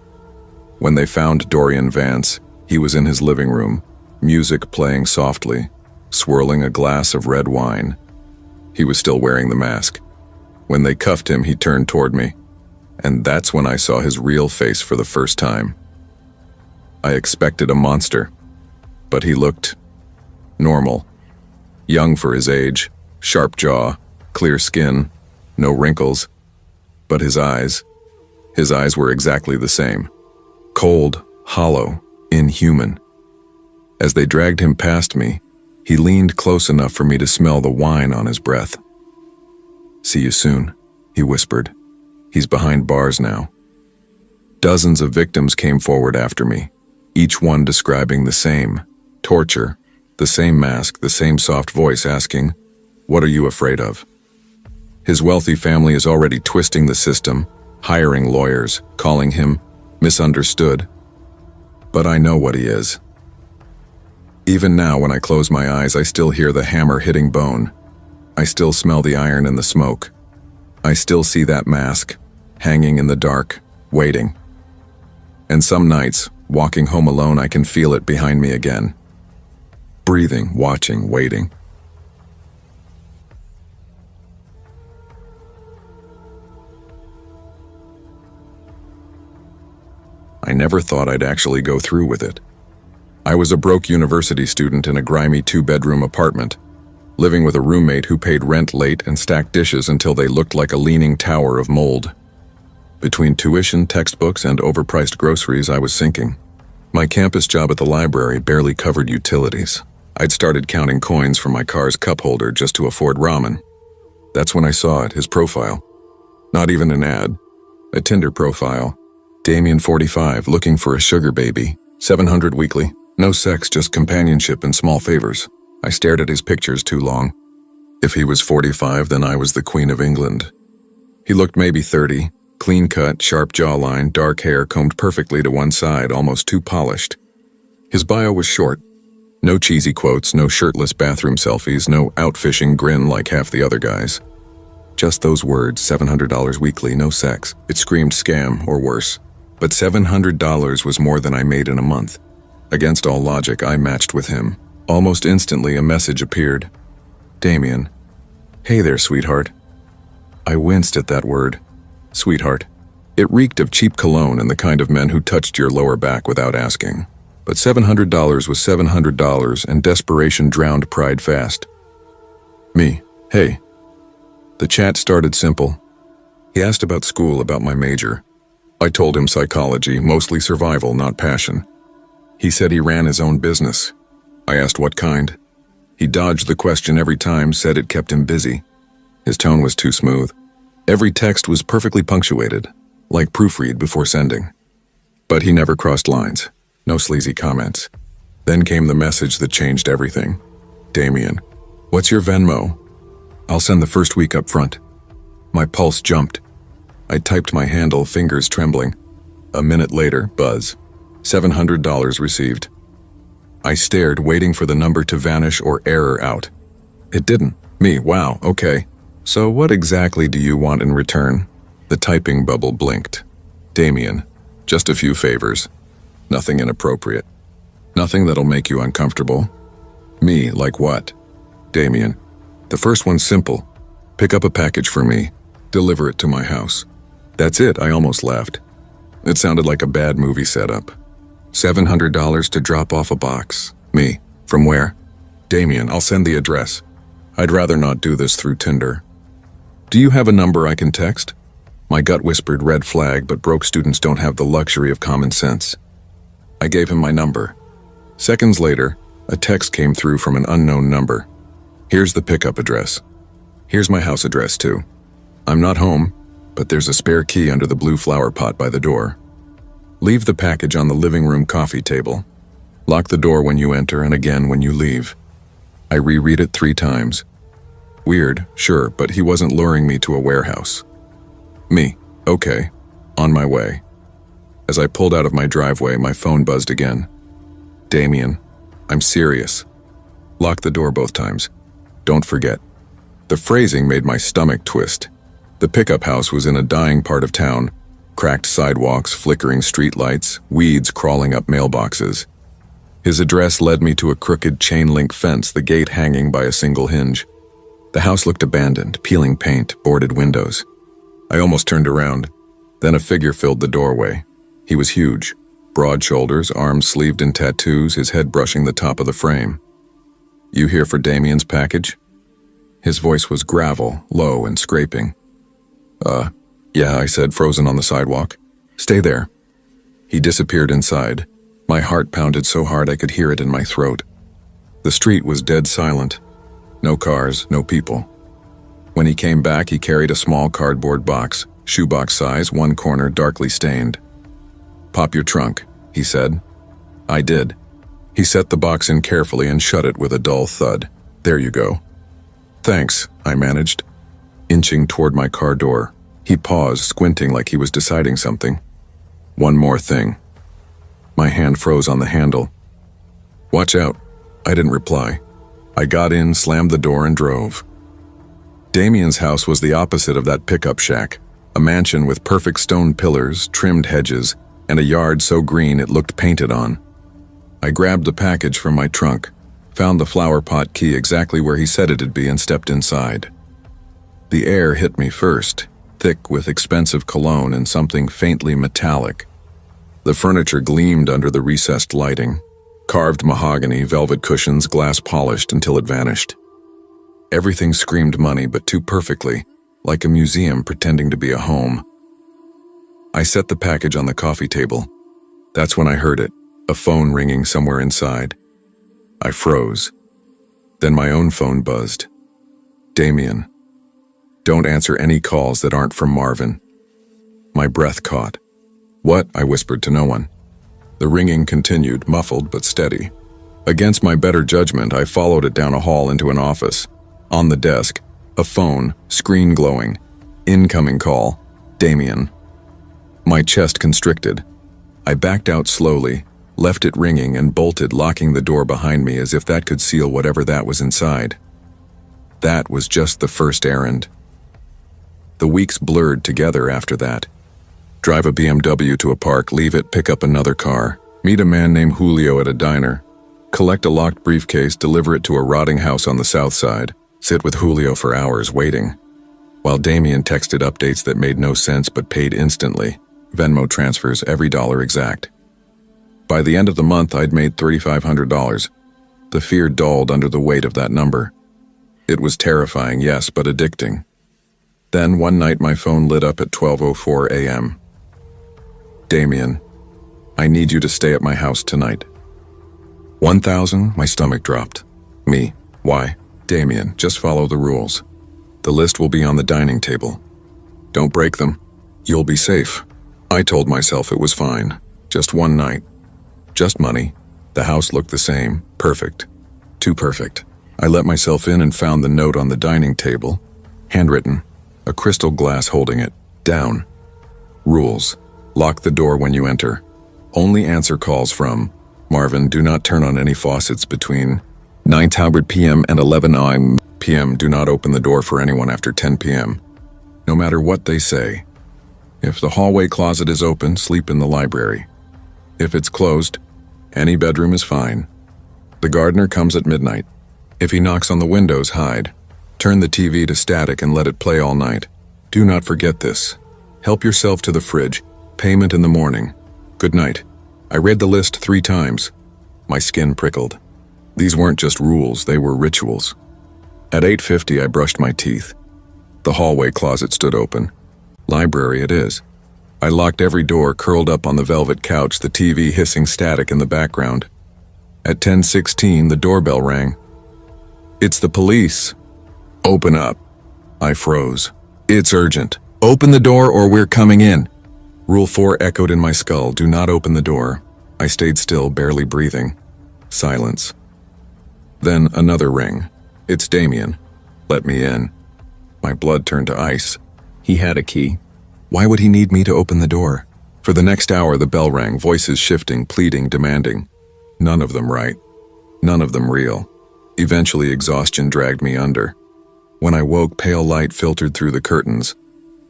[SPEAKER 1] When they found Dorian Vance, he was in his living room, music playing softly, swirling a glass of red wine. He was still wearing the mask. When they cuffed him, he turned toward me, and that's when I saw his real face for the first time. I expected a monster, but he looked normal. Young for his age, sharp jaw, clear skin, no wrinkles. But his eyes were exactly the same. Cold, hollow, inhuman. As they dragged him past me, he leaned close enough for me to smell the wine on his breath. "See you soon," he whispered. "He's behind bars now." Dozens of victims came forward after me, each one describing the same torture, the same mask, the same soft voice asking, "What are you afraid of?" His wealthy family is already twisting the system, hiring lawyers, calling him misunderstood. But I know what he is. Even now, when I close my eyes, I still hear the hammer hitting bone. I still smell the iron and the smoke. I still see that mask, hanging in the dark, waiting. And some nights, walking home alone, I can feel it behind me again. Breathing, watching, waiting. I never thought I'd actually go through with it. I was a broke university student in a grimy 2-bedroom apartment, living with a roommate who paid rent late and stacked dishes until they looked like a leaning tower of mold. Between tuition, textbooks, and overpriced groceries, I was sinking. My campus job at the library barely covered utilities. I'd started counting coins from my car's cup holder just to afford ramen. That's when I saw it, his profile. Not even an ad. A Tinder profile. Damien 45, looking for a sugar baby. 700 weekly. No sex, just companionship and small favors. I stared at his pictures too long. If he was 45, then I was the Queen of England. He looked maybe 30, clean cut, sharp jawline, dark hair combed perfectly to one side, almost too polished. His bio was short. No cheesy quotes, no shirtless bathroom selfies, no out-fishing grin like half the other guys. Just those words, $700 weekly, no sex. It screamed scam, or worse. But $700 was more than I made in a month. Against all logic, I matched with him. Almost instantly, a message appeared. "Damien. Hey there, sweetheart." I winced at that word. Sweetheart. It reeked of cheap cologne and the kind of men who touched your lower back without asking. But $700 was $700, and desperation drowned pride fast. Me. Hey. The chat started simple. He asked about school, about my major. I told him psychology, mostly survival, not passion. He said he ran his own business. I asked what kind. He dodged the question every time, said it kept him busy. His tone was too smooth. Every text was perfectly punctuated, like proofread before sending. But he never crossed lines. No sleazy comments. Then came the message that changed everything. "Damien, what's your Venmo? I'll send the first week up front." My pulse jumped. I typed my handle, fingers trembling. A minute later, buzz. $700 received. I stared, waiting for the number to vanish or error out. It didn't. Me, wow, okay. So what exactly do you want in return? The typing bubble blinked. Damien, just a few favors. Nothing inappropriate. Nothing that'll make you uncomfortable. Me, like what? Damien, the first one's simple. Pick up a package for me. Deliver it to my house. That's it, I almost laughed. It sounded like a bad movie setup. $700 to drop off a box. Me, from where? Damien, I'll send the address. I'd rather not do this through Tinder. Do you have a number I can text? My gut whispered red flag, but broke students don't have the luxury of common sense. I gave him my number. Seconds later, a text came through from an unknown number. Here's the pickup address. Here's my house address too. I'm not home, but there's a spare key under the blue flower pot by the door. Leave the package on the living room coffee table. Lock the door when you enter and again when you leave. I reread it 3 times. Weird, sure, but he wasn't luring me to a warehouse. Me, okay, on my way. As I pulled out of my driveway, my phone buzzed again. Damien, I'm serious. Lock the door both times. Don't forget. The phrasing made my stomach twist. The pickup house was in a dying part of town. Cracked sidewalks, flickering streetlights, weeds crawling up mailboxes. His address led me to a crooked chain-link fence, the gate hanging by a single hinge. The house looked abandoned, peeling paint, boarded windows. I almost turned around. Then a figure filled the doorway. He was huge, broad shoulders, arms sleeved in tattoos, his head brushing the top of the frame. You here for Damien's package? His voice was gravel, low and scraping. Yeah, I said, frozen on the sidewalk. Stay there. He disappeared inside. My heart pounded so hard I could hear it in my throat. The street was dead silent. No cars, no people. When he came back, he carried a small cardboard box, shoebox size, one corner darkly stained. Pop your trunk, he said. I did. He set the box in carefully and shut it with a dull thud. There you go. Thanks, I managed. Inching toward my car door, he paused, squinting like he was deciding something. One more thing. My hand froze on the handle. Watch out. I didn't reply. I got in, slammed the door, and drove. Damien's house was the opposite of that pickup shack, a mansion with perfect stone pillars, trimmed hedges, and a yard so green it looked painted on. I grabbed the package from my trunk, found the flower pot key exactly where he said it'd be, and stepped inside. The air hit me first, thick with expensive cologne and something faintly metallic. The furniture gleamed under the recessed lighting. Carved mahogany, velvet cushions, glass polished until it vanished. Everything screamed money, but too perfectly, like a museum pretending to be a home. I set the package on the coffee table. That's when I heard it, a phone ringing somewhere inside. I froze. Then my own phone buzzed. Damien. Don't answer any calls that aren't from Marvin. My breath caught. What? I whispered to no one. The ringing continued, muffled but steady. Against my better judgment, I followed it down a hall into an office. On the desk, a phone, screen glowing. Incoming call. Damien. My chest constricted. I backed out slowly, left it ringing, and bolted, locking the door behind me as if that could seal whatever that was inside. That was just the first errand. The weeks blurred together after that. Drive a BMW to a park, leave it, pick up another car, meet a man named Julio at a diner, collect a locked briefcase, deliver it to a rotting house on the south side, sit with Julio for hours waiting, while Damien texted updates that made no sense but paid instantly, Venmo transfers every dollar exact. By the end of the month, I'd made $3,500. The fear dulled under the weight of that number. It was terrifying, yes, but addicting. Then one night my phone lit up at 12:04 a.m. Damien, I need you to stay at my house tonight. 1,000, my stomach dropped. Me, why? Damien, just follow the rules. The list will be on the dining table. Don't break them. You'll be safe. I told myself it was fine. Just one night. Just money. The house looked the same. Perfect. Too perfect. I let myself in and found the note on the dining table. Handwritten. A crystal glass holding it. Down. Rules. Lock the door when you enter. Only answer calls from Marvin. Do not turn on any faucets between 9:00 p.m. and 11 p.m. Do not open the door for anyone after 10 p.m. No matter what they say. If the hallway closet is open, sleep in the library. If it's closed, any bedroom is fine. The gardener comes at midnight. If he knocks on the windows, hide. Turn the TV to static and let it play all night. Do not forget this. Help yourself to the fridge. Payment in the morning. Good night. I read the list 3 times. My skin prickled. These weren't just rules, they were rituals. At 8:50, I brushed my teeth. The hallway closet stood open. Library it is. I locked every door, curled up on the velvet couch, the TV hissing static in the background. At 10:16, the doorbell rang. "It's the police." "Open up." I froze. "It's urgent. Open the door or we're coming in." Rule 4 echoed in my skull. Do not open the door. I stayed still, barely breathing. Silence. Then another ring. "It's Damien. Let me in." My blood turned to ice. He had a key. Why would he need me to open the door? For the next hour, the bell rang, voices shifting, pleading, demanding. None of them right. None of them real. Eventually, exhaustion dragged me under. When I woke, pale light filtered through the curtains.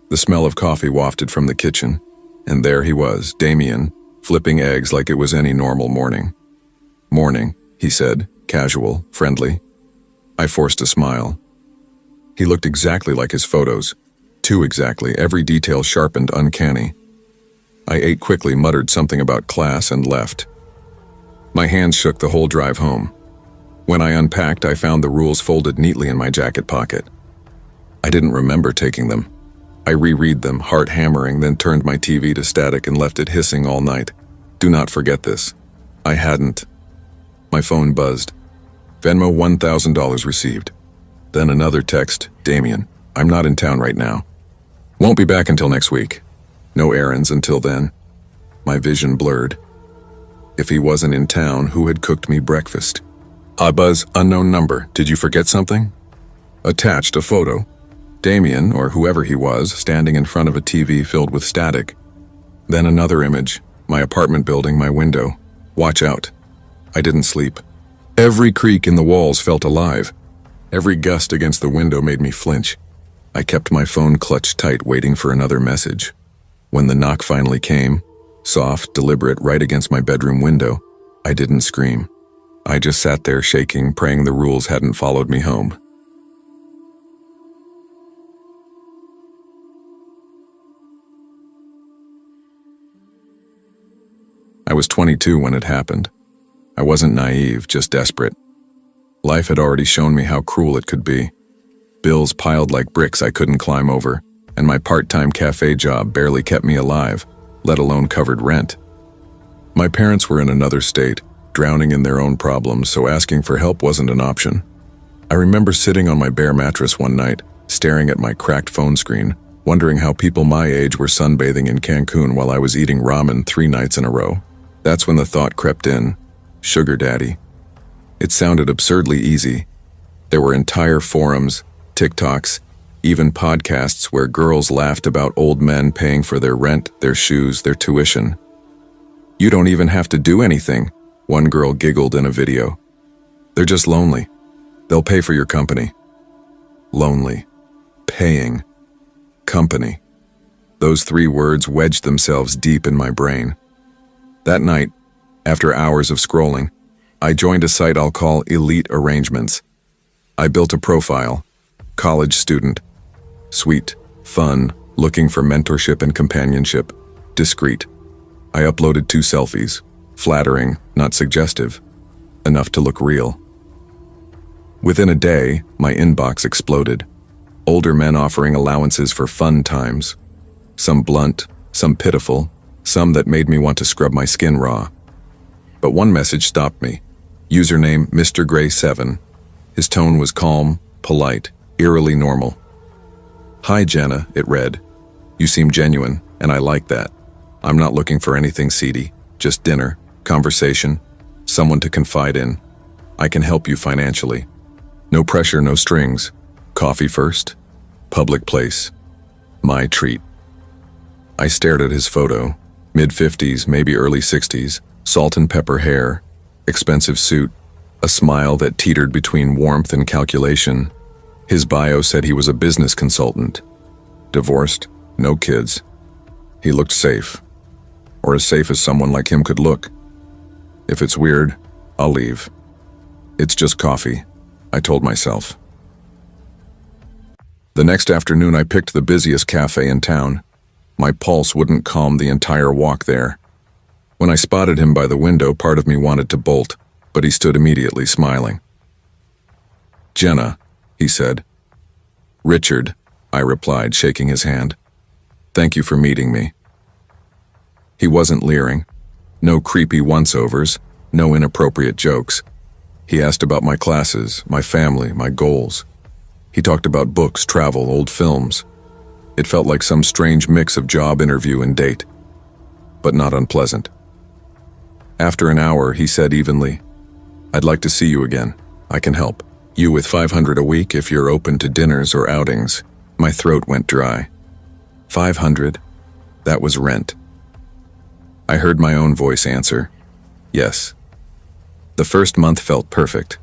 [SPEAKER 1] The smell of coffee wafted from the kitchen. And there he was, Damien, flipping eggs like it was any normal morning. "Morning," he said, casual, friendly. I forced a smile. He looked exactly like his photos. Too exactly, every detail sharpened, uncanny. I ate quickly, muttered something about class, and left. My hands shook the whole drive home. When I unpacked, I found the rules folded neatly in my jacket pocket. I didn't remember taking them. I reread them, heart hammering, then turned my TV to static and left it hissing all night. Do not forget this. I hadn't. My phone buzzed. Venmo $1,000 received. Then another text, "Damien, I'm not in town right now. Won't be back until next week. No errands until then." My vision blurred. If he wasn't in town, who had cooked me breakfast? A buzz, unknown number. Did you forget something? Attached a photo. Damien, or whoever he was, standing in front of a TV filled with static. Then another image, my apartment building, my window. Watch out. I didn't sleep. Every creak in the walls felt alive. Every gust against the window made me flinch. I kept my phone clutched tight, waiting for another message. When the knock finally came, soft, deliberate, right against my bedroom window, I didn't scream. I just sat there shaking, praying the rules hadn't followed me home. I was 22 when it happened. I wasn't naive, just desperate. Life had already shown me how cruel it could be. Bills piled like bricks I couldn't climb over, and my part-time cafe job barely kept me alive, let alone covered rent. My parents were in another state, drowning in their own problems, so asking for help wasn't an option. I remember sitting on my bare mattress one night, staring at my cracked phone screen, wondering how people my age were sunbathing in Cancun while I was eating ramen 3 nights in a row. That's when the thought crept in. Sugar daddy. It sounded absurdly easy. There were entire forums, TikToks, even podcasts where girls laughed about old men paying for their rent, their shoes, their tuition. "You don't even have to do anything," one girl giggled in a video. "They're just lonely. They'll pay for your company." Lonely. Paying. Company. Those 3 words wedged themselves deep in my brain. That night, after hours of scrolling, I joined a site I'll call Elite Arrangements. I built a profile. College student. Sweet, fun, looking for mentorship and companionship. Discreet. I uploaded 2 selfies. Flattering, not suggestive. Enough to look real. Within a day, my inbox exploded. Older men offering allowances for fun times. Some blunt, some pitiful, some that made me want to scrub my skin raw. But one message stopped me. Username Mr. Gray 7. His tone was calm, polite, eerily normal. "Hi Jenna," it read. "You seem genuine, and I like that. I'm not looking for anything seedy, just dinner, conversation, someone to confide in. I can help you financially. No pressure, no strings. Coffee first. Public place. My treat." I stared at his photo. Mid-50s, maybe early 60s, salt and pepper hair, expensive suit, a smile that teetered between warmth and calculation. His bio said he was a business consultant. Divorced, no kids. He looked safe. Or as safe as someone like him could look. If it's weird, I'll leave. It's just coffee, I told myself. The next afternoon, I picked the busiest cafe in town. My pulse wouldn't calm the entire walk there. When I spotted him by the window, part of me wanted to bolt, but he stood immediately, smiling. "Jenna," he said. Richard, I replied, shaking his hand. Thank you for meeting me. He wasn't leering. No creepy once-overs, no inappropriate jokes. He asked about my classes, my family, my goals. He talked about books, travel, old films. It felt like some strange mix of job interview and date, but not unpleasant. After an hour, he said evenly, I'd like to see you again. I can help. You with $500 a week if you're open to dinners or outings. My throat went dry. $500? That was rent. I heard my own voice answer, yes. The first month felt perfect.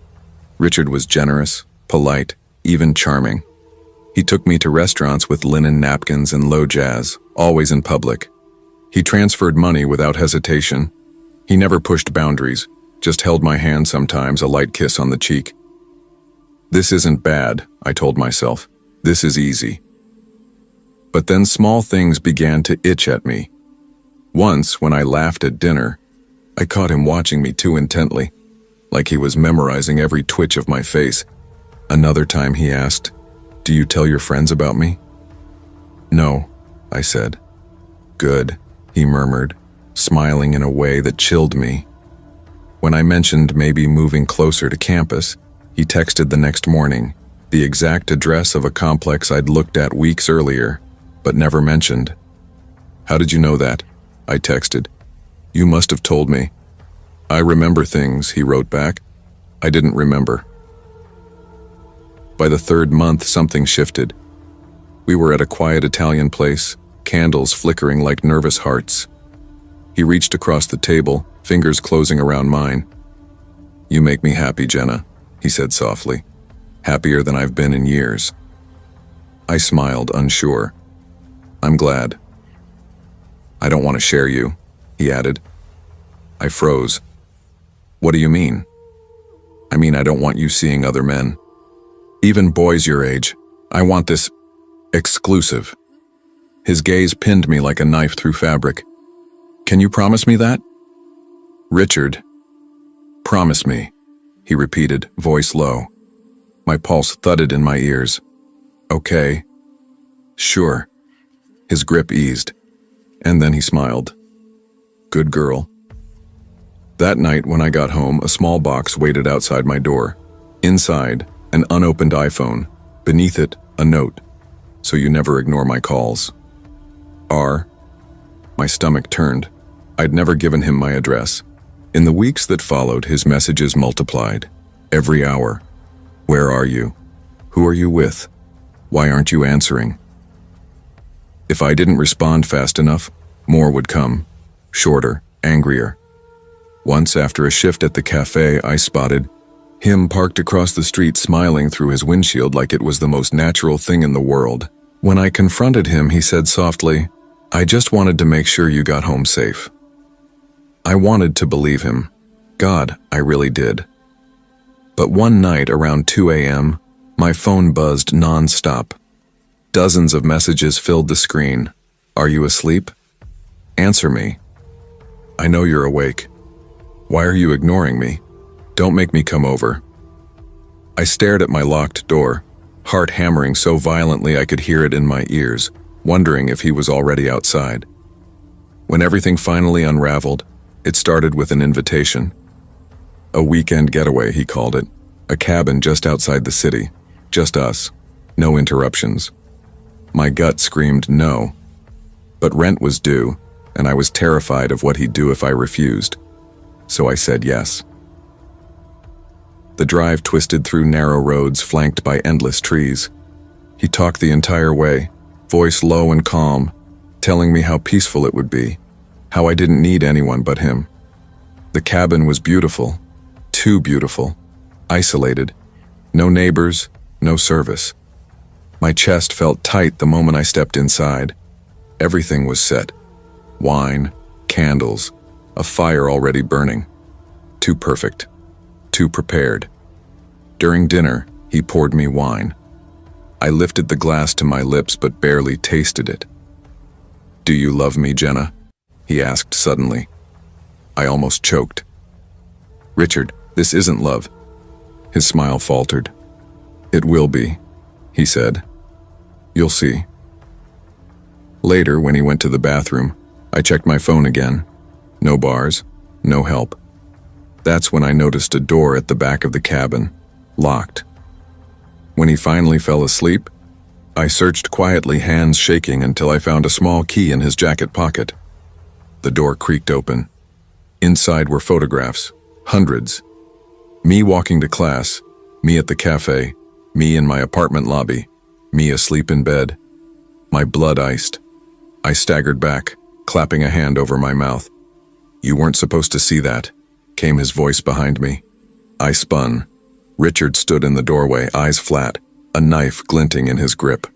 [SPEAKER 1] Richard was generous, polite, even charming. He took me to restaurants with linen napkins and low jazz, always in public. He transferred money without hesitation. He never pushed boundaries, just held my hand sometimes, a light kiss on the cheek. This isn't bad, I told myself. This is easy. But then small things began to itch at me. Once, when I laughed at dinner, I caught him watching me too intently, like he was memorizing every twitch of my face. Another time he asked, Do you tell your friends about me? No, I said. Good, he murmured, smiling in a way that chilled me. When I mentioned maybe moving closer to campus, he texted the next morning, the exact address of a complex I'd looked at weeks earlier, but never mentioned. How did you know that? I texted. You must have told me. I remember things, he wrote back. I didn't remember. By the third month, something shifted. We were at a quiet Italian place, candles flickering like nervous hearts. He reached across the table, fingers closing around mine. You make me happy, Jenna, he said softly. Happier than I've been in years. I smiled, unsure. I'm glad. I don't want to share you, he added. I froze. What do you mean? I mean, I don't want you seeing other men. Even boys your age. I want this exclusive. His gaze pinned me like a knife through fabric. Can you promise me that? Richard, promise me, he repeated, voice low. My pulse thudded in my ears. Okay. Sure. His grip eased, and then he smiled. Good girl. That night when I got home, a small box waited outside my door. Inside, an unopened iPhone. Beneath it, a note. So you never ignore my calls. R. My stomach turned. I'd never given him my address. In the weeks that followed, his messages multiplied. Every hour. Where are you? Who are you with? Why aren't you answering? If I didn't respond fast enough, more would come. Shorter, angrier. Once after a shift at the cafe, I spotted him parked across the street smiling through his windshield like it was the most natural thing in the world. When I confronted him, he said softly, I just wanted to make sure you got home safe. I wanted to believe him. God, I really did. But one night around 2 a.m., my phone buzzed non-stop. Dozens of messages filled the screen. Are you asleep? Answer me. I know you're awake. Why are you ignoring me? Don't make me come over. I stared at my locked door, heart hammering so violently I could hear it in my ears, wondering if he was already outside. When everything finally unraveled, it started with an invitation. A weekend getaway, he called it. A cabin just outside the city. Just us. No interruptions. My gut screamed no. But rent was due, and I was terrified of what he'd do if I refused. So I said yes. The drive twisted through narrow roads flanked by endless trees. He talked the entire way, voice low and calm, telling me how peaceful it would be, how I didn't need anyone but him. The cabin was beautiful, too beautiful, isolated, no neighbors, no service. My chest felt tight the moment I stepped inside. Everything was set. Wine, candles, a fire already burning. Too perfect. Too prepared. During dinner, he poured me wine. I lifted the glass to my lips but barely tasted it. Do you love me, Jenna? He asked suddenly. I almost choked. Richard, this isn't love. His smile faltered. "It will be," he said. "You'll see." Later, when he went to the bathroom, I checked my phone again. No bars, no help. That's when I noticed a door at the back of the cabin, locked. When he finally fell asleep, I searched quietly, hands shaking, until I found a small key in his jacket pocket. The door creaked open. Inside were photographs, hundreds. Me walking to class, me at the cafe, me in my apartment lobby, me asleep in bed. My blood iced. I staggered back, clapping a hand over my mouth. "You weren't supposed to see that," came his voice behind me. I spun. Richard stood in the doorway, eyes flat, a knife glinting in his grip.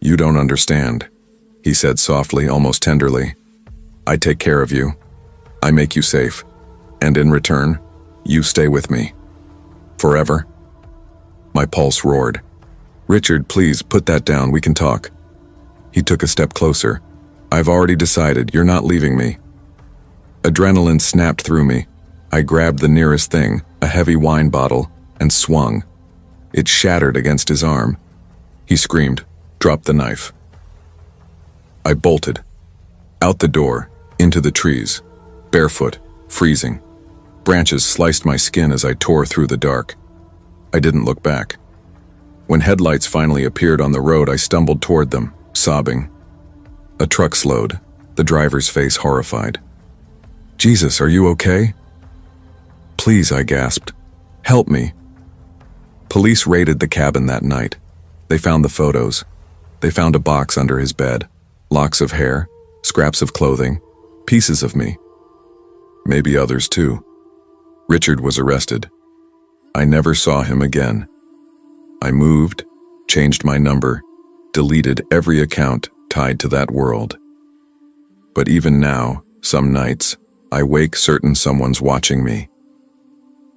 [SPEAKER 1] "You don't understand," he said softly, almost tenderly. "I take care of you. I make you safe. And in return, you stay with me. Forever." My pulse roared. "Richard, please, put that down, we can talk." He took a step closer. "I've already decided, you're not leaving me." Adrenaline snapped through me. I grabbed the nearest thing, a heavy wine bottle, and swung. It shattered against his arm. He screamed, "Drop the knife." I bolted. Out the door, into the trees, barefoot, freezing. Branches sliced my skin as I tore through the dark. I didn't look back. When headlights finally appeared on the road, I stumbled toward them, sobbing. A truck slowed, the driver's face horrified. "Jesus, are you okay?" "Please," I gasped. "Help me." Police raided the cabin that night. They found the photos. They found a box under his bed, locks of hair, scraps of clothing, pieces of me. Maybe others too. Richard was arrested. I never saw him again. I moved, changed my number, deleted every account tied to that world. But even now, some nights, I wake certain someone's watching me.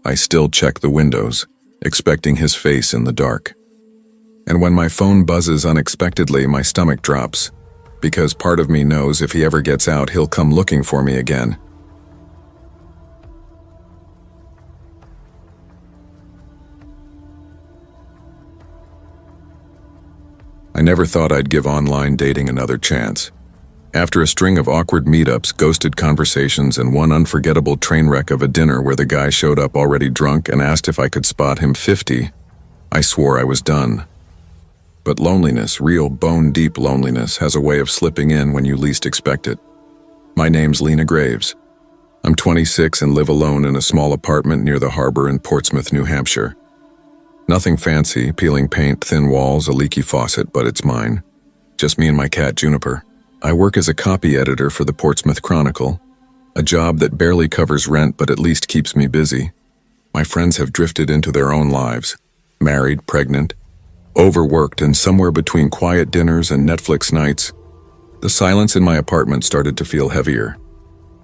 [SPEAKER 1] I still check the windows, expecting his face in the dark. And when my phone buzzes unexpectedly, my stomach drops, because part of me knows if he ever gets out, he'll come looking for me again. I never thought I'd give online dating another chance. After a string of awkward meetups, ghosted conversations, and one unforgettable train wreck of a dinner where the guy showed up already drunk and asked if I could spot him 50, I swore I was done. But loneliness, real bone-deep loneliness, has a way of slipping in when you least expect it. My name's Lena Graves. I'm 26 and live alone in a small apartment near the harbor in Portsmouth, New Hampshire. Nothing fancy, peeling paint, thin walls, a leaky faucet, but it's mine. Just me and my cat, Juniper. I work as a copy editor for the Portsmouth Chronicle, a job that barely covers rent but at least keeps me busy. My friends have drifted into their own lives, married, pregnant, overworked, and somewhere between quiet dinners and Netflix nights, the silence in my apartment started to feel heavier.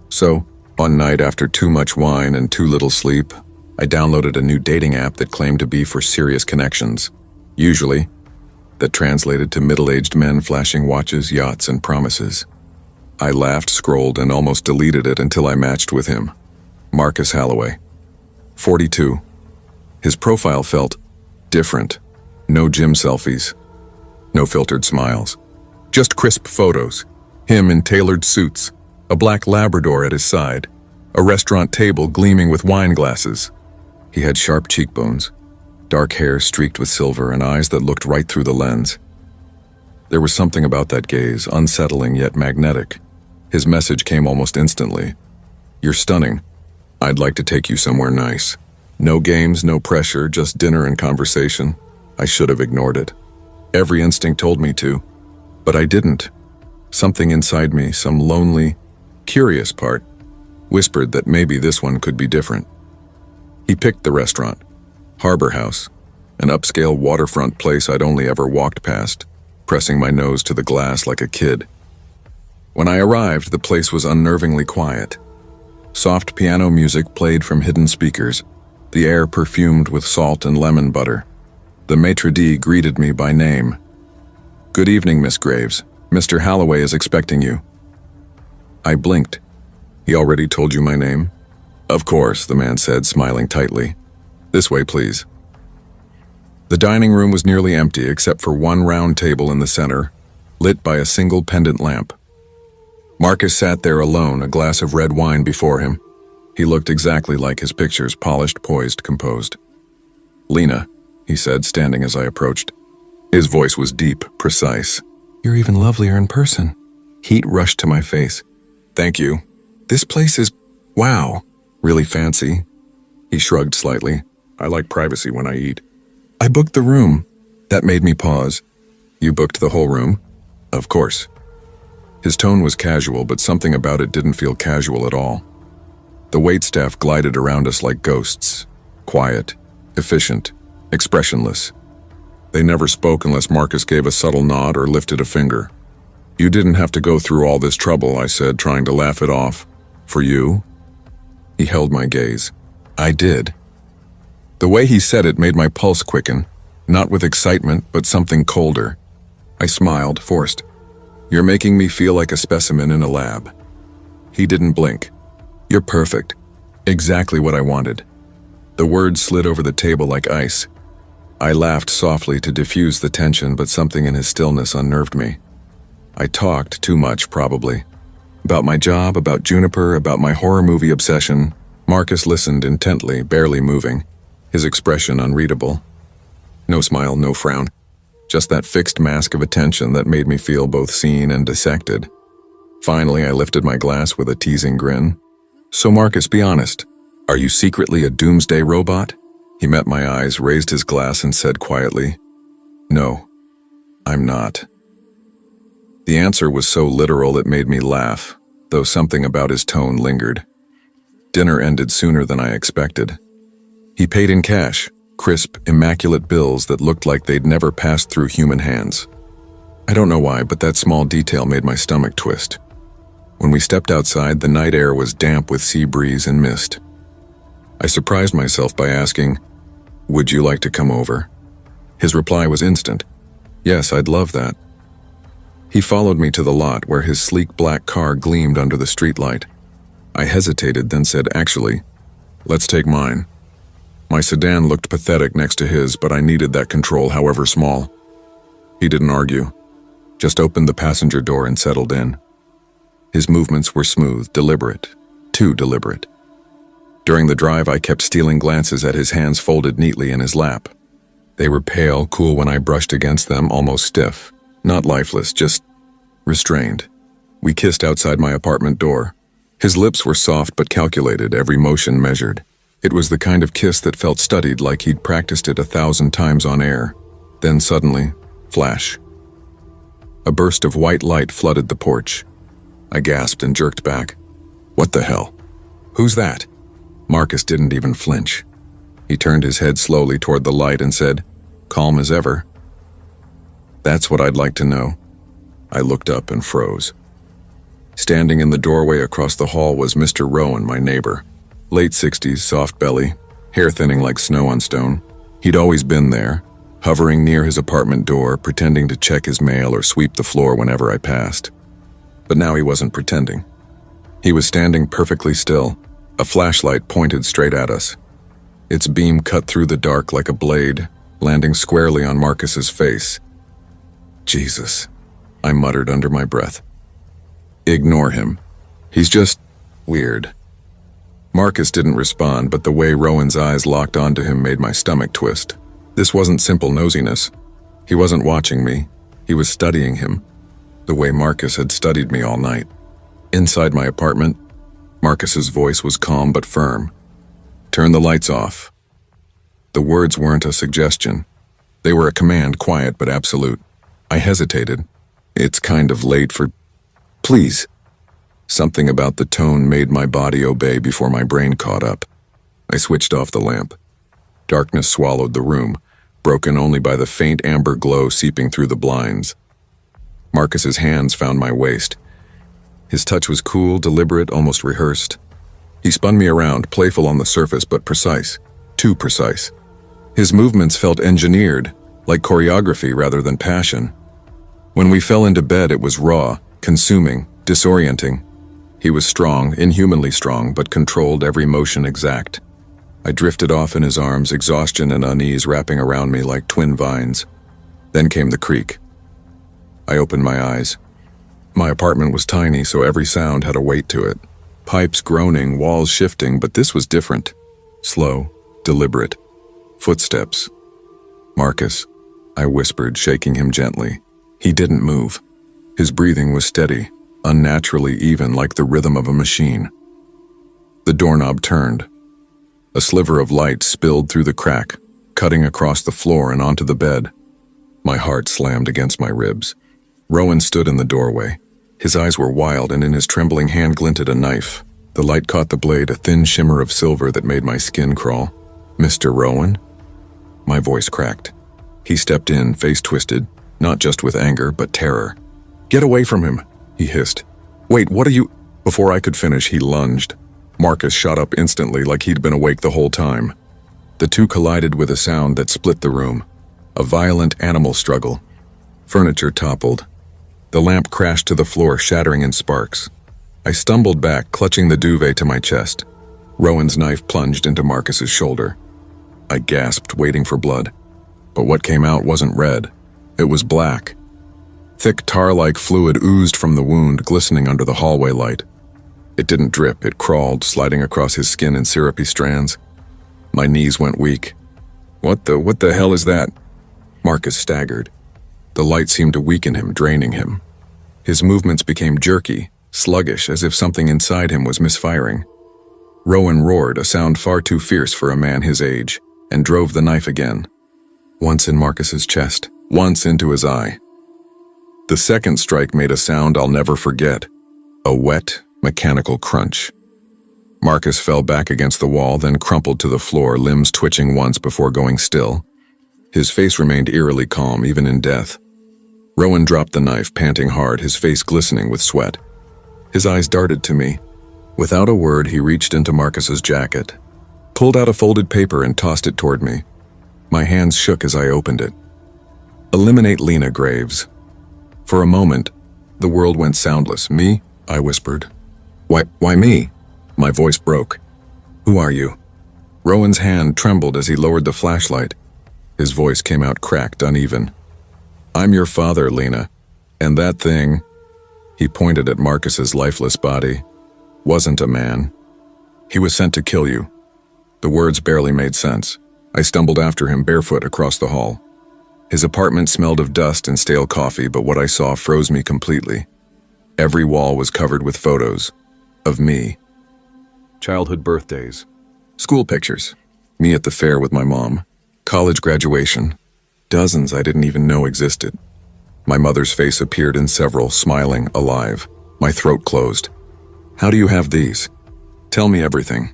[SPEAKER 1] So, one night after too much wine and too little sleep, I downloaded a new dating app that claimed to be for serious connections. Usually, that translated to middle-aged men flashing watches, yachts, and promises. I laughed, scrolled, and almost deleted it until I matched with him. Marcus Holloway. 42. His profile felt different. No gym selfies. No filtered smiles. Just crisp photos. Him in tailored suits. A black Labrador at his side. A restaurant table gleaming with wine glasses. He had sharp cheekbones, dark hair streaked with silver, and eyes that looked right through the lens. There was something about that gaze, unsettling yet magnetic. His message came almost instantly. "You're stunning. I'd like to take you somewhere nice." No games, no pressure, just dinner and conversation. I should have ignored it. Every instinct told me to, but I didn't. Something inside me, some lonely, curious part, whispered that maybe this one could be different. He picked the restaurant, Harbor House, an upscale waterfront place I'd only ever walked past, pressing my nose to the glass like a kid. When I arrived, the place was unnervingly quiet. Soft piano music played from hidden speakers, the air perfumed with salt and lemon butter. The maitre d' greeted me by name. "Good evening, Miss Graves. Mr. Holloway is expecting you." I blinked. "He already told you my name?" "Of course," the man said, smiling tightly. "This way, please." The dining room was nearly empty except for one round table in the center, lit by a single pendant lamp. Marcus sat there alone, a glass of red wine before him. He looked exactly like his pictures, polished, poised, composed. "Lena," he said, standing as I approached. His voice was deep, precise. "You're even lovelier in person." Heat rushed to my face. "Thank you. This place is, wow, really fancy." He shrugged slightly. "I like privacy when I eat." "I booked the room." That made me pause. "You booked the whole room?" "Of course." His tone was casual, but something about it didn't feel casual at all. The waitstaff glided around us like ghosts. Quiet, efficient, expressionless. They never spoke unless Marcus gave a subtle nod or lifted a finger. "You didn't have to go through all this trouble," I said, trying to laugh it off. "For you?" He held my gaze. "I did." The way he said it made my pulse quicken, not with excitement, but something colder. I smiled, forced. "You're making me feel like a specimen in a lab." He didn't blink. "You're perfect. Exactly what I wanted." The words slid over the table like ice. I laughed softly to diffuse the tension, but something in his stillness unnerved me. I talked too much, probably. About my job, about Juniper, about my horror movie obsession. Marcus listened intently, barely moving, his expression unreadable. No smile, no frown. Just that fixed mask of attention that made me feel both seen and dissected. Finally, I lifted my glass with a teasing grin. "So Marcus, be honest. Are you secretly a doomsday robot?" He met my eyes, raised his glass, and said quietly, "No, I'm not." The answer was so literal it made me laugh, though something about his tone lingered. Dinner ended sooner than I expected. He paid in cash, crisp, immaculate bills that looked like they'd never passed through human hands. I don't know why, but that small detail made my stomach twist. When we stepped outside, the night air was damp with sea breeze and mist. I surprised myself by asking, "Would you like to come over?" His reply was instant. "Yes, I'd love that." He followed me to the lot where his sleek black car gleamed under the streetlight. I hesitated, then said, "Actually, let's take mine." My sedan looked pathetic next to his, but I needed that control, however small. He didn't argue, just opened the passenger door and settled in. His movements were smooth, deliberate, too deliberate. During the drive, I kept stealing glances at his hands folded neatly in his lap. They were pale, cool when I brushed against them, almost stiff. Not lifeless, just restrained. We kissed outside my apartment door. His lips were soft but calculated, every motion measured. It was the kind of kiss that felt studied, like he'd practiced it 1,000 times on air. Then suddenly, flash. A burst of white light flooded the porch. I gasped and jerked back. "What the hell? Who's that?" Marcus didn't even flinch. He turned his head slowly toward the light and said, calm as ever, "That's what I'd like to know." I looked up and froze. Standing in the doorway across the hall was Mr. Rowan, my neighbor. Late 60s, soft belly, hair thinning like snow on stone. He'd always been there, hovering near his apartment door, pretending to check his mail or sweep the floor whenever I passed. But now he wasn't pretending. He was standing perfectly still, a flashlight pointed straight at us. Its beam cut through the dark like a blade, landing squarely on Marcus's face. "Jesus," I muttered under my breath. "Ignore him. He's just weird." Marcus didn't respond, but the way Rowan's eyes locked onto him made my stomach twist. This wasn't simple nosiness. He wasn't watching me. He was studying him, the way Marcus had studied me all night. Inside my apartment, Marcus's voice was calm but firm. "Turn the lights off." The words weren't a suggestion. They were a command, quiet but absolute. I hesitated. "It's kind of late for—" "Please." Something about the tone made my body obey before my brain caught up. I switched off the lamp. Darkness swallowed the room, broken only by the faint amber glow seeping through the blinds. Marcus's hands found my waist. His touch was cool, deliberate, almost rehearsed. He spun me around, playful on the surface but precise. Too precise. His movements felt engineered, like choreography rather than passion. When we fell into bed, it was raw, consuming, disorienting. He was strong, inhumanly strong, but controlled every motion exact. I drifted off in his arms, exhaustion and unease wrapping around me like twin vines. Then came the creak. I opened my eyes. My apartment was tiny, so every sound had a weight to it. Pipes groaning, walls shifting, but this was different. Slow, deliberate. Footsteps. "Marcus," I whispered, shaking him gently. He didn't move. His breathing was steady, unnaturally even, like the rhythm of a machine. The doorknob turned. A sliver of light spilled through the crack, cutting across the floor and onto the bed. My heart slammed against my ribs. Rowan stood in the doorway. His eyes were wild, and in his trembling hand glinted a knife. The light caught the blade, a thin shimmer of silver that made my skin crawl. "Mr. Rowan?" My voice cracked. He stepped in, face twisted, not just with anger, but terror. "Get away from him," he hissed. "Wait, what are you—" Before I could finish, he lunged. Marcus shot up instantly, like he'd been awake the whole time. The two collided with a sound that split the room. A violent animal struggle. Furniture toppled. The lamp crashed to the floor, shattering in sparks. I stumbled back, clutching the duvet to my chest. Rowan's knife plunged into Marcus's shoulder. I gasped, waiting for blood. But what came out wasn't red. It was black. Thick tar-like fluid oozed from the wound, glistening under the hallway light. It didn't drip, it crawled, sliding across his skin in syrupy strands. My knees went weak. What the hell is that?" Marcus staggered. The light seemed to weaken him, draining him. His movements became jerky, sluggish, as if something inside him was misfiring. Rowan roared, a sound far too fierce for a man his age, and drove the knife again. Once in Marcus's chest, once into his eye. The second strike made a sound I'll never forget. A wet, mechanical crunch. Marcus fell back against the wall, then crumpled to the floor, limbs twitching once before going still. His face remained eerily calm, even in death. Rowan dropped the knife, panting hard, his face glistening with sweat. His eyes darted to me. Without a word, he reached into Marcus's jacket, pulled out a folded paper and tossed it toward me. My hands shook as I opened it. "Eliminate Lena Graves." For a moment, the world went soundless. "Me?" I whispered. Why me?" My voice broke. "Who are you?" Rowan's hand trembled as he lowered the flashlight. His voice came out cracked, uneven. "I'm your father, Lena. And that thing," he pointed at Marcus's lifeless body, "wasn't a man. He was sent to kill you." The words barely made sense. I stumbled after him barefoot across the hall. His apartment smelled of dust and stale coffee, but what I saw froze me completely. Every wall was covered with photos. Of me. Childhood birthdays. School pictures. Me at the fair with my mom. College graduation. Dozens I didn't even know existed. My mother's face appeared in several, smiling, alive. My throat closed. "How do you have these? Tell me everything.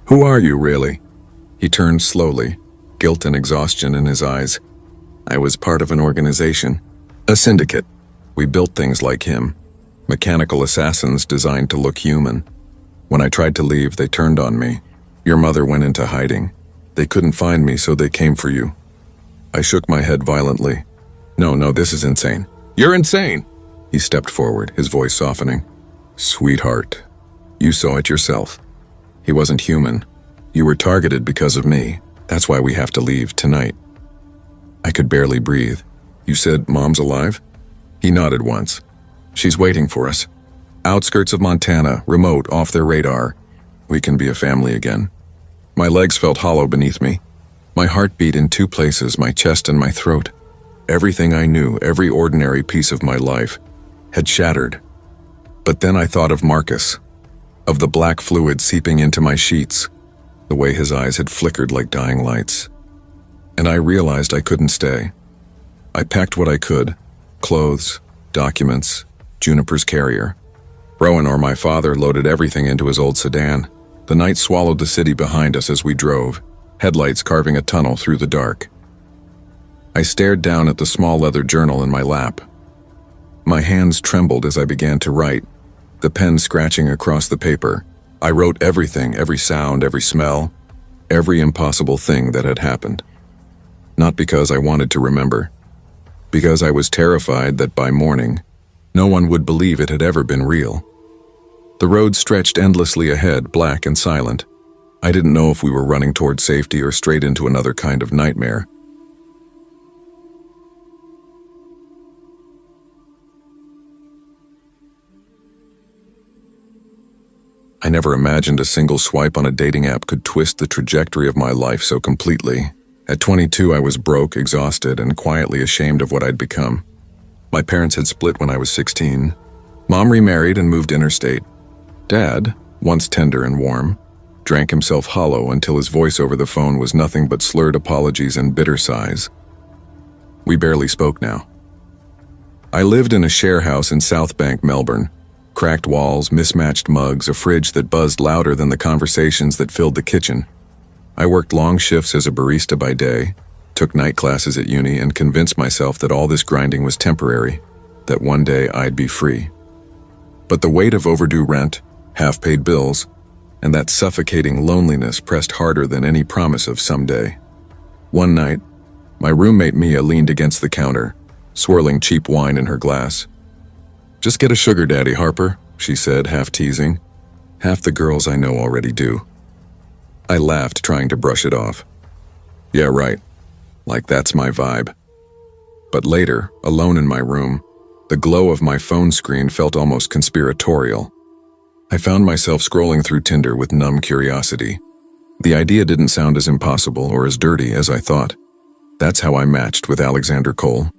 [SPEAKER 1] Who are you, really?" He turned slowly, guilt and exhaustion in his eyes. "I was part of an organization. A syndicate. We built things like him. Mechanical assassins designed to look human. When I tried to leave, they turned on me. Your mother went into hiding. They couldn't find me, so they came for you." I shook my head violently. No, this is insane." "You're insane!" He stepped forward, his voice softening. "Sweetheart, you saw it yourself. He wasn't human. You were targeted because of me. That's why we have to leave tonight." I could barely breathe. "You said Mom's alive?" He nodded once. "She's waiting for us. Outskirts of Montana, remote, off their radar. We can be a family again." My legs felt hollow beneath me. My heart beat in two places, my chest and my throat. Everything I knew, every ordinary piece of my life, had shattered. But then I thought of Marcus, of the black fluid seeping into my sheets, the way his eyes had flickered like dying lights. And I realized I couldn't stay. I packed what I could, clothes, documents, Juniper's carrier. Rowan or my father loaded everything into his old sedan. The night swallowed the city behind us as we drove, headlights carving a tunnel through the dark. I stared down at the small leather journal in my lap. My hands trembled as I began to write, the pen scratching across the paper. I wrote everything, every sound, every smell, every impossible thing that had happened. Not because I wanted to remember, because I was terrified that by morning, no one would believe it had ever been real. The road stretched endlessly ahead, black and silent. I didn't know if we were running toward safety or straight into another kind of nightmare. I never imagined a single swipe on a dating app could twist the trajectory of my life so completely. At 22, I was broke, exhausted, and quietly ashamed of what I'd become. My parents had split when I was 16. Mom remarried and moved interstate. Dad, once tender and warm, drank himself hollow until his voice over the phone was nothing but slurred apologies and bitter sighs. We barely spoke now. I lived in a share house in South Bank, Melbourne. Cracked walls, mismatched mugs, a fridge that buzzed louder than the conversations that filled the kitchen. I worked long shifts as a barista by day, took night classes at uni, and convinced myself that all this grinding was temporary, that one day I'd be free. But the weight of overdue rent, half-paid bills, and that suffocating loneliness pressed harder than any promise of someday. One night, my roommate Mia leaned against the counter, swirling cheap wine in her glass. "Just get a sugar daddy, Harper," she said, half teasing. "Half the girls I know already do." I laughed, trying to brush it off. Yeah, right. Like that's my vibe. But later, alone in my room, the glow of my phone screen felt almost conspiratorial. I found myself scrolling through Tinder with numb curiosity. The idea didn't sound as impossible or as dirty as I thought. That's how I matched with Alexander Cole.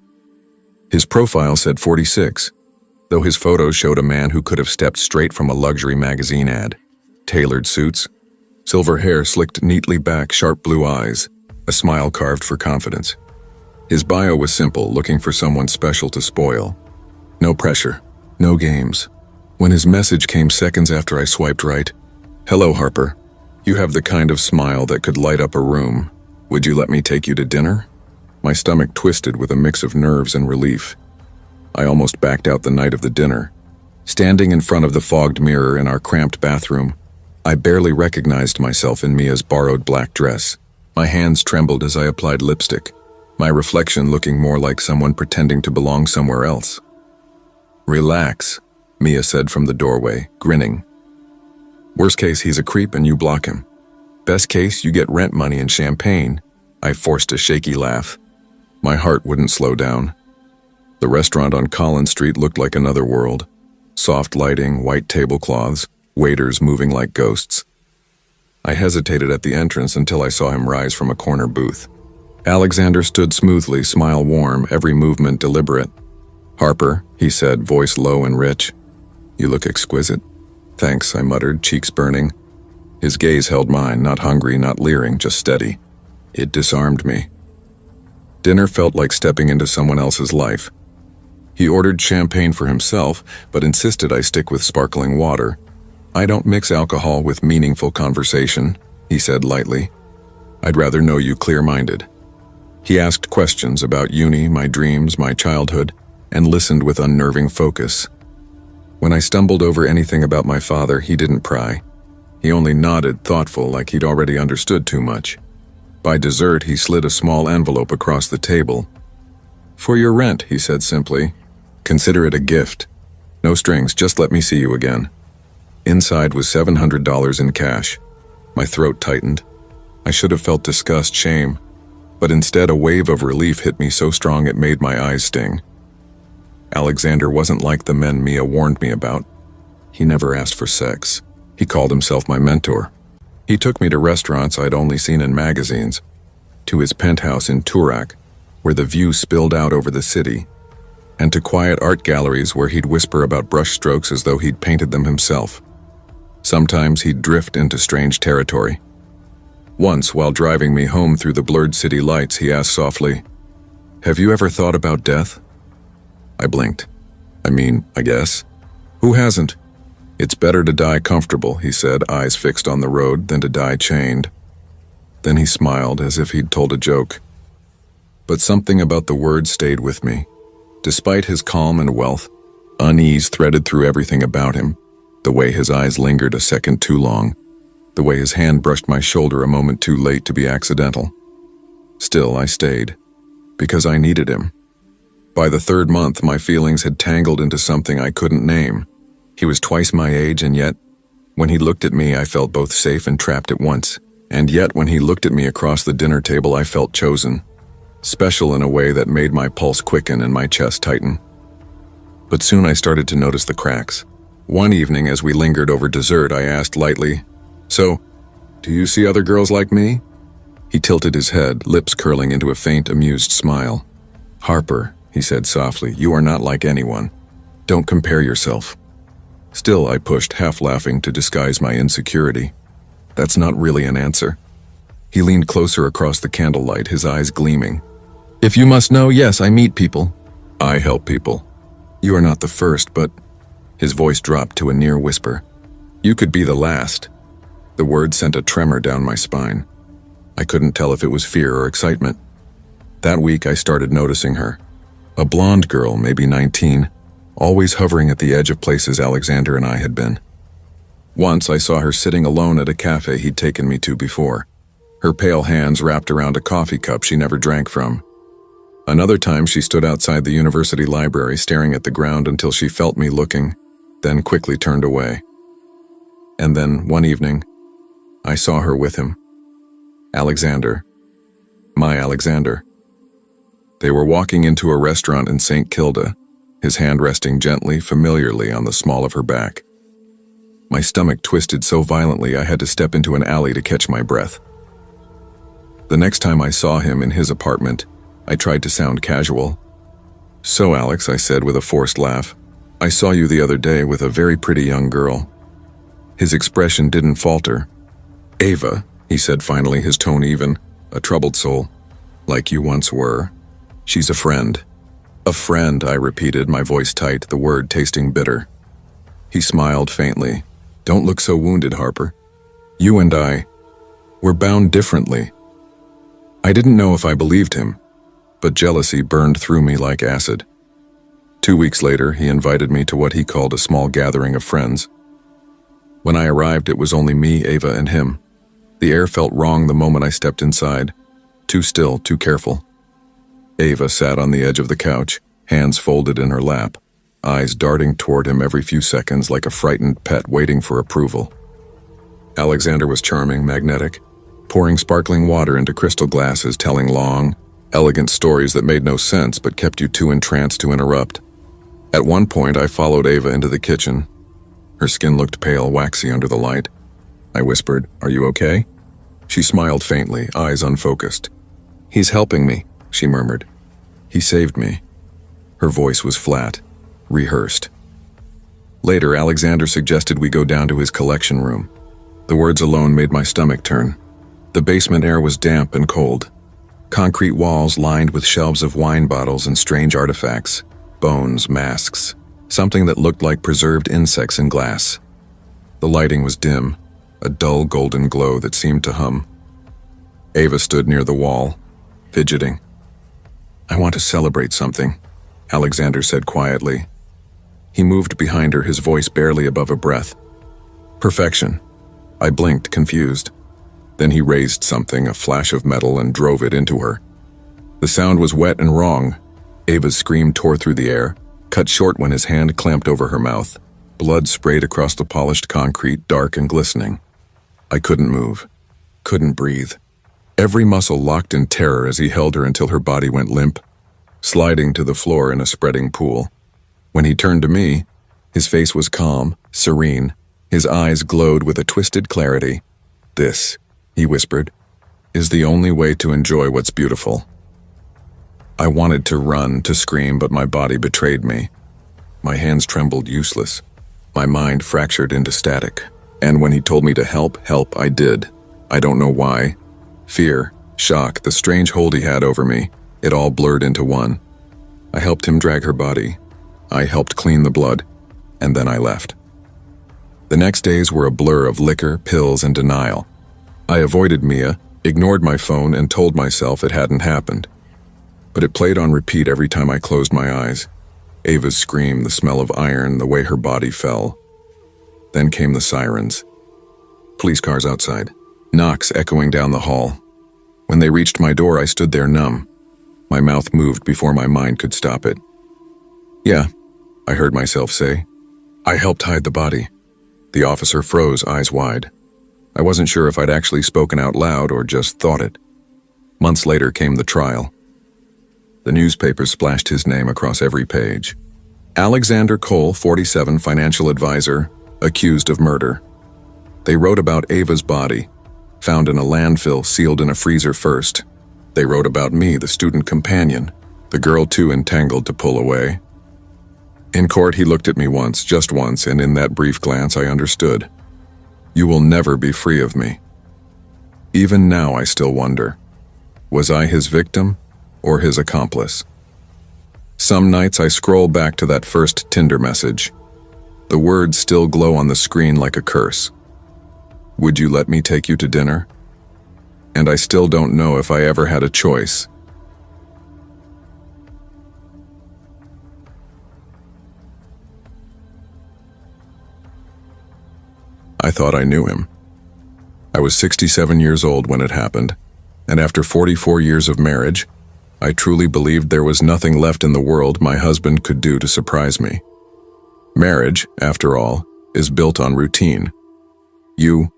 [SPEAKER 1] His profile said 46. Though his photos showed a man who could have stepped straight from a luxury magazine ad. Tailored suits, silver hair slicked neatly back, sharp blue eyes, a smile carved for confidence. His bio was simple, looking for someone special to spoil. No pressure, no games. When his message came seconds after I swiped right, "Hello, Harper. You have the kind of smile that could light up a room. Would you let me take you to dinner?" My stomach twisted with a mix of nerves and relief. I almost backed out the night of the dinner. Standing in front of the fogged mirror in our cramped bathroom, I barely recognized myself in Mia's borrowed black dress. My hands trembled as I applied lipstick, my reflection looking more like someone pretending to belong somewhere else. "Relax," Mia said from the doorway, grinning. "Worst case, he's a creep and you block him. Best case, you get rent money and champagne." I forced a shaky laugh. My heart wouldn't slow down. The restaurant on Collins Street looked like another world. Soft lighting, white tablecloths, waiters moving like ghosts. I hesitated at the entrance until I saw him rise from a corner booth. Alexander stood smoothly, smile warm, every movement deliberate. "Harper," he said, voice low and rich. "You look exquisite." "Thanks," I muttered, cheeks burning. His gaze held mine, not hungry, not leering, just steady. It disarmed me. Dinner felt like stepping into someone else's life. He ordered champagne for himself, but insisted I stick with sparkling water. "I don't mix alcohol with meaningful conversation," he said lightly. "I'd rather know you clear-minded." He asked questions about uni, my dreams, my childhood, and listened with unnerving focus. When I stumbled over anything about my father, he didn't pry. He only nodded, thoughtful, like he'd already understood too much. By dessert, he slid a small envelope across the table. "For your rent," he said simply. "Consider it a gift. No strings, just let me see you again." Inside was $700 in cash. My throat tightened. I should have felt disgust, shame, but instead a wave of relief hit me so strong it made my eyes sting. Alexander wasn't like the men Mia warned me about. He never asked for sex. He called himself my mentor. He took me to restaurants I'd only seen in magazines, to his penthouse in Toorak, where the view spilled out over the city, and to quiet art galleries where he'd whisper about brushstrokes as though he'd painted them himself. Sometimes he'd drift into strange territory. Once, while driving me home through the blurred city lights, he asked softly, "Have you ever thought about death?" I blinked. I guess. Who hasn't? "It's better to die comfortable," he said, eyes fixed on the road, "than to die chained." Then he smiled as if he'd told a joke. But something about the words stayed with me. Despite his calm and wealth, unease threaded through everything about him, the way his eyes lingered a second too long, the way his hand brushed my shoulder a moment too late to be accidental. Still, I stayed, because I needed him. By the third month, my feelings had tangled into something I couldn't name. He was twice my age, and yet, When he looked at me, I felt both safe and trapped at once. And yet, when he looked at me across the dinner table, I felt chosen. Special in a way that made my pulse quicken and my chest tighten. But soon I started to notice the cracks. One evening, as we lingered over dessert, I asked lightly, "So, do you see other girls like me?" He tilted his head, lips curling into a faint, amused smile. "Harper," he said softly, "you are not like anyone. Don't compare yourself." Still, I pushed, half laughing to disguise my insecurity. "That's not really an answer." He leaned closer across the candlelight, his eyes gleaming. "If you must know, yes, I meet people. I help people. You are not the first, but..." His voice dropped to a near whisper. "You could be the last." The word sent a tremor down my spine. I couldn't tell if it was fear or excitement. That week, I started noticing her. A blonde girl, maybe 19, always hovering at the edge of places Alexander and I had been. Once, I saw her sitting alone at a cafe he'd taken me to before, her pale hands wrapped around a coffee cup she never drank from. Another time, she stood outside the university library staring at the ground until she felt me looking, then quickly turned away. And then, one evening, I saw her with him. Alexander. My Alexander. They were walking into a restaurant in St. Kilda, his hand resting gently, familiarly on the small of her back. My stomach twisted so violently I had to step into an alley to catch my breath. The next time I saw him in his apartment, I tried to sound casual. "So, Alex," I said with a forced laugh, "I saw you the other day with a very pretty young girl." His expression didn't falter. "Ava," he said finally, his tone even, a troubled soul. "Like you once were. She's a friend." "A friend," I repeated, my voice tight, the word tasting bitter. He smiled faintly. "Don't look so wounded, Harper. You and I, we're bound differently." I didn't know if I believed him, but jealousy burned through me like acid. 2 weeks later, he invited me to what he called a small gathering of friends. When I arrived, it was only me, Ava, and him. The air felt wrong the moment I stepped inside. Too still, too careful. Ava sat on the edge of the couch, hands folded in her lap, eyes darting toward him every few seconds like a frightened pet waiting for approval. Alexander was charming, magnetic, pouring sparkling water into crystal glasses, telling long, elegant stories that made no sense but kept you too entranced to interrupt. At one point, I followed Ava into the kitchen. Her skin looked pale, waxy under the light. I whispered, "Are you okay?" She smiled faintly, eyes unfocused. "He's helping me," she murmured. "He saved me." Her voice was flat, rehearsed. Later, Alexander suggested we go down to his collection room. The words alone made my stomach turn. The basement air was damp and cold. Concrete walls lined with shelves of wine bottles and strange artifacts, bones, masks, something that looked like preserved insects in glass. The lighting was dim, a dull golden glow that seemed to hum. Ava stood near the wall, fidgeting. "I want to celebrate something," Alexander said quietly. He moved behind her, his voice barely above a breath. "Perfection." I blinked, confused. Then he raised something, a flash of metal, and drove it into her. The sound was wet and wrong. Ava's scream tore through the air, cut short when his hand clamped over her mouth. Blood sprayed across the polished concrete, dark and glistening. I couldn't move, couldn't breathe. Every muscle locked in terror as he held her until her body went limp, sliding to the floor in a spreading pool. When he turned to me, his face was calm, serene. His eyes glowed with a twisted clarity. "This," he whispered, "is the only way to enjoy what's beautiful." I wanted to run, to scream, but my body betrayed me. My hands trembled, useless. My mind fractured into static. And when he told me to help, I did. I don't know why. Fear, shock, the strange hold he had over me, it all blurred into one. I helped him drag her body. I helped clean the blood. And then I left. The next days were a blur of liquor, pills, and denial. I avoided Mia, ignored my phone, and told myself it hadn't happened. But it played on repeat every time I closed my eyes. Ava's scream, the smell of iron, the way her body fell. Then came the sirens. Police cars outside, knocks echoing down the hall. When they reached my door, I stood there numb. My mouth moved before my mind could stop it. "Yeah," I heard myself say. "I helped hide the body." The officer froze, eyes wide. I wasn't sure if I'd actually spoken out loud or just thought it. Months later came the trial. The newspapers splashed his name across every page. Alexander Cole, 47, financial advisor, accused of murder. They wrote about Ava's body, found in a landfill sealed in a freezer first. They wrote about me, the student companion, the girl too entangled to pull away. In court, he looked at me once, just once, and in that brief glance I understood. You will never be free of me. Even now I still wonder, was I his victim or his accomplice? Some nights I scroll back to that first Tinder message. The words still glow on the screen like a curse. Would you let me take you to dinner? And I still don't know if I ever had a choice. I thought I knew him. I was 67 years old when it happened, and after 44 years of marriage, I truly believed there was nothing left in the world my husband could do to surprise me. Marriage, after all, is built on routine. You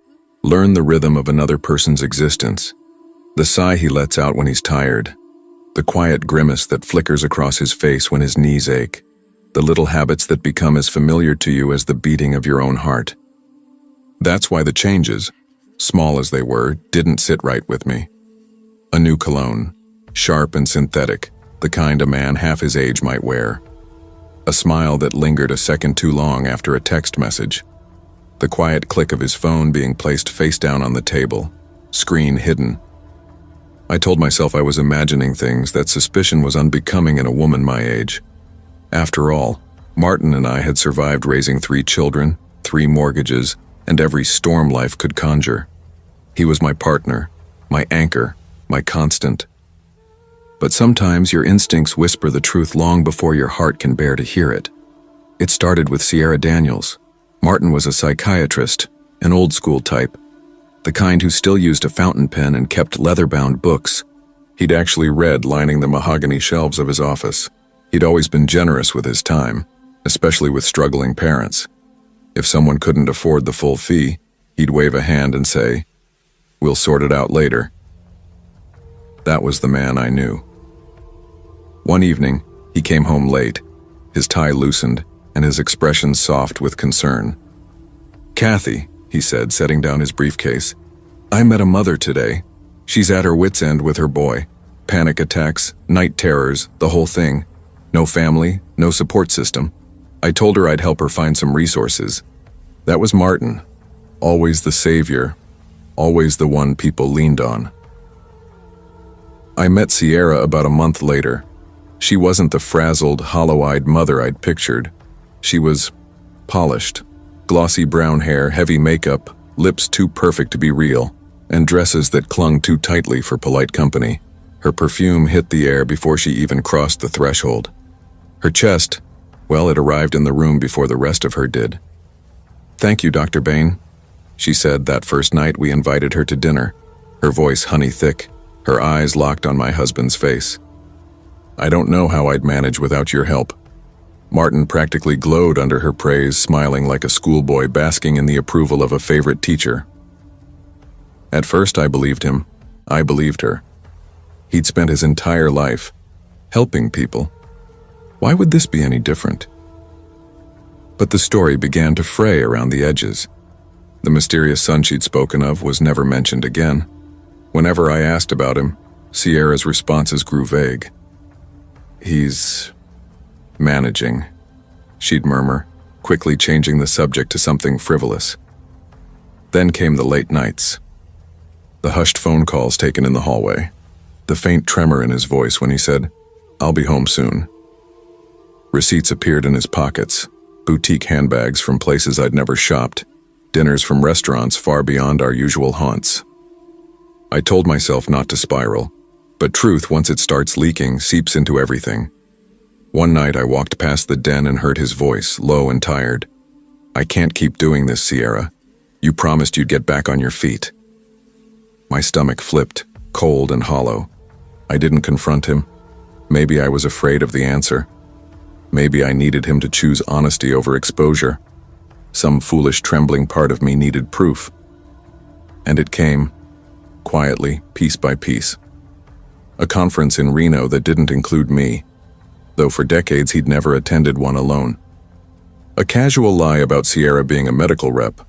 [SPEAKER 1] learn the rhythm of another person's existence, the sigh he lets out when he's tired, the quiet grimace that flickers across his face when his knees ache, the little habits that become as familiar to you as the beating of your own heart. That's why the changes, small as they were, didn't sit right with me. A new cologne, sharp and synthetic, the kind a man half his age might wear. A smile that lingered a second too long after a text message. The quiet click of his phone being placed face down on the table, screen hidden. I told myself I was imagining things, that suspicion was unbecoming in a woman my age. After all, Martin and I had survived raising 3 children, 3 mortgages, and every storm life could conjure. He was my partner, my anchor, my constant. But sometimes your instincts whisper the truth long before your heart can bear to hear it. It started with Sierra Daniels. Martin was a psychiatrist, an old-school type, the kind who still used a fountain pen and kept leather-bound books. He'd actually read lining the mahogany shelves of his office. He'd always been generous with his time, especially with struggling parents. If someone couldn't afford the full fee, he'd wave a hand and say, "We'll sort it out later." That was the man I knew. One evening, he came home late, his tie loosened, and his expression soft with concern. "Kathy," he said, setting down his briefcase, "I met a mother today. She's at her wit's end with her boy. Panic attacks, night terrors, the whole thing. No family, no support system. I told her I'd help her find some resources." That was Martin, always the savior, always the one people leaned on. I met Sierra about a month later. She wasn't the frazzled, hollow-eyed mother I'd pictured. She was polished, glossy brown hair, heavy makeup, lips too perfect to be real, and dresses that clung too tightly for polite company. Her perfume hit the air before she even crossed the threshold. Her chest, well, it arrived in the room before the rest of her did. "Thank you, Dr. Bain," she said that first night we invited her to dinner, her voice honey thick, her eyes locked on my husband's face. "I don't know how I'd manage without your help." Martin practically glowed under her praise, smiling like a schoolboy basking in the approval of a favorite teacher. At first I believed him. I believed her. He'd spent his entire life helping people. Why would this be any different? But the story began to fray around the edges. The mysterious son she'd spoken of was never mentioned again. Whenever I asked about him, Sierra's responses grew vague. "He's managing," she'd murmur, quickly changing the subject to something frivolous. Then came the late nights. The hushed phone calls taken in the hallway. The faint tremor in his voice when he said, "I'll be home soon." Receipts appeared in his pockets, boutique handbags from places I'd never shopped, dinners from restaurants far beyond our usual haunts. I told myself not to spiral, but truth, once it starts leaking, seeps into everything. One night I walked past the den and heard his voice, low and tired. "I can't keep doing this, Sierra. You promised you'd get back on your feet." My stomach flipped, cold and hollow. I didn't confront him. Maybe I was afraid of the answer. Maybe I needed him to choose honesty over exposure. Some foolish trembling part of me needed proof. And it came, quietly, piece by piece. A conference in Reno that didn't include me, though for decades he'd never attended one alone. A casual lie about Sierra being a medical rep,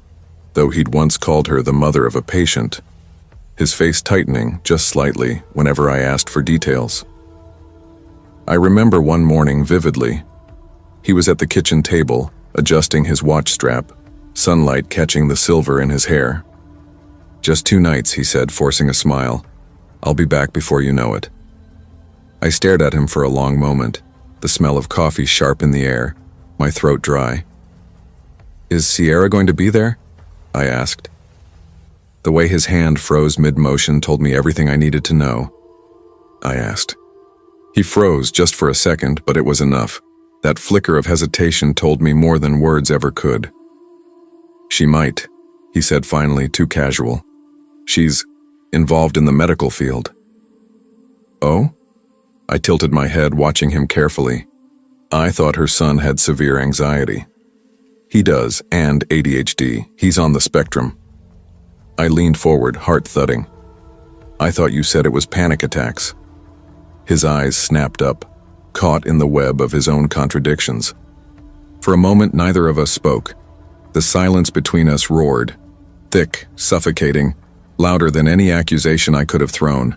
[SPEAKER 1] though he'd once called her the mother of a patient, his face tightening just slightly whenever I asked for details. I remember one morning vividly. He was at the kitchen table, adjusting his watch strap, sunlight catching the silver in his hair. "Just 2 nights," he said, forcing a smile. "I'll be back before you know it." I stared at him for a long moment, the smell of coffee sharp in the air, my throat dry. "Is Sierra going to be there?" I asked. The way his hand froze mid-motion told me everything I needed to know. I asked. He froze just for a second, but it was enough. That flicker of hesitation told me more than words ever could. "She might," he said finally, too casual. "She's involved in the medical field." "Oh?" I tilted my head, watching him carefully. I thought her son had severe anxiety. "He does, and ADHD. He's on the spectrum." I leaned forward, heart thudding. "I thought you said it was panic attacks." His eyes snapped up, caught in the web of his own contradictions. For a moment, neither of us spoke. The silence between us roared, thick, suffocating, louder than any accusation I could have thrown.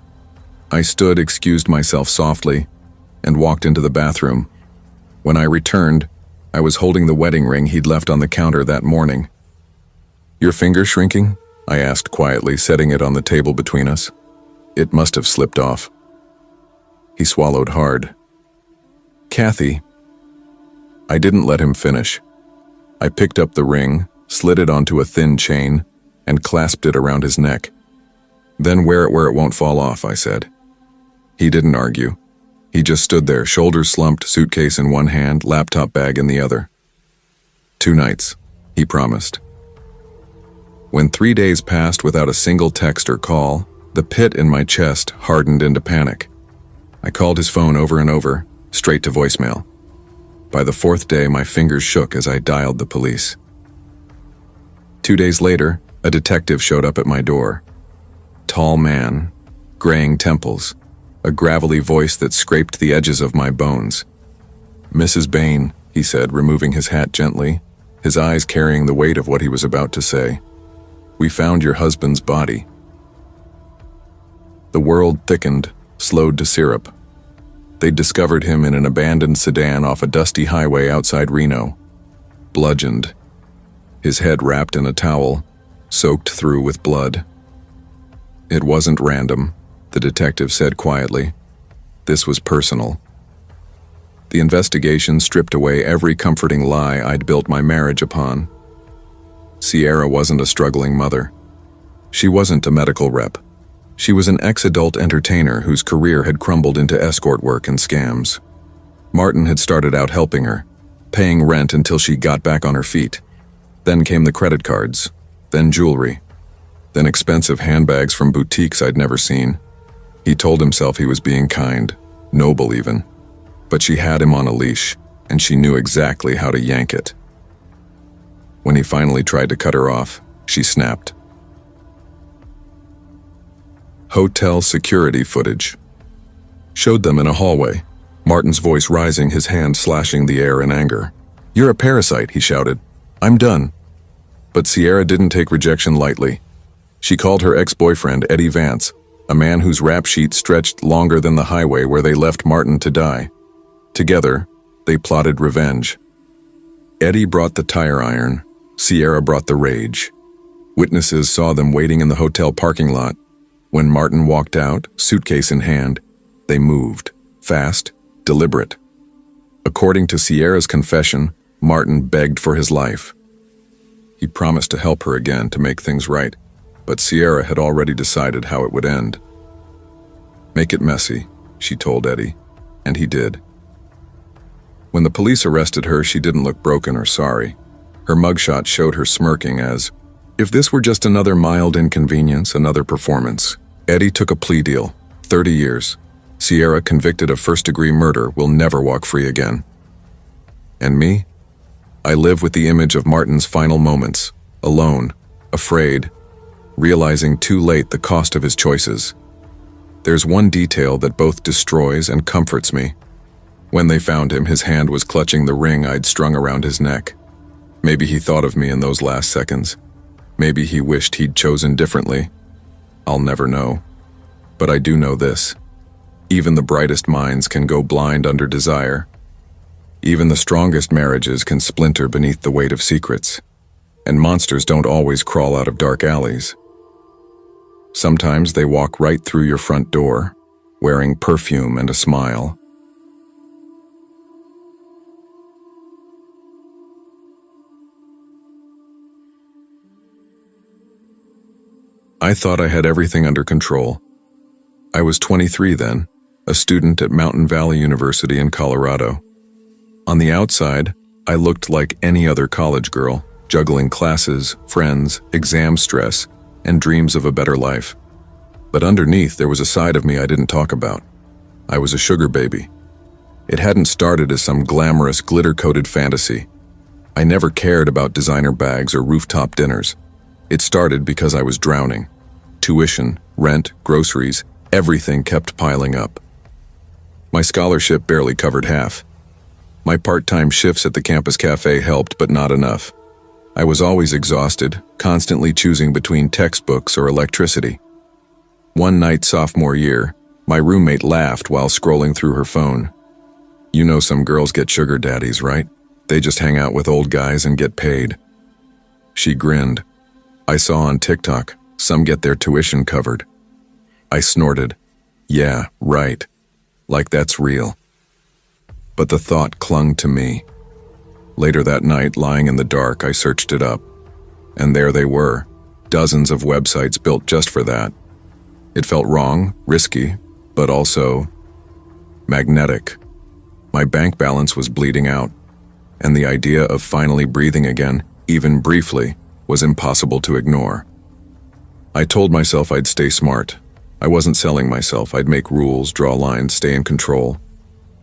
[SPEAKER 1] I stood, excused myself softly, and walked into the bathroom. When I returned, I was holding the wedding ring he'd left on the counter that morning. "Your finger shrinking?" I asked quietly, setting it on the table between us. "It must have slipped off." He swallowed hard. "Kathy." I didn't let him finish. I picked up the ring, slid it onto a thin chain, and clasped it around his neck. "Then wear it where it won't fall off," I said. He didn't argue. He just stood there, shoulders slumped, suitcase in one hand, laptop bag in the other. 2 nights, he promised. When 3 days passed without a single text or call, the pit in my chest hardened into panic. I called his phone over and over, straight to voicemail. By the 4th day, my fingers shook as I dialed the police. 2 days later, a detective showed up at my door. Tall man, graying temples, a gravelly voice that scraped the edges of my bones. "Mrs. Bain," he said, removing his hat gently, his eyes carrying the weight of what he was about to say. "We found your husband's body." The world thickened, slowed to syrup. They'd discovered him in an abandoned sedan off a dusty highway outside Reno, bludgeoned, his head wrapped in a towel, soaked through with blood. "It wasn't random," the detective said quietly. "This was personal." The investigation stripped away every comforting lie I'd built my marriage upon. Sierra wasn't a struggling mother. She wasn't a medical rep. She was an ex-adult entertainer whose career had crumbled into escort work and scams. Martin had started out helping her, paying rent until she got back on her feet. Then came the credit cards, then jewelry, then expensive handbags from boutiques I'd never seen. He told himself he was being kind, noble even. But she had him on a leash, and she knew exactly how to yank it. When he finally tried to cut her off, she snapped. Hotel security footage showed them in a hallway, Martin's voice rising, his hand slashing the air in anger. "You're a parasite," he shouted. "I'm done." But Sierra didn't take rejection lightly. She called her ex-boyfriend Eddie Vance, a man whose rap sheet stretched longer than the highway where they left Martin to die. Together, they plotted revenge. Eddie brought the tire iron, Sierra brought the rage. Witnesses saw them waiting in the hotel parking lot. When Martin walked out, suitcase in hand, they moved, fast, deliberate. According to Sierra's confession, Martin begged for his life. He promised to help her again to make things right, but Sierra had already decided how it would end. "Make it messy," she told Eddie, and he did. When the police arrested her, she didn't look broken or sorry. Her mugshot showed her smirking as, if this were just another mild inconvenience, another performance. Eddie took a plea deal, 30 years. Sierra, convicted of first-degree murder, will never walk free again. And me? I live with the image of Martin's final moments, alone, afraid, realizing too late the cost of his choices. There's one detail that both destroys and comforts me. When they found him, his hand was clutching the ring I'd strung around his neck. Maybe he thought of me in those last seconds. Maybe he wished he'd chosen differently. I'll never know. But I do know this. Even the brightest minds can go blind under desire. Even the strongest marriages can splinter beneath the weight of secrets. And monsters don't always crawl out of dark alleys. Sometimes they walk right through your front door, wearing perfume and a smile. I thought I had everything under control. I was 23 then, a student at Mountain Valley University in Colorado. On the outside, I looked like any other college girl, juggling classes, friends, exam stress, and dreams of a better life. But underneath, there was a side of me I didn't talk about. I was a sugar baby. It hadn't started as some glamorous, glitter-coated fantasy. I never cared about designer bags or rooftop dinners. It started because I was drowning. Tuition, rent, groceries, everything kept piling up. My scholarship barely covered half. My part-time shifts at the campus cafe helped, but not enough. I was always exhausted, constantly choosing between textbooks or electricity. One night sophomore year, my roommate laughed while scrolling through her phone. You know some girls get sugar daddies, right? They just hang out with old guys and get paid. She grinned. I saw on TikTok, some get their tuition covered. I snorted. Yeah, right. Like that's real. But the thought clung to me. Later that night, lying in the dark, I searched it up. And there they were, dozens of websites built just for that. It felt wrong, risky, but also magnetic. My bank balance was bleeding out, and the idea of finally breathing again, even briefly, was impossible to ignore. I told myself I'd stay smart. I wasn't selling myself. I'd make rules, draw lines, stay in control.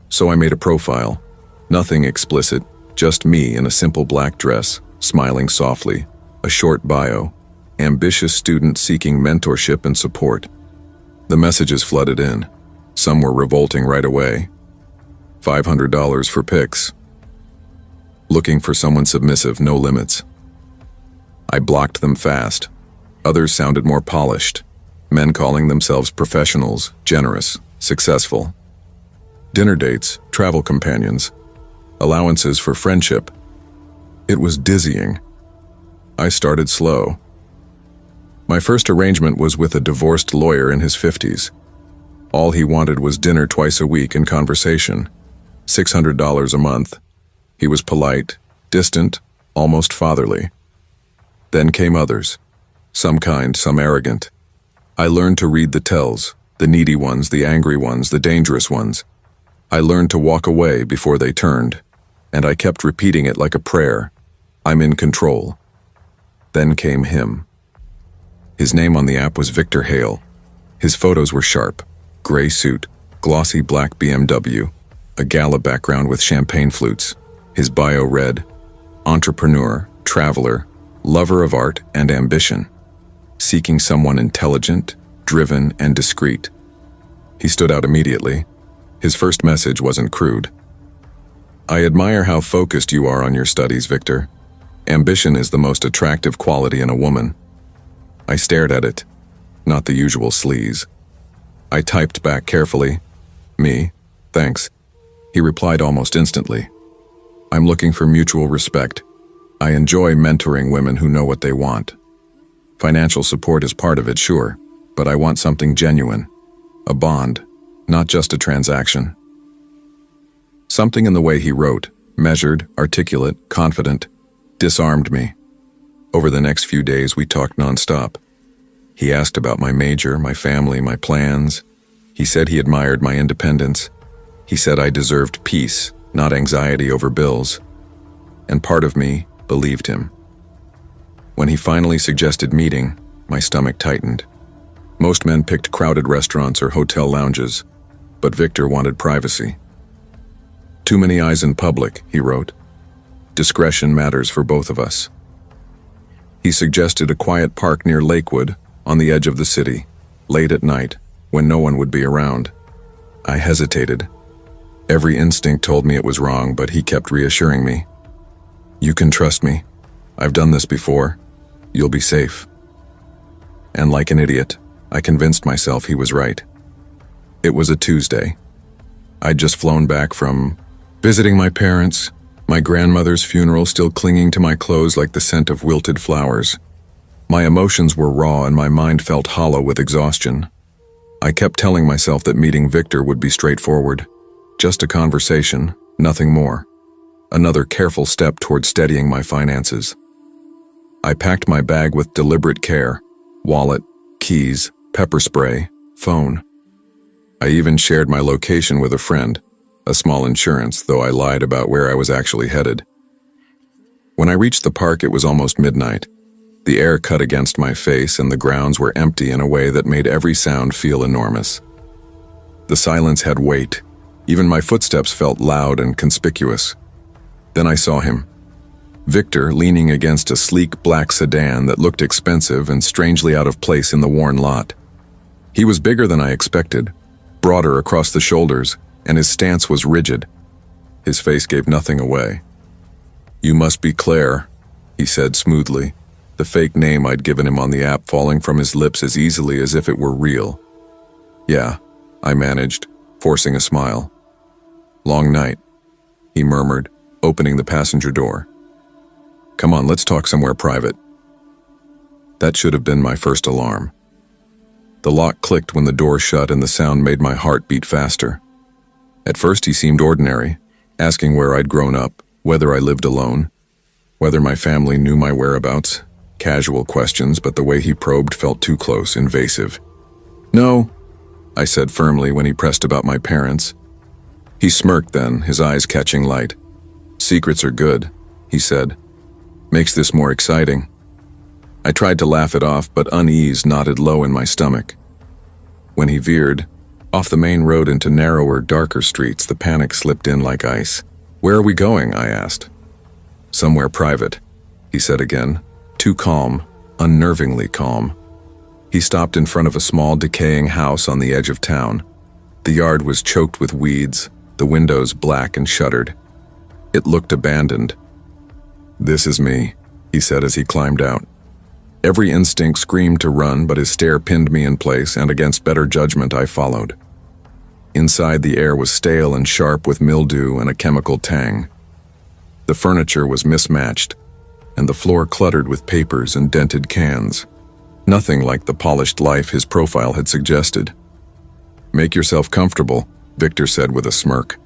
[SPEAKER 1] So I made a profile. Nothing explicit, just me in a simple black dress, smiling softly, a short bio, ambitious student seeking mentorship and support. The messages flooded in. Some were revolting right away. $500 for pics. Looking for someone submissive, no limits. I blocked them fast. Others sounded more polished. Men calling themselves professionals, generous, successful. Dinner dates, travel companions, allowances for friendship. It was dizzying. I started slow. My first arrangement was with a divorced lawyer in his 50s. All he wanted was dinner twice a week and conversation. $600 a month. He was polite, distant, almost fatherly. Then came others. Some kind, some arrogant. I learned to read the tells, the needy ones, the angry ones, the dangerous ones. I learned to walk away before they turned, and I kept repeating it like a prayer. I'm in control. Then came him. His name on the app was Victor Hale. His photos were sharp, gray suit, glossy black BMW, a gala background with champagne flutes. His bio read, entrepreneur, traveler, lover of art and ambition, seeking someone intelligent, driven, and discreet. He stood out immediately. His first message wasn't crude. I admire how focused you are on your studies, Victor. Ambition is the most attractive quality in a woman. I stared at it, not the usual sleaze. I typed back carefully, me, thanks. He replied almost instantly. I'm looking for mutual respect. I enjoy mentoring women who know what they want. Financial support is part of it, sure, but I want something genuine. A bond, not just a transaction. Something in the way he wrote, measured, articulate, confident, disarmed me. Over the next few days, we talked nonstop. He asked about my major, my family, my plans. He said he admired my independence. He said I deserved peace, not anxiety over bills. And part of me believed him. When he finally suggested meeting, my stomach tightened. Most men picked crowded restaurants or hotel lounges, but Victor wanted privacy. Too many eyes in public, he wrote. Discretion matters for both of us. He suggested a quiet park near Lakewood, on the edge of the city, late at night, when no one would be around. I hesitated. Every instinct told me it was wrong, but he kept reassuring me. "You can trust me. I've done this before. You'll be safe." And like an idiot, I convinced myself he was right. It was a Tuesday. I'd just flown back from visiting my parents, my grandmother's funeral still clinging to my clothes like the scent of wilted flowers. My emotions were raw and my mind felt hollow with exhaustion. I kept telling myself that meeting Victor would be straightforward. Just a conversation, nothing more. Another careful step toward steadying my finances. I packed my bag with deliberate care: wallet, keys, pepper spray, phone. I even shared my location with a friend, a small insurance, though I lied about where I was actually headed. When I reached the park, it was almost midnight. The air cut against my face and the grounds were empty in a way that made every sound feel enormous. The silence had weight. Even my footsteps felt loud and conspicuous. Then I saw him. Victor leaning against a sleek black sedan that looked expensive and strangely out of place in the worn lot. He was bigger than I expected, broader across the shoulders, and his stance was rigid. His face gave nothing away. "You must be Claire," he said smoothly, the fake name I'd given him on the app falling from his lips as easily as if it were real. "Yeah," I managed, forcing a smile. "Long night," he murmured, opening the passenger door. "Come on, let's talk somewhere private." That should have been my first alarm. The lock clicked when the door shut and the sound made my heart beat faster. At first he seemed ordinary, asking where I'd grown up, whether I lived alone, whether my family knew my whereabouts. Casual questions, but the way he probed felt too close, invasive. "No," I said firmly when he pressed about my parents. He smirked then, his eyes catching light. "Secrets are good," he said. "Makes this more exciting." I tried to laugh it off, but unease knotted low in my stomach. When he veered off the main road into narrower, darker streets, the panic slipped in like ice. "Where are we going?" I asked. "Somewhere private," he said again, too calm, unnervingly calm. He stopped in front of a small, decaying house on the edge of town. The yard was choked with weeds, the windows black and shuttered. It looked abandoned. "This is me," he said as he climbed out. Every instinct screamed to run, but his stare pinned me in place, and against better judgment I followed. Inside, the air was stale and sharp with mildew and a chemical tang. The furniture was mismatched, and the floor cluttered with papers and dented cans. Nothing like the polished life his profile had suggested. "Make yourself comfortable," Victor said with a smirk.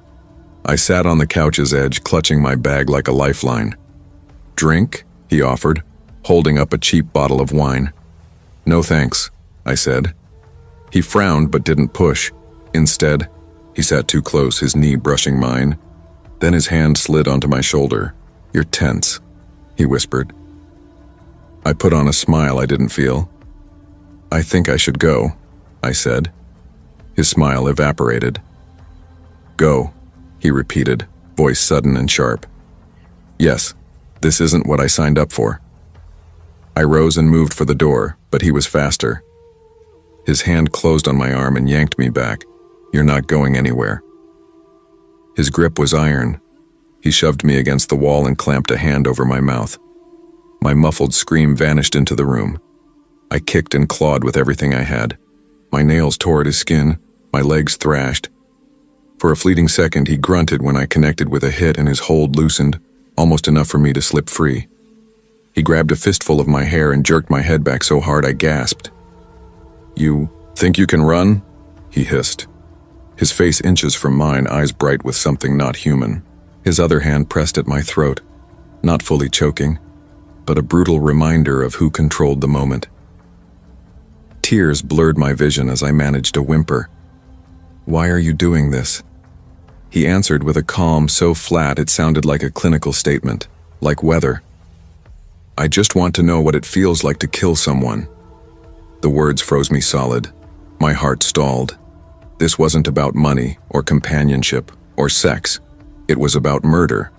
[SPEAKER 1] I sat on the couch's edge, clutching my bag like a lifeline. "Drink?" he offered, holding up a cheap bottle of wine. "No thanks," I said. He frowned but didn't push. Instead, he sat too close, his knee brushing mine. Then his hand slid onto my shoulder. "You're tense," he whispered. I put on a smile I didn't feel. "I think I should go," I said. His smile evaporated. "Go," he repeated, voice sudden and sharp. "Yes, this isn't what I signed up for." I rose and moved for the door, but he was faster. His hand closed on my arm and yanked me back. "You're not going anywhere." His grip was iron. He shoved me against the wall and clamped a hand over my mouth. My muffled scream vanished into the room. I kicked and clawed with everything I had. My nails tore at his skin, my legs thrashed. For a fleeting second, he grunted when I connected with a hit and his hold loosened, almost enough for me to slip free. He grabbed a fistful of my hair and jerked my head back so hard I gasped. "You think you can run?" he hissed. His face inches from mine, eyes bright with something not human. His other hand pressed at my throat, not fully choking, but a brutal reminder of who controlled the moment. Tears blurred my vision as I managed to whimper. "Why are you doing this?" He answered with a calm so flat it sounded like a clinical statement, like weather. "I just want to know what it feels like to kill someone." The words froze me solid. My heart stalled. This wasn't about money or companionship or sex. It was about murder.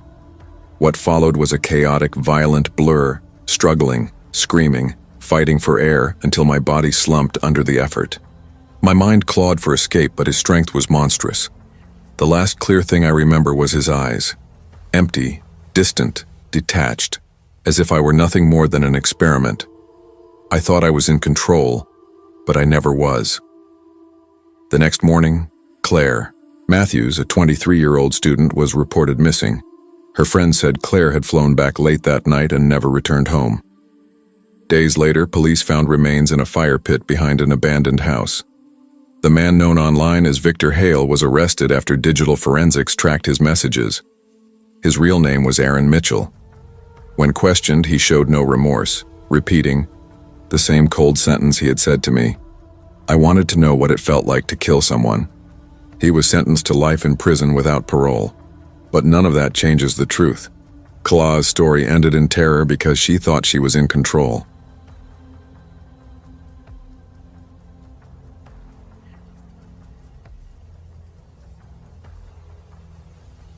[SPEAKER 1] What followed was a chaotic, violent blur, struggling, screaming, fighting for air until my body slumped under the effort. My mind clawed for escape, but his strength was monstrous. The last clear thing I remember was his eyes. Empty, distant, detached, as if I were nothing more than an experiment. I thought I was in control, but I never was. The next morning, Claire Matthews, a 23-year-old student, was reported missing. Her friend said Claire had flown back late that night and never returned home. Days later, police found remains in a fire pit behind an abandoned house. The man known online as Victor Hale was arrested after digital forensics tracked his messages. His real name was Aaron Mitchell. When questioned, he showed no remorse, repeating the same cold sentence he had said to me. I wanted to know what it felt like to kill someone. He was sentenced to life in prison without parole. But none of that changes the truth. Claw's story ended in terror because she thought she was in control.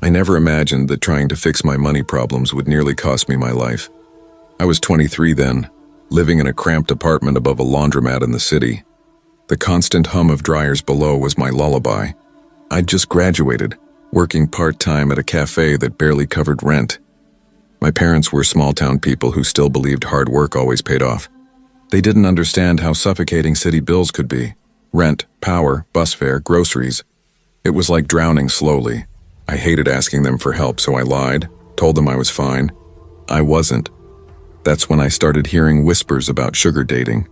[SPEAKER 1] I never imagined that trying to fix my money problems would nearly cost me my life. I was 23 then, living in a cramped apartment above a laundromat in the city. The constant hum of dryers below was my lullaby. I'd just graduated, working part-time at a cafe that barely covered rent. My parents were small-town people who still believed hard work always paid off. They didn't understand how suffocating city bills could be. Rent, power, bus fare, groceries. It was like drowning slowly. I hated asking them for help, so I lied, told them I was fine. I wasn't. That's when I started hearing whispers about sugar dating.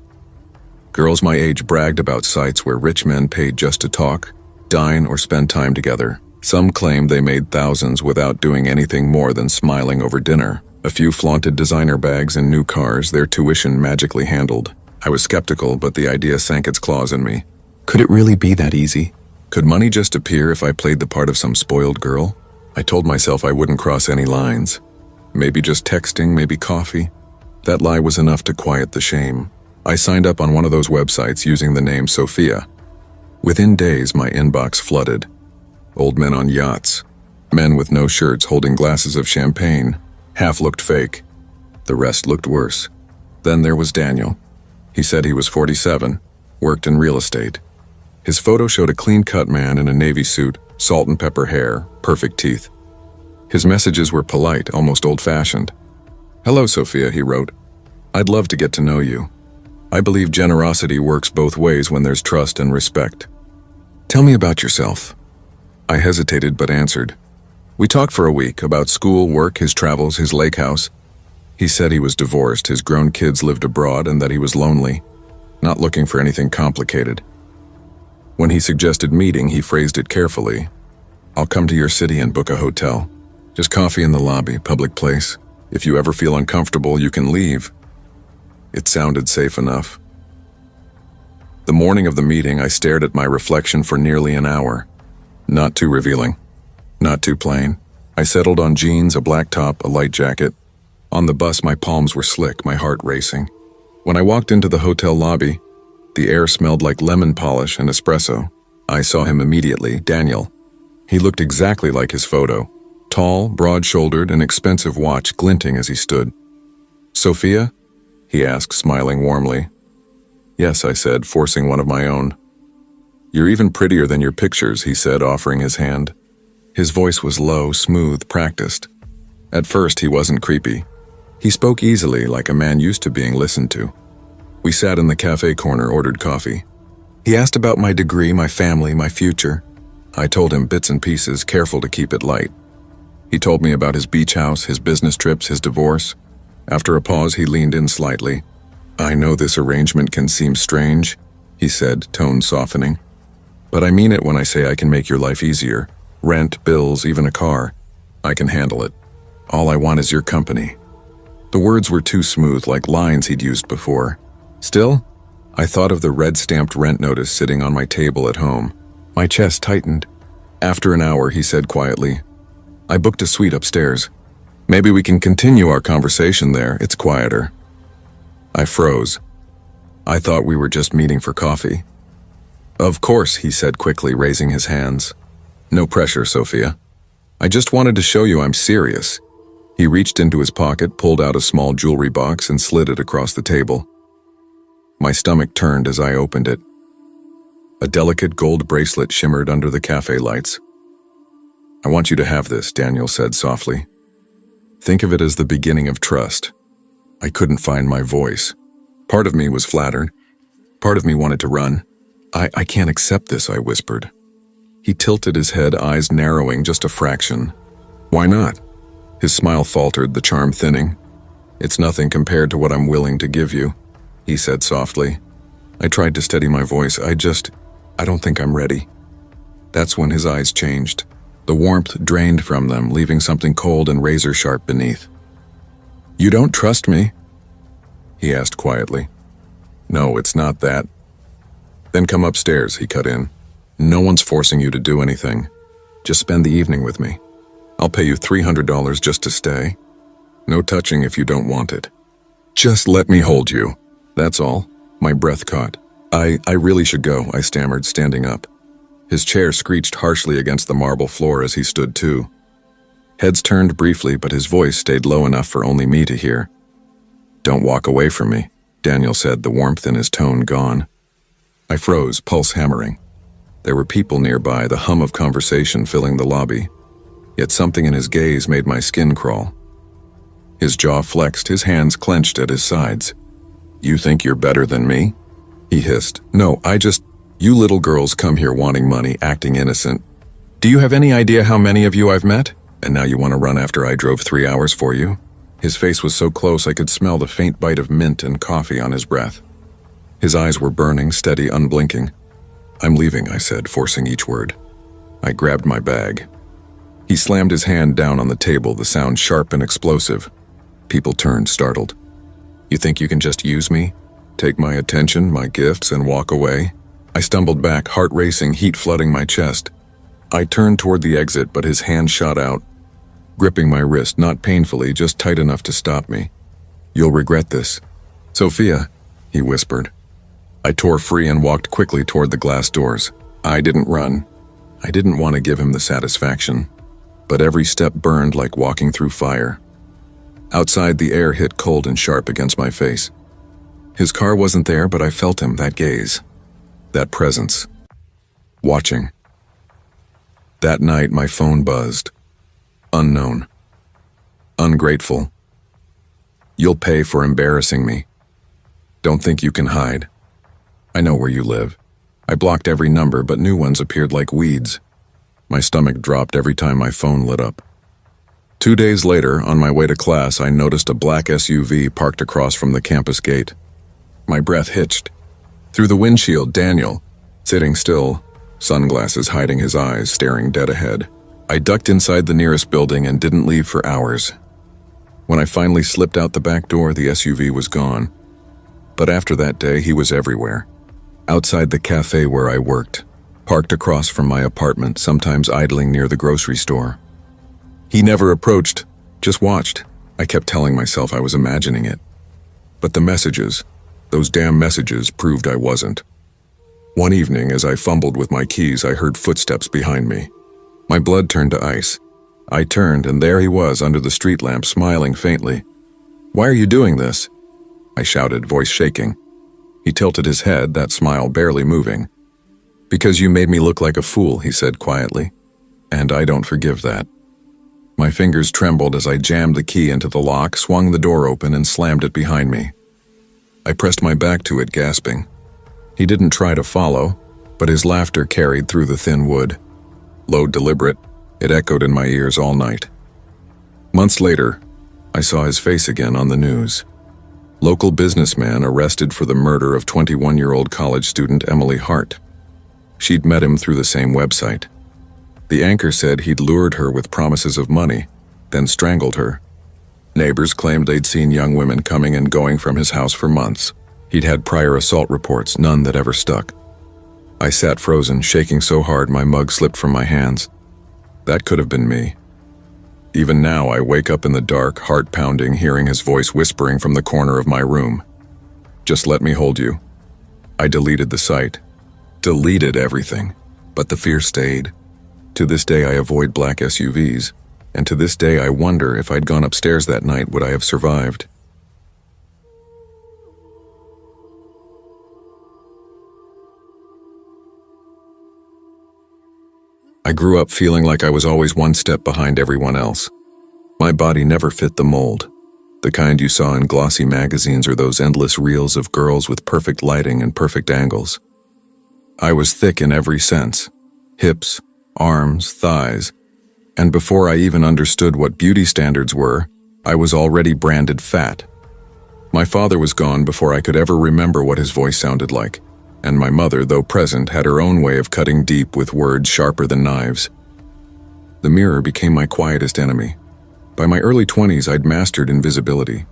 [SPEAKER 1] Girls my age bragged about sites where rich men paid just to talk, dine, or spend time together. Some claimed they made thousands without doing anything more than smiling over dinner. A few flaunted designer bags and new cars, their tuition magically handled. I was skeptical, but the idea sank its claws in me. Could it really be that easy? Could money just appear if I played the part of some spoiled girl? I told myself I wouldn't cross any lines. Maybe just texting, maybe coffee. That lie was enough to quiet the shame. I signed up on one of those websites using the name Sophia. Within days, my inbox flooded. Old men on yachts, men with no shirts holding glasses of champagne. Half looked fake. The rest looked worse. Then there was Daniel. He said he was 47, worked in real estate. His photo showed a clean-cut man in a navy suit, salt and pepper hair, perfect teeth. His messages were polite, almost old-fashioned. Hello, Sophia, he wrote. I'd love to get to know you. I believe generosity works both ways when there's trust and respect. Tell me about yourself. I hesitated but answered. We talked for a week about school, work, his travels, his lake house. He said he was divorced, his grown kids lived abroad, and that he was lonely, not looking for anything complicated. When he suggested meeting, he phrased it carefully. I'll come to your city and book a hotel. Just coffee in the lobby, public place. If you ever feel uncomfortable, you can leave. It sounded safe enough. The morning of the meeting, I stared at my reflection for nearly an hour. Not too revealing. Not too plain. I settled on jeans, a black top, a light jacket. On the bus, my palms were slick, my heart racing. When I walked into the hotel lobby, the air smelled like lemon polish and espresso. I saw him immediately, Daniel. He looked exactly like his photo. Tall, broad-shouldered, an expensive watch glinting as he stood. Sophia? He asked, smiling warmly. Yes, I said, forcing one of my own. You're even prettier than your pictures, he said, offering his hand. His voice was low, smooth, practiced. At first, he wasn't creepy. He spoke easily, like a man used to being listened to. We sat in the cafe corner, ordered coffee. He asked about my degree, my family, my future. I told him bits and pieces, careful to keep it light. He told me about his beach house, his business trips, his divorce. After a pause, he leaned in slightly. I know this arrangement can seem strange, he said, tone softening. But I mean it when I say I can make your life easier. Rent, bills, even a car. I can handle it. All I want is your company. The words were too smooth, like lines he'd used before. Still, I thought of the red-stamped rent notice sitting on my table at home. My chest tightened. After an hour, he said quietly, I booked a suite upstairs. Maybe we can continue our conversation there, it's quieter. I froze. I thought we were just meeting for coffee. Of course, he said quickly, raising his hands. No pressure, Sophia. I just wanted to show you I'm serious. He reached into his pocket, pulled out a small jewelry box, and slid it across the table. My stomach turned as I opened it. A delicate gold bracelet shimmered under the cafe lights. "I want you to have this," Daniel said softly. "Think of it as the beginning of trust." I couldn't find my voice. Part of me was flattered. Part of me wanted to run. I can't accept this," I whispered. He tilted his head, eyes narrowing just a fraction. "Why not?" His smile faltered, the charm thinning. "It's nothing compared to what I'm willing to give you," he said softly. I tried to steady my voice. I don't think I'm ready." That's when his eyes changed. The warmth drained from them, leaving something cold and razor-sharp beneath. "You don't trust me?" he asked quietly. "No, it's not that." "Then come upstairs," he cut in. "No one's forcing you to do anything. Just spend the evening with me. I'll pay you $300 just to stay. No touching if you don't want it. Just let me hold you. That's all." My breath caught. I really should go," I stammered, standing up. His chair screeched harshly against the marble floor as he stood too. Heads turned briefly, but his voice stayed low enough for only me to hear. "Don't walk away from me," Daniel said, the warmth in his tone gone. I froze, pulse hammering. There were people nearby, the hum of conversation filling the lobby. Yet something in his gaze made my skin crawl. His jaw flexed, his hands clenched at his sides. "You think you're better than me?" he hissed. "No, you little girls come here wanting money, acting innocent. Do you have any idea how many of you I've met? And now you want to run after I drove 3 hours for you?" His face was so close I could smell the faint bite of mint and coffee on his breath. His eyes were burning, steady, unblinking. "I'm leaving," I said, forcing each word. I grabbed my bag. He slammed his hand down on the table, the sound sharp and explosive. People turned, startled. "You think you can just use me? Take my attention, my gifts, and walk away?" I stumbled back, heart racing, heat flooding my chest. I turned toward the exit, but his hand shot out, gripping my wrist, not painfully, just tight enough to stop me. "You'll regret this." "Sophia," he whispered. I tore free and walked quickly toward the glass doors. I didn't run. I didn't want to give him the satisfaction. But every step burned like walking through fire. Outside, the air hit cold and sharp against my face. His car wasn't there, but I felt him, that gaze. That presence. Watching. That night, my phone buzzed. Unknown. Ungrateful. "You'll pay for embarrassing me. Don't think you can hide. I know where you live." I blocked every number, but new ones appeared like weeds. My stomach dropped every time my phone lit up. 2 days later, on my way to class, I noticed a black SUV parked across from the campus gate. My breath hitched. Through the windshield, Daniel, sitting still, sunglasses hiding his eyes, staring dead ahead. I ducked inside the nearest building and didn't leave for hours. When I finally slipped out the back door, the SUV was gone. But after that day, he was everywhere. Outside the cafe where I worked, parked across from my apartment, sometimes idling near the grocery store. He never approached, just watched. I kept telling myself I was imagining it. But the messages, those damn messages, proved I wasn't. One evening, as I fumbled with my keys, I heard footsteps behind me. My blood turned to ice. I turned, and there he was under the street lamp, smiling faintly. "Why are you doing this?" I shouted, voice shaking. He tilted his head, that smile barely moving. "Because you made me look like a fool," he said quietly. "And I don't forgive that." My fingers trembled as I jammed the key into the lock, swung the door open, and slammed it behind me. I pressed my back to it, gasping. He didn't try to follow, but his laughter carried through the thin wood. Low, deliberate, it echoed in my ears all night. Months later, I saw his face again on the news. Local businessman arrested for the murder of 21-year-old college student Emily Hart. She'd met him through the same website. The anchor said he'd lured her with promises of money, then strangled her. Neighbors claimed they'd seen young women coming and going from his house for months. He'd had prior assault reports, none that ever stuck. I sat frozen, shaking so hard my mug slipped from my hands. That could have been me. Even now, I wake up in the dark, heart pounding, hearing his voice whispering from the corner of my room. "Just let me hold you." I deleted the site. Deleted everything. But the fear stayed. To this day, I avoid black SUVs. and to this day I wonder if I'd gone upstairs that night, would I have survived? I grew up feeling like I was always one step behind everyone else. My body never fit the mold, the kind you saw in glossy magazines or those endless reels of girls with perfect lighting and perfect angles. I was thick in every sense: hips, arms, thighs, and before I even understood what beauty standards were, I was already branded fat. My father was gone before I could ever remember what his voice sounded like, and my mother, though present, had her own way of cutting deep with words sharper than knives. The mirror became my quietest enemy. By my early 20s, I'd mastered invisibility.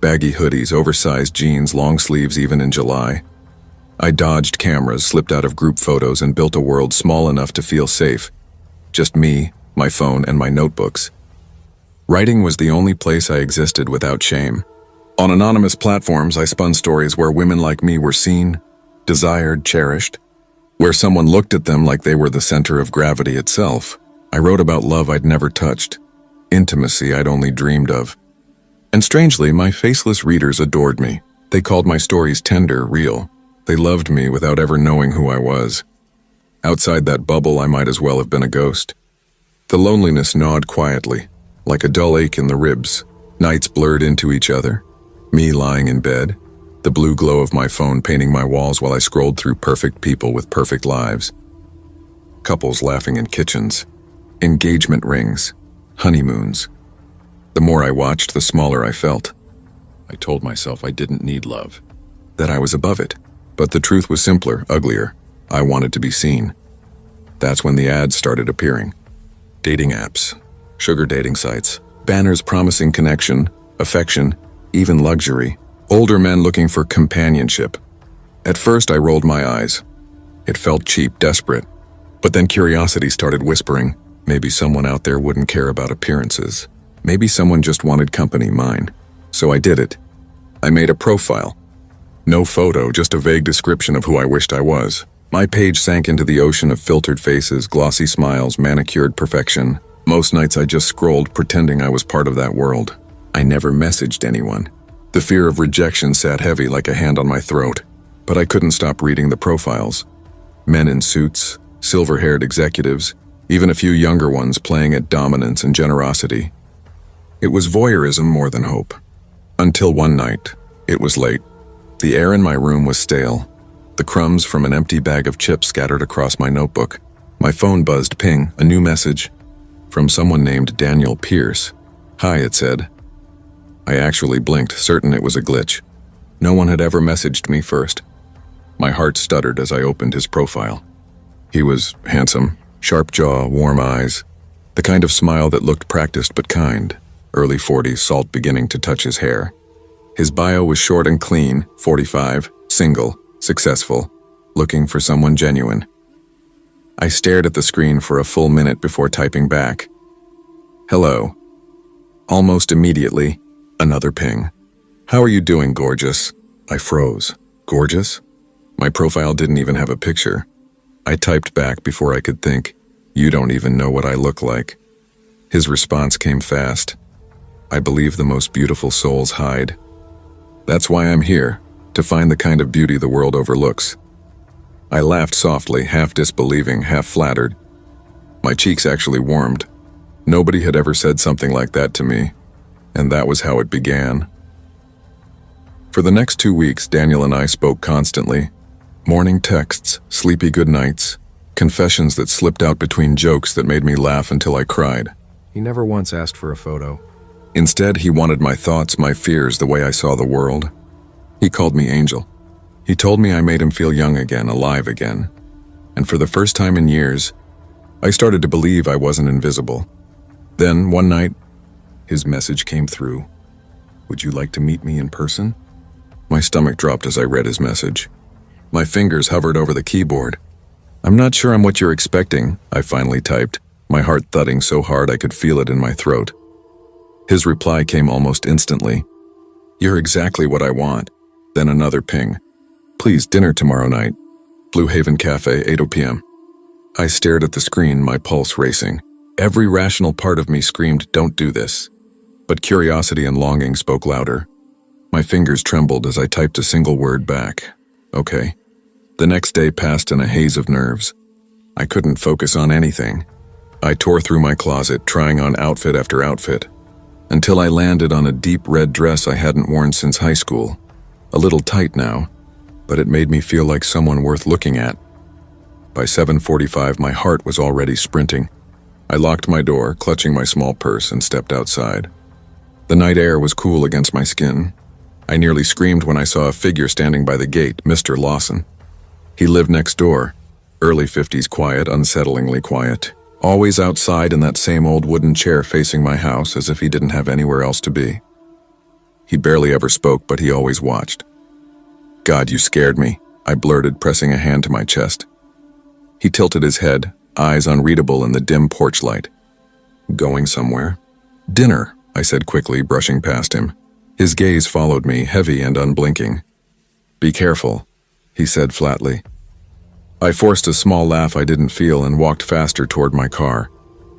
[SPEAKER 1] Baggy hoodies, oversized jeans, long sleeves even in July. I dodged cameras, slipped out of group photos, and built a world small enough to feel safe. Just me, my phone, and my notebooks. Writing was the only place I existed without shame. On anonymous platforms, I spun stories where women like me were seen, desired, cherished, where someone looked at them like they were the center of gravity itself. I wrote about love I'd never touched, intimacy I'd only dreamed of. And strangely, my faceless readers adored me. They called my stories tender, real. They loved me without ever knowing who I was. Outside that bubble, I might as well have been a ghost. The loneliness gnawed quietly, like a dull ache in the ribs. Nights blurred into each other. Me lying in bed, the blue glow of my phone painting my walls while I scrolled through perfect people with perfect lives. Couples laughing in kitchens, engagement rings, honeymoons. The more I watched, the smaller I felt. I told myself I didn't need love, that I was above it. But the truth was simpler, uglier. I wanted to be seen. That's when the ads started appearing. Dating apps, sugar dating sites, banners promising connection, affection, even luxury. Older men looking for companionship. At first, I rolled my eyes. It felt cheap, desperate. But then curiosity started whispering, maybe someone out there wouldn't care about appearances. Maybe someone just wanted company, mine. So I did it. I made a profile. No photo, just a vague description of who I wished I was. My page sank into the ocean of filtered faces, glossy smiles, manicured perfection. Most nights I just scrolled, pretending I was part of that world. I never messaged anyone. The fear of rejection sat heavy like a hand on my throat. But I couldn't stop reading the profiles. Men in suits, silver-haired executives, even a few younger ones playing at dominance and generosity. It was voyeurism more than hope. Until one night, it was late. The air in my room was stale. The crumbs from an empty bag of chips scattered across my notebook. My phone buzzed, ping, a new message. From someone named Daniel Pierce. Hi, it said. I actually blinked, certain it was a glitch. No one had ever messaged me first. My heart stuttered as I opened his profile. He was handsome, sharp jaw, warm eyes, the kind of smile that looked practiced but kind. Early 40s, salt beginning to touch his hair. His bio was short and clean, 45, single, successful, looking for someone genuine. I stared at the screen for a full minute before typing back. Hello. Almost immediately, another ping. How are you doing, gorgeous? I froze. Gorgeous? My profile didn't even have a picture. I typed back before I could think. You don't even know what I look like. His response came fast. I believe the most beautiful souls hide. That's why I'm here, to find the kind of beauty the world overlooks. I laughed softly, half disbelieving, half flattered. My cheeks actually warmed. Nobody had ever said something like that to me, and that was how it began. For the next 2 weeks, Daniel and I spoke constantly. Morning texts, sleepy good nights, confessions that slipped out between jokes that made me laugh until I cried.
[SPEAKER 3] He never once asked for a photo.
[SPEAKER 1] Instead, he wanted my thoughts, my fears, the way I saw the world. He called me Angel. He told me I made him feel young again, alive again. And for the first time in years, I started to believe I wasn't invisible. Then, one night, his message came through. Would you like to meet me in person? My stomach dropped as I read his message. My fingers hovered over the keyboard. I'm not sure I'm what you're expecting, I finally typed, my heart thudding so hard I could feel it in my throat. His reply came almost instantly. You're exactly what I want. Then another ping. Please, dinner tomorrow night. Blue Haven Cafe, 8 p.m. I stared at the screen, my pulse racing. Every rational part of me screamed, "Don't do this." But curiosity and longing spoke louder. My fingers trembled as I typed a single word back. Okay. The next day passed in a haze of nerves. I couldn't focus on anything. I tore through my closet, trying on outfit after outfit, until I landed on a deep red dress I hadn't worn since high school. A little tight now, but it made me feel like someone worth looking at. By 7:45, my heart was already sprinting. I locked my door, clutching my small purse, and stepped outside. The night air was cool against my skin. I nearly screamed when I saw a figure standing by the gate, Mr. Lawson. He lived next door, early 50s quiet, unsettlingly quiet, always outside in that same old wooden chair facing my house as if he didn't have anywhere else to be. He barely ever spoke, but he always watched. "God, you scared me," I blurted, pressing a hand to my chest. He tilted his head, eyes unreadable in the dim porch light. "Going somewhere?" "Dinner," I said quickly, brushing past him. His gaze followed me, heavy and unblinking. "Be careful," he said flatly. I forced a small laugh I didn't feel and walked faster toward my car,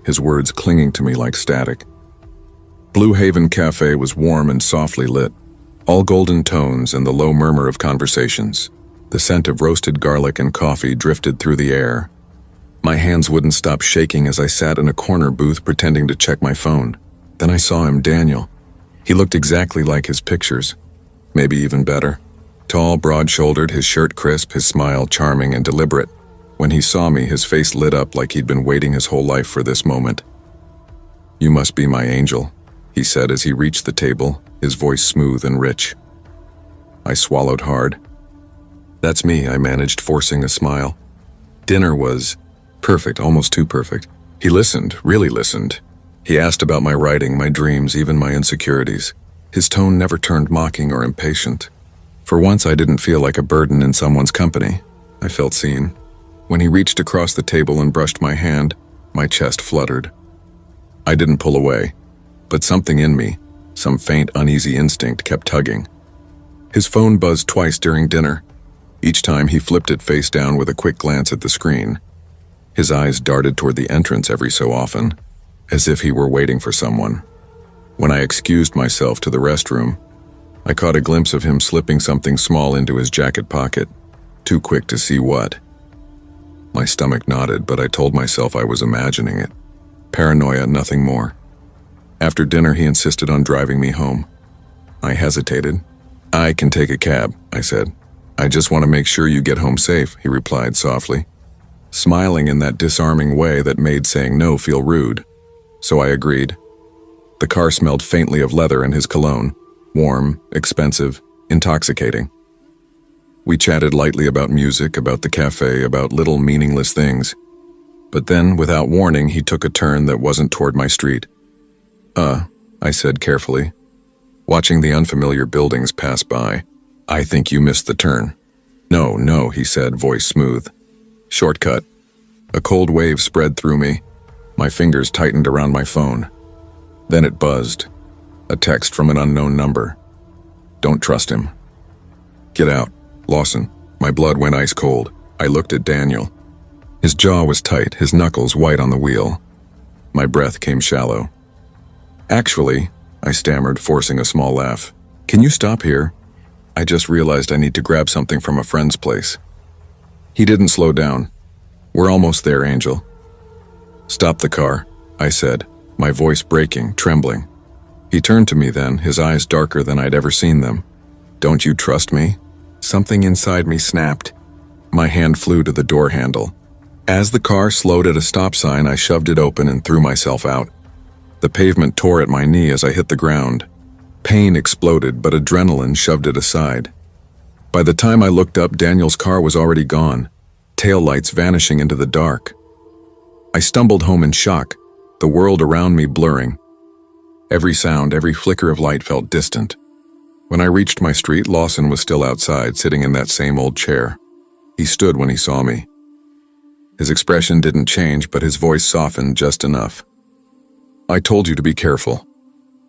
[SPEAKER 1] his words clinging to me like static. Blue Haven Cafe was warm and softly lit, all golden tones and the low murmur of conversations. The scent of roasted garlic and coffee drifted through the air. My hands wouldn't stop shaking as I sat in a corner booth pretending to check my phone. Then I saw him, Daniel. He looked exactly like his pictures, maybe even better. Tall, broad-shouldered, his shirt crisp, his smile charming and deliberate. When he saw me, his face lit up like he'd been waiting his whole life for this moment. "You must be my angel," he said as he reached the table, his voice smooth and rich. I swallowed hard. "That's me," I managed, forcing a smile. Dinner was perfect, almost too perfect. He listened, really listened. He asked about my writing, my dreams, even my insecurities. His tone never turned mocking or impatient. For once, I didn't feel like a burden in someone's company. I felt seen. When he reached across the table and brushed my hand, my chest fluttered. I didn't pull away, but something in me, some faint, uneasy instinct, kept tugging. His phone buzzed twice during dinner. Each time he flipped it face down with a quick glance at the screen. His eyes darted toward the entrance every so often, as if he were waiting for someone. When I excused myself to the restroom, I caught a glimpse of him slipping something small into his jacket pocket, too quick to see what. My stomach knotted, but I told myself I was imagining it. Paranoia, nothing more. After dinner, he insisted on driving me home. I hesitated. "I can take a cab," I said. "I just want to make sure you get home safe," he replied softly, smiling in that disarming way that made saying no feel rude. So I agreed. The car smelled faintly of leather and his cologne. Warm, expensive, intoxicating. We chatted lightly about music, about the cafe, about little meaningless things. But then, without warning, he took a turn that wasn't toward my street. I said carefully, watching the unfamiliar buildings pass by. "I think you missed the turn." No, he said, voice smooth. "Shortcut." A cold wave spread through me. My fingers tightened around my phone. Then it buzzed. A text from an unknown number. "Don't trust him." "Get out, Lawson." My blood went ice cold. I looked at Daniel. His jaw was tight, his knuckles white on the wheel. My breath came shallow. "Actually," I stammered, forcing a small laugh. "Can you stop here? I just realized I need to grab something from a friend's place." He didn't slow down. "We're almost there, Angel." "Stop the car," I said, my voice breaking, trembling. He turned to me then, his eyes darker than I'd ever seen them. "Don't you trust me?" Something inside me snapped. My hand flew to the door handle. As the car slowed at a stop sign, I shoved it open and threw myself out. The pavement tore at my knee as I hit the ground. Pain exploded, but adrenaline shoved it aside. By the time I looked up, Daniel's car was already gone, taillights vanishing into the dark. I stumbled home in shock, the world around me blurring. Every sound, every flicker of light felt distant. When I reached my street, Lawson was still outside, sitting in that same old chair. He stood when he saw me. His expression didn't change, but his voice softened just enough. "I told you to be careful."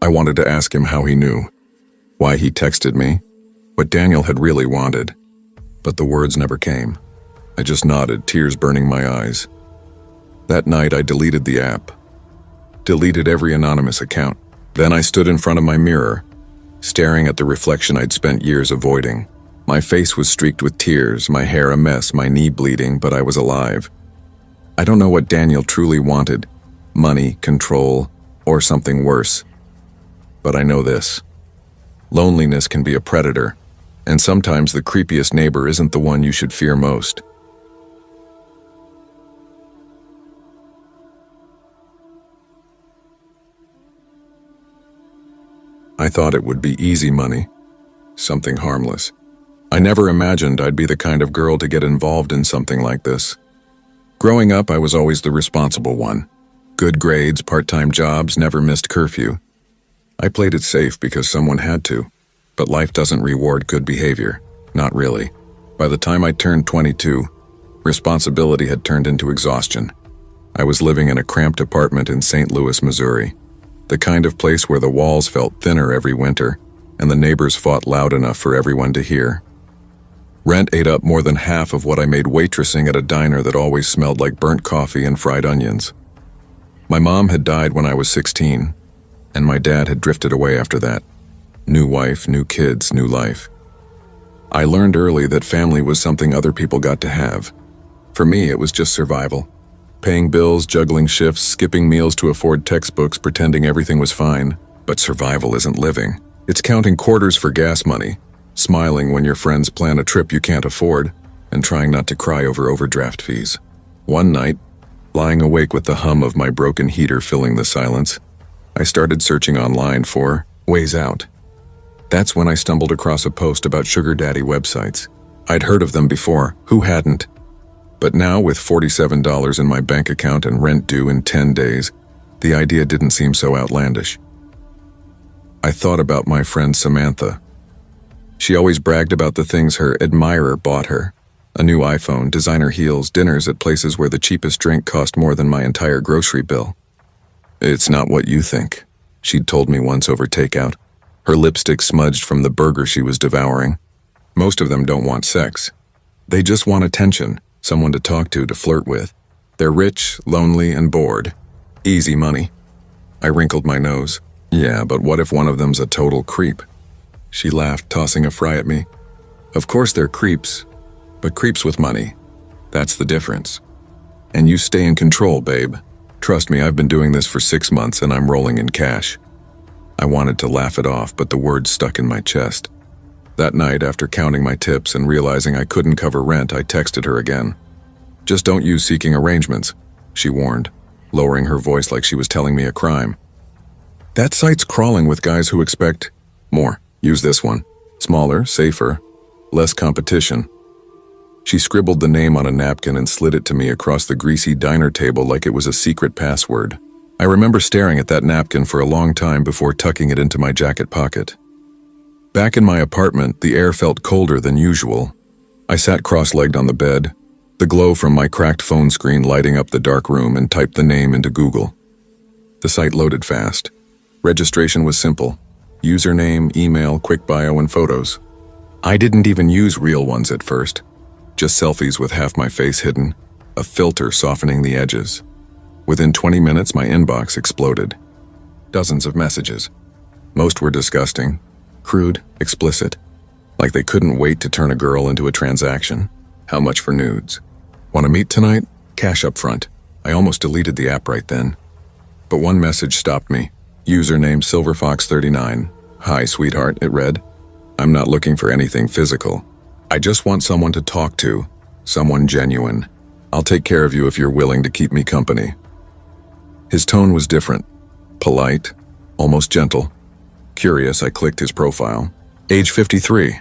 [SPEAKER 1] I wanted to ask him how he knew, why he texted me, what Daniel had really wanted. But the words never came. I just nodded, tears burning my eyes. That night I deleted the app. deleted every anonymous account. Then I stood in front of my mirror, staring at the reflection I'd spent years avoiding. My face was streaked with tears, my hair a mess, my knee bleeding, but I was alive. I don't know what Daniel truly wanted, money, control, or something worse. But I know this. Loneliness can be a predator, and sometimes the creepiest neighbor isn't the one you should fear most. I thought it would be easy money, something harmless. I never imagined I'd be the kind of girl to get involved in something like this. Growing up, I was always the responsible one. Good grades, part-time jobs, never missed curfew. I played it safe because someone had to, but life doesn't reward good behavior. Not really. By the time I turned 22, responsibility had turned into exhaustion. I was living in a cramped apartment in St. Louis, Missouri. The kind of place where the walls felt thinner every winter, and the neighbors fought loud enough for everyone to hear. Rent ate up more than half of what I made waitressing at a diner that always smelled like burnt coffee and fried onions. My mom had died when I was 16, and my dad had drifted away after that. New wife, new kids, new life. I learned early that family was something other people got to have. For me, it was just survival. Paying bills, juggling shifts, skipping meals to afford textbooks, pretending everything was fine. But survival isn't living. It's counting quarters for gas money, smiling when your friends plan a trip you can't afford, and trying not to cry over overdraft fees. One night, lying awake with the hum of my broken heater filling the silence, I started searching online for ways out. That's when I stumbled across a post about sugar daddy websites. I'd heard of them before, who hadn't? But now, with $47 in my bank account and rent due in 10 days, the idea didn't seem so outlandish. I thought about my friend Samantha. She always bragged about the things her admirer bought her. A new iPhone, designer heels, dinners at places where the cheapest drink cost more than my entire grocery bill. "It's not what you think," she'd told me once over takeout, her lipstick smudged from the burger she was devouring. Most of them don't want sex. They just want attention. Someone to talk to flirt with. They're rich, lonely, and bored. Easy money. I wrinkled my nose. Yeah, but what if one of them's a total creep? She laughed, tossing a fry at me. Of course they're creeps, but creeps with money. That's the difference. And you stay in control, babe. Trust me, I've been doing this for 6 months and I'm rolling in cash. I wanted to laugh it off, but the words stuck in my chest. That night, after counting my tips and realizing I couldn't cover rent, I texted her again. "Just don't use seeking arrangements," she warned, lowering her voice like she was telling me a crime. "That site's crawling with guys who expect more. Use this one. Smaller, safer, less competition." She scribbled the name on a napkin and slid it to me across the greasy diner table like it was a secret password. I remember staring at that napkin for a long time before tucking it into my jacket pocket. Back in my apartment, the air felt colder than usual. I sat cross-legged on the bed, the glow from my cracked phone screen lighting up the dark room, and typed the name into Google. The site loaded fast. Registration was simple. Username, email, quick bio, and photos. I didn't even use real ones at first. Just selfies with half my face hidden, a filter softening the edges. Within 20 minutes, my inbox exploded. Dozens of messages. Most were disgusting. Crude, explicit, like they couldn't wait to turn a girl into a transaction. How much for nudes? Want to meet tonight? Cash up front. I almost deleted the app right then. But one message stopped me. Username SilverFox39. "Hi, sweetheart," it read. "I'm not looking for anything physical. I just want someone to talk to, someone genuine. I'll take care of you if you're willing to keep me company." His tone was different. Polite, almost gentle. Curious, I clicked his profile. Age 53.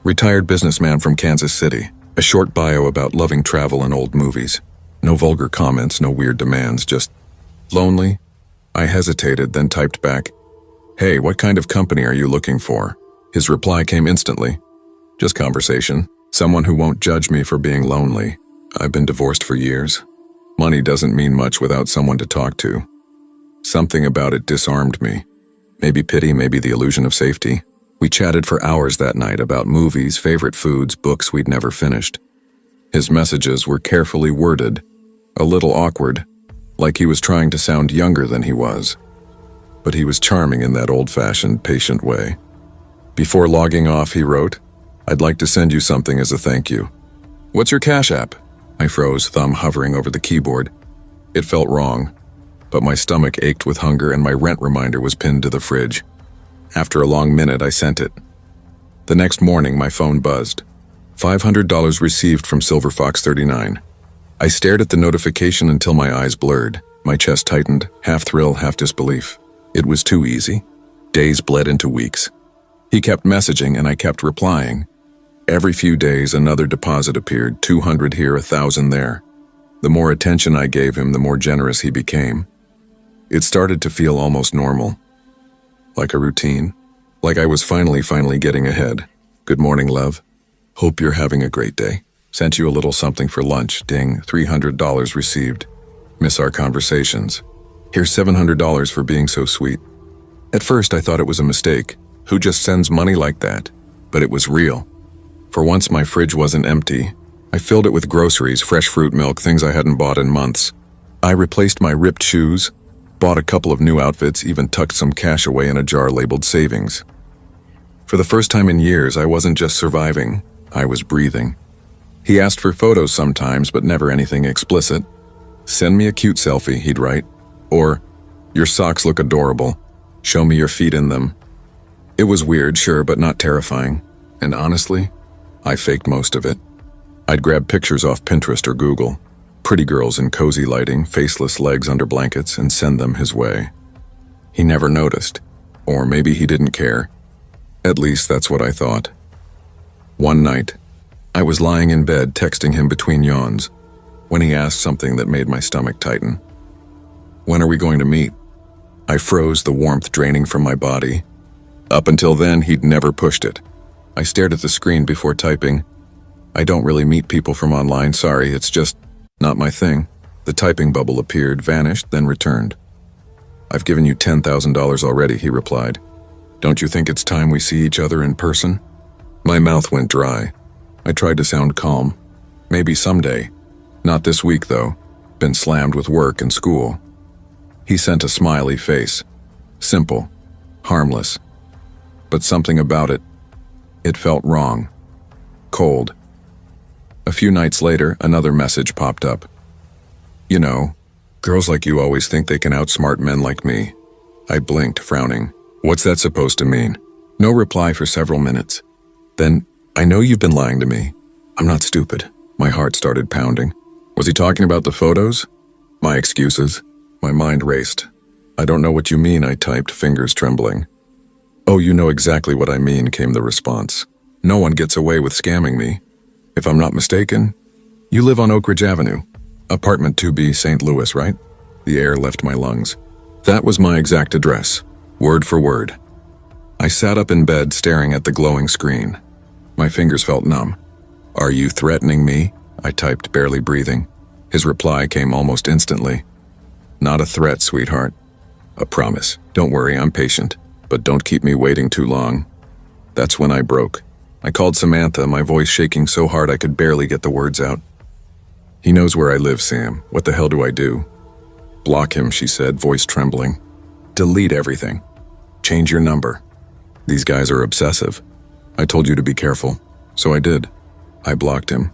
[SPEAKER 1] Retired businessman from Kansas City. A short bio about loving travel and old movies. No vulgar comments, no weird demands, just lonely. I hesitated, then typed back, "Hey, what kind of company are you looking for?" His reply came instantly. "Just conversation. Someone who won't judge me for being lonely. I've been divorced for years. Money doesn't mean much without someone to talk to." Something about it disarmed me. Maybe pity, maybe the illusion of safety. We chatted for hours that night about movies, favorite foods, books we'd never finished. His messages were carefully worded, a little awkward, like he was trying to sound younger than he was. But he was charming in that old-fashioned, patient way. Before logging off, he wrote, "I'd like to send you something as a thank you." "What's your Cash App?" I froze, thumb hovering over the keyboard. It felt wrong, but my stomach ached with hunger and my rent reminder was pinned to the fridge. After a long minute, I sent it. The next morning, my phone buzzed. $500 received from Silver Fox 39. I stared at the notification until my eyes blurred. My chest tightened, half thrill, half disbelief. It was too easy. Days bled into weeks. He kept messaging and I kept replying. Every few days, another deposit appeared, 200 here, 1,000 there. The more attention I gave him, the more generous he became. It started to feel almost normal. Like a routine. Like I was finally getting ahead. "Good morning, love. Hope you're having a great day. Sent you a little something for lunch. Ding, $300 received. Miss our conversations. Here's $700 for being so sweet." At first, I thought it was a mistake. Who just sends money like that? But it was real. For once, my fridge wasn't empty. I filled it with groceries, fresh fruit, milk, things I hadn't bought in months. I replaced my ripped shoes, bought a couple of new outfits, even tucked some cash away in a jar labeled savings. For the first time in years, I wasn't just surviving, I was breathing. He asked for photos sometimes, but never anything explicit. "Send me a cute selfie," he'd write. Or, "Your socks look adorable. Show me your feet in them." It was weird, sure, but not terrifying. And honestly, I faked most of it. I'd grab pictures off Pinterest or Google, pretty girls in cozy lighting, faceless legs under blankets, and send them his way. He never noticed. Or maybe he didn't care. At least that's what I thought. One night, I was lying in bed texting him between yawns, when he asked something that made my stomach tighten. "When are we going to meet?" I froze, the warmth draining from my body. Up until then, he'd never pushed it. I stared at the screen before typing. "I don't really meet people from online, sorry, it's just not my thing." The typing bubble appeared, vanished, then returned. "I've given you $10,000 already," he replied. "Don't you think it's time we see each other in person?" My mouth went dry. I tried to sound calm. "Maybe someday. Not this week, though. Been slammed with work and school." He sent a smiley face. Simple. Harmless. But something about it. It felt wrong. Cold. A few nights later, another message popped up. "You know, girls like you always think they can outsmart men like me." I blinked, frowning. What's that supposed to mean? No reply for several minutes. Then, "I know you've been lying to me. I'm not stupid." My heart started pounding. Was he talking about the photos? My excuses? My mind raced. "I don't know what you mean," I typed, fingers trembling. "Oh, you know exactly what I mean," came the response. "No one gets away with scamming me. If I'm not mistaken, you live on Oak Ridge Avenue, apartment 2B, St. Louis, right?" The air left my lungs. That was my exact address, word for word. I sat up in bed staring at the glowing screen. My fingers felt numb. "Are you threatening me?" I typed, barely breathing. His reply came almost instantly. "Not a threat, sweetheart. A promise. Don't worry, I'm patient. But don't keep me waiting too long." That's when I broke. I called Samantha, my voice shaking so hard I could barely get the words out. "He knows where I live, Sam. What the hell do I do?" "Block him," she said, voice trembling. "Delete everything. Change your number. These guys are obsessive. I told you to be careful, so I did. I blocked him.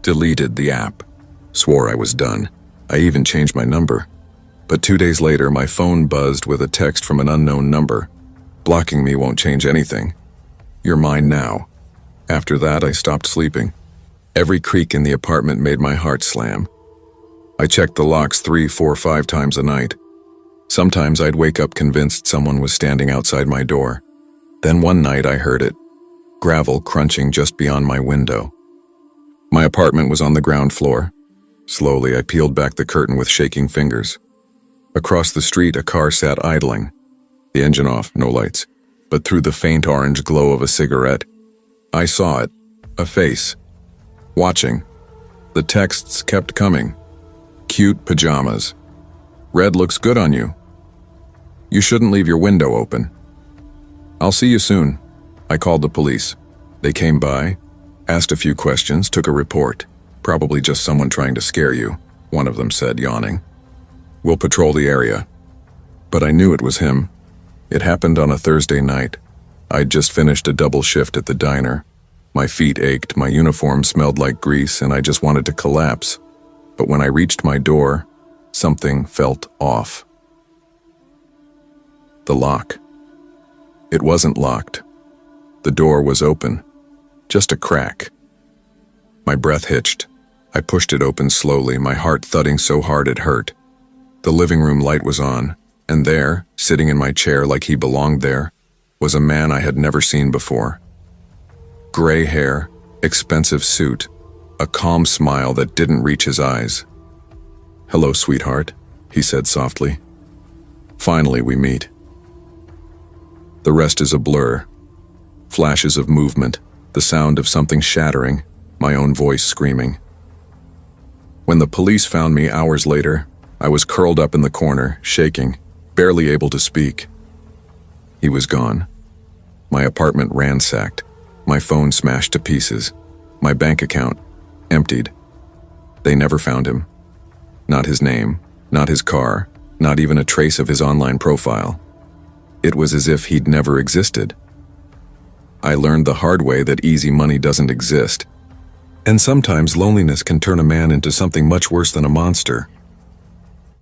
[SPEAKER 1] Deleted the app. Swore I was done. I even changed my number. But 2 days later, my phone buzzed with a text from an unknown number. Blocking me won't change anything. You're mine now. After that, I stopped sleeping. Every creak in the apartment made my heart slam. I checked the locks 3, 4, 5 times a night. Sometimes I'd wake up convinced someone was standing outside my door. Then one night I heard it. Gravel crunching just beyond my window. My apartment was on the ground floor. Slowly, I peeled back the curtain with shaking fingers. Across the street, a car sat idling. The engine off, no lights. But through the faint orange glow of a cigarette, I saw it. A face. Watching. The texts kept coming. Cute pajamas. Red looks good on you. You shouldn't leave your window open. I'll see you soon. I called the police. They came by, asked a few questions, took a report. Probably just someone trying to scare you, one of them said, yawning. We'll patrol the area. But I knew it was him. It happened on a Thursday night. I'd just finished a double shift at the diner. My feet ached, my uniform smelled like grease, and I just wanted to collapse. But when I reached my door, something felt off. The lock. It wasn't locked. The door was open. Just a crack. My breath hitched. I pushed it open slowly, my heart thudding so hard it hurt. The living room light was on, and there, sitting in my chair like he belonged there, was a man I had never seen before. Gray hair, expensive suit, a calm smile that didn't reach his eyes. "Hello, sweetheart," he said softly. "Finally we meet." The rest is a blur. Flashes of movement, the sound of something shattering, my own voice screaming. When the police found me hours later, I was curled up in the corner, shaking, barely able to speak. He was gone. My apartment ransacked, my phone smashed to pieces, my bank account emptied. They never found him. Not his name, not his car, not even a trace of his online profile. It was as if he'd never existed. I learned the hard way that easy money doesn't exist. And sometimes loneliness can turn a man into something much worse than a monster.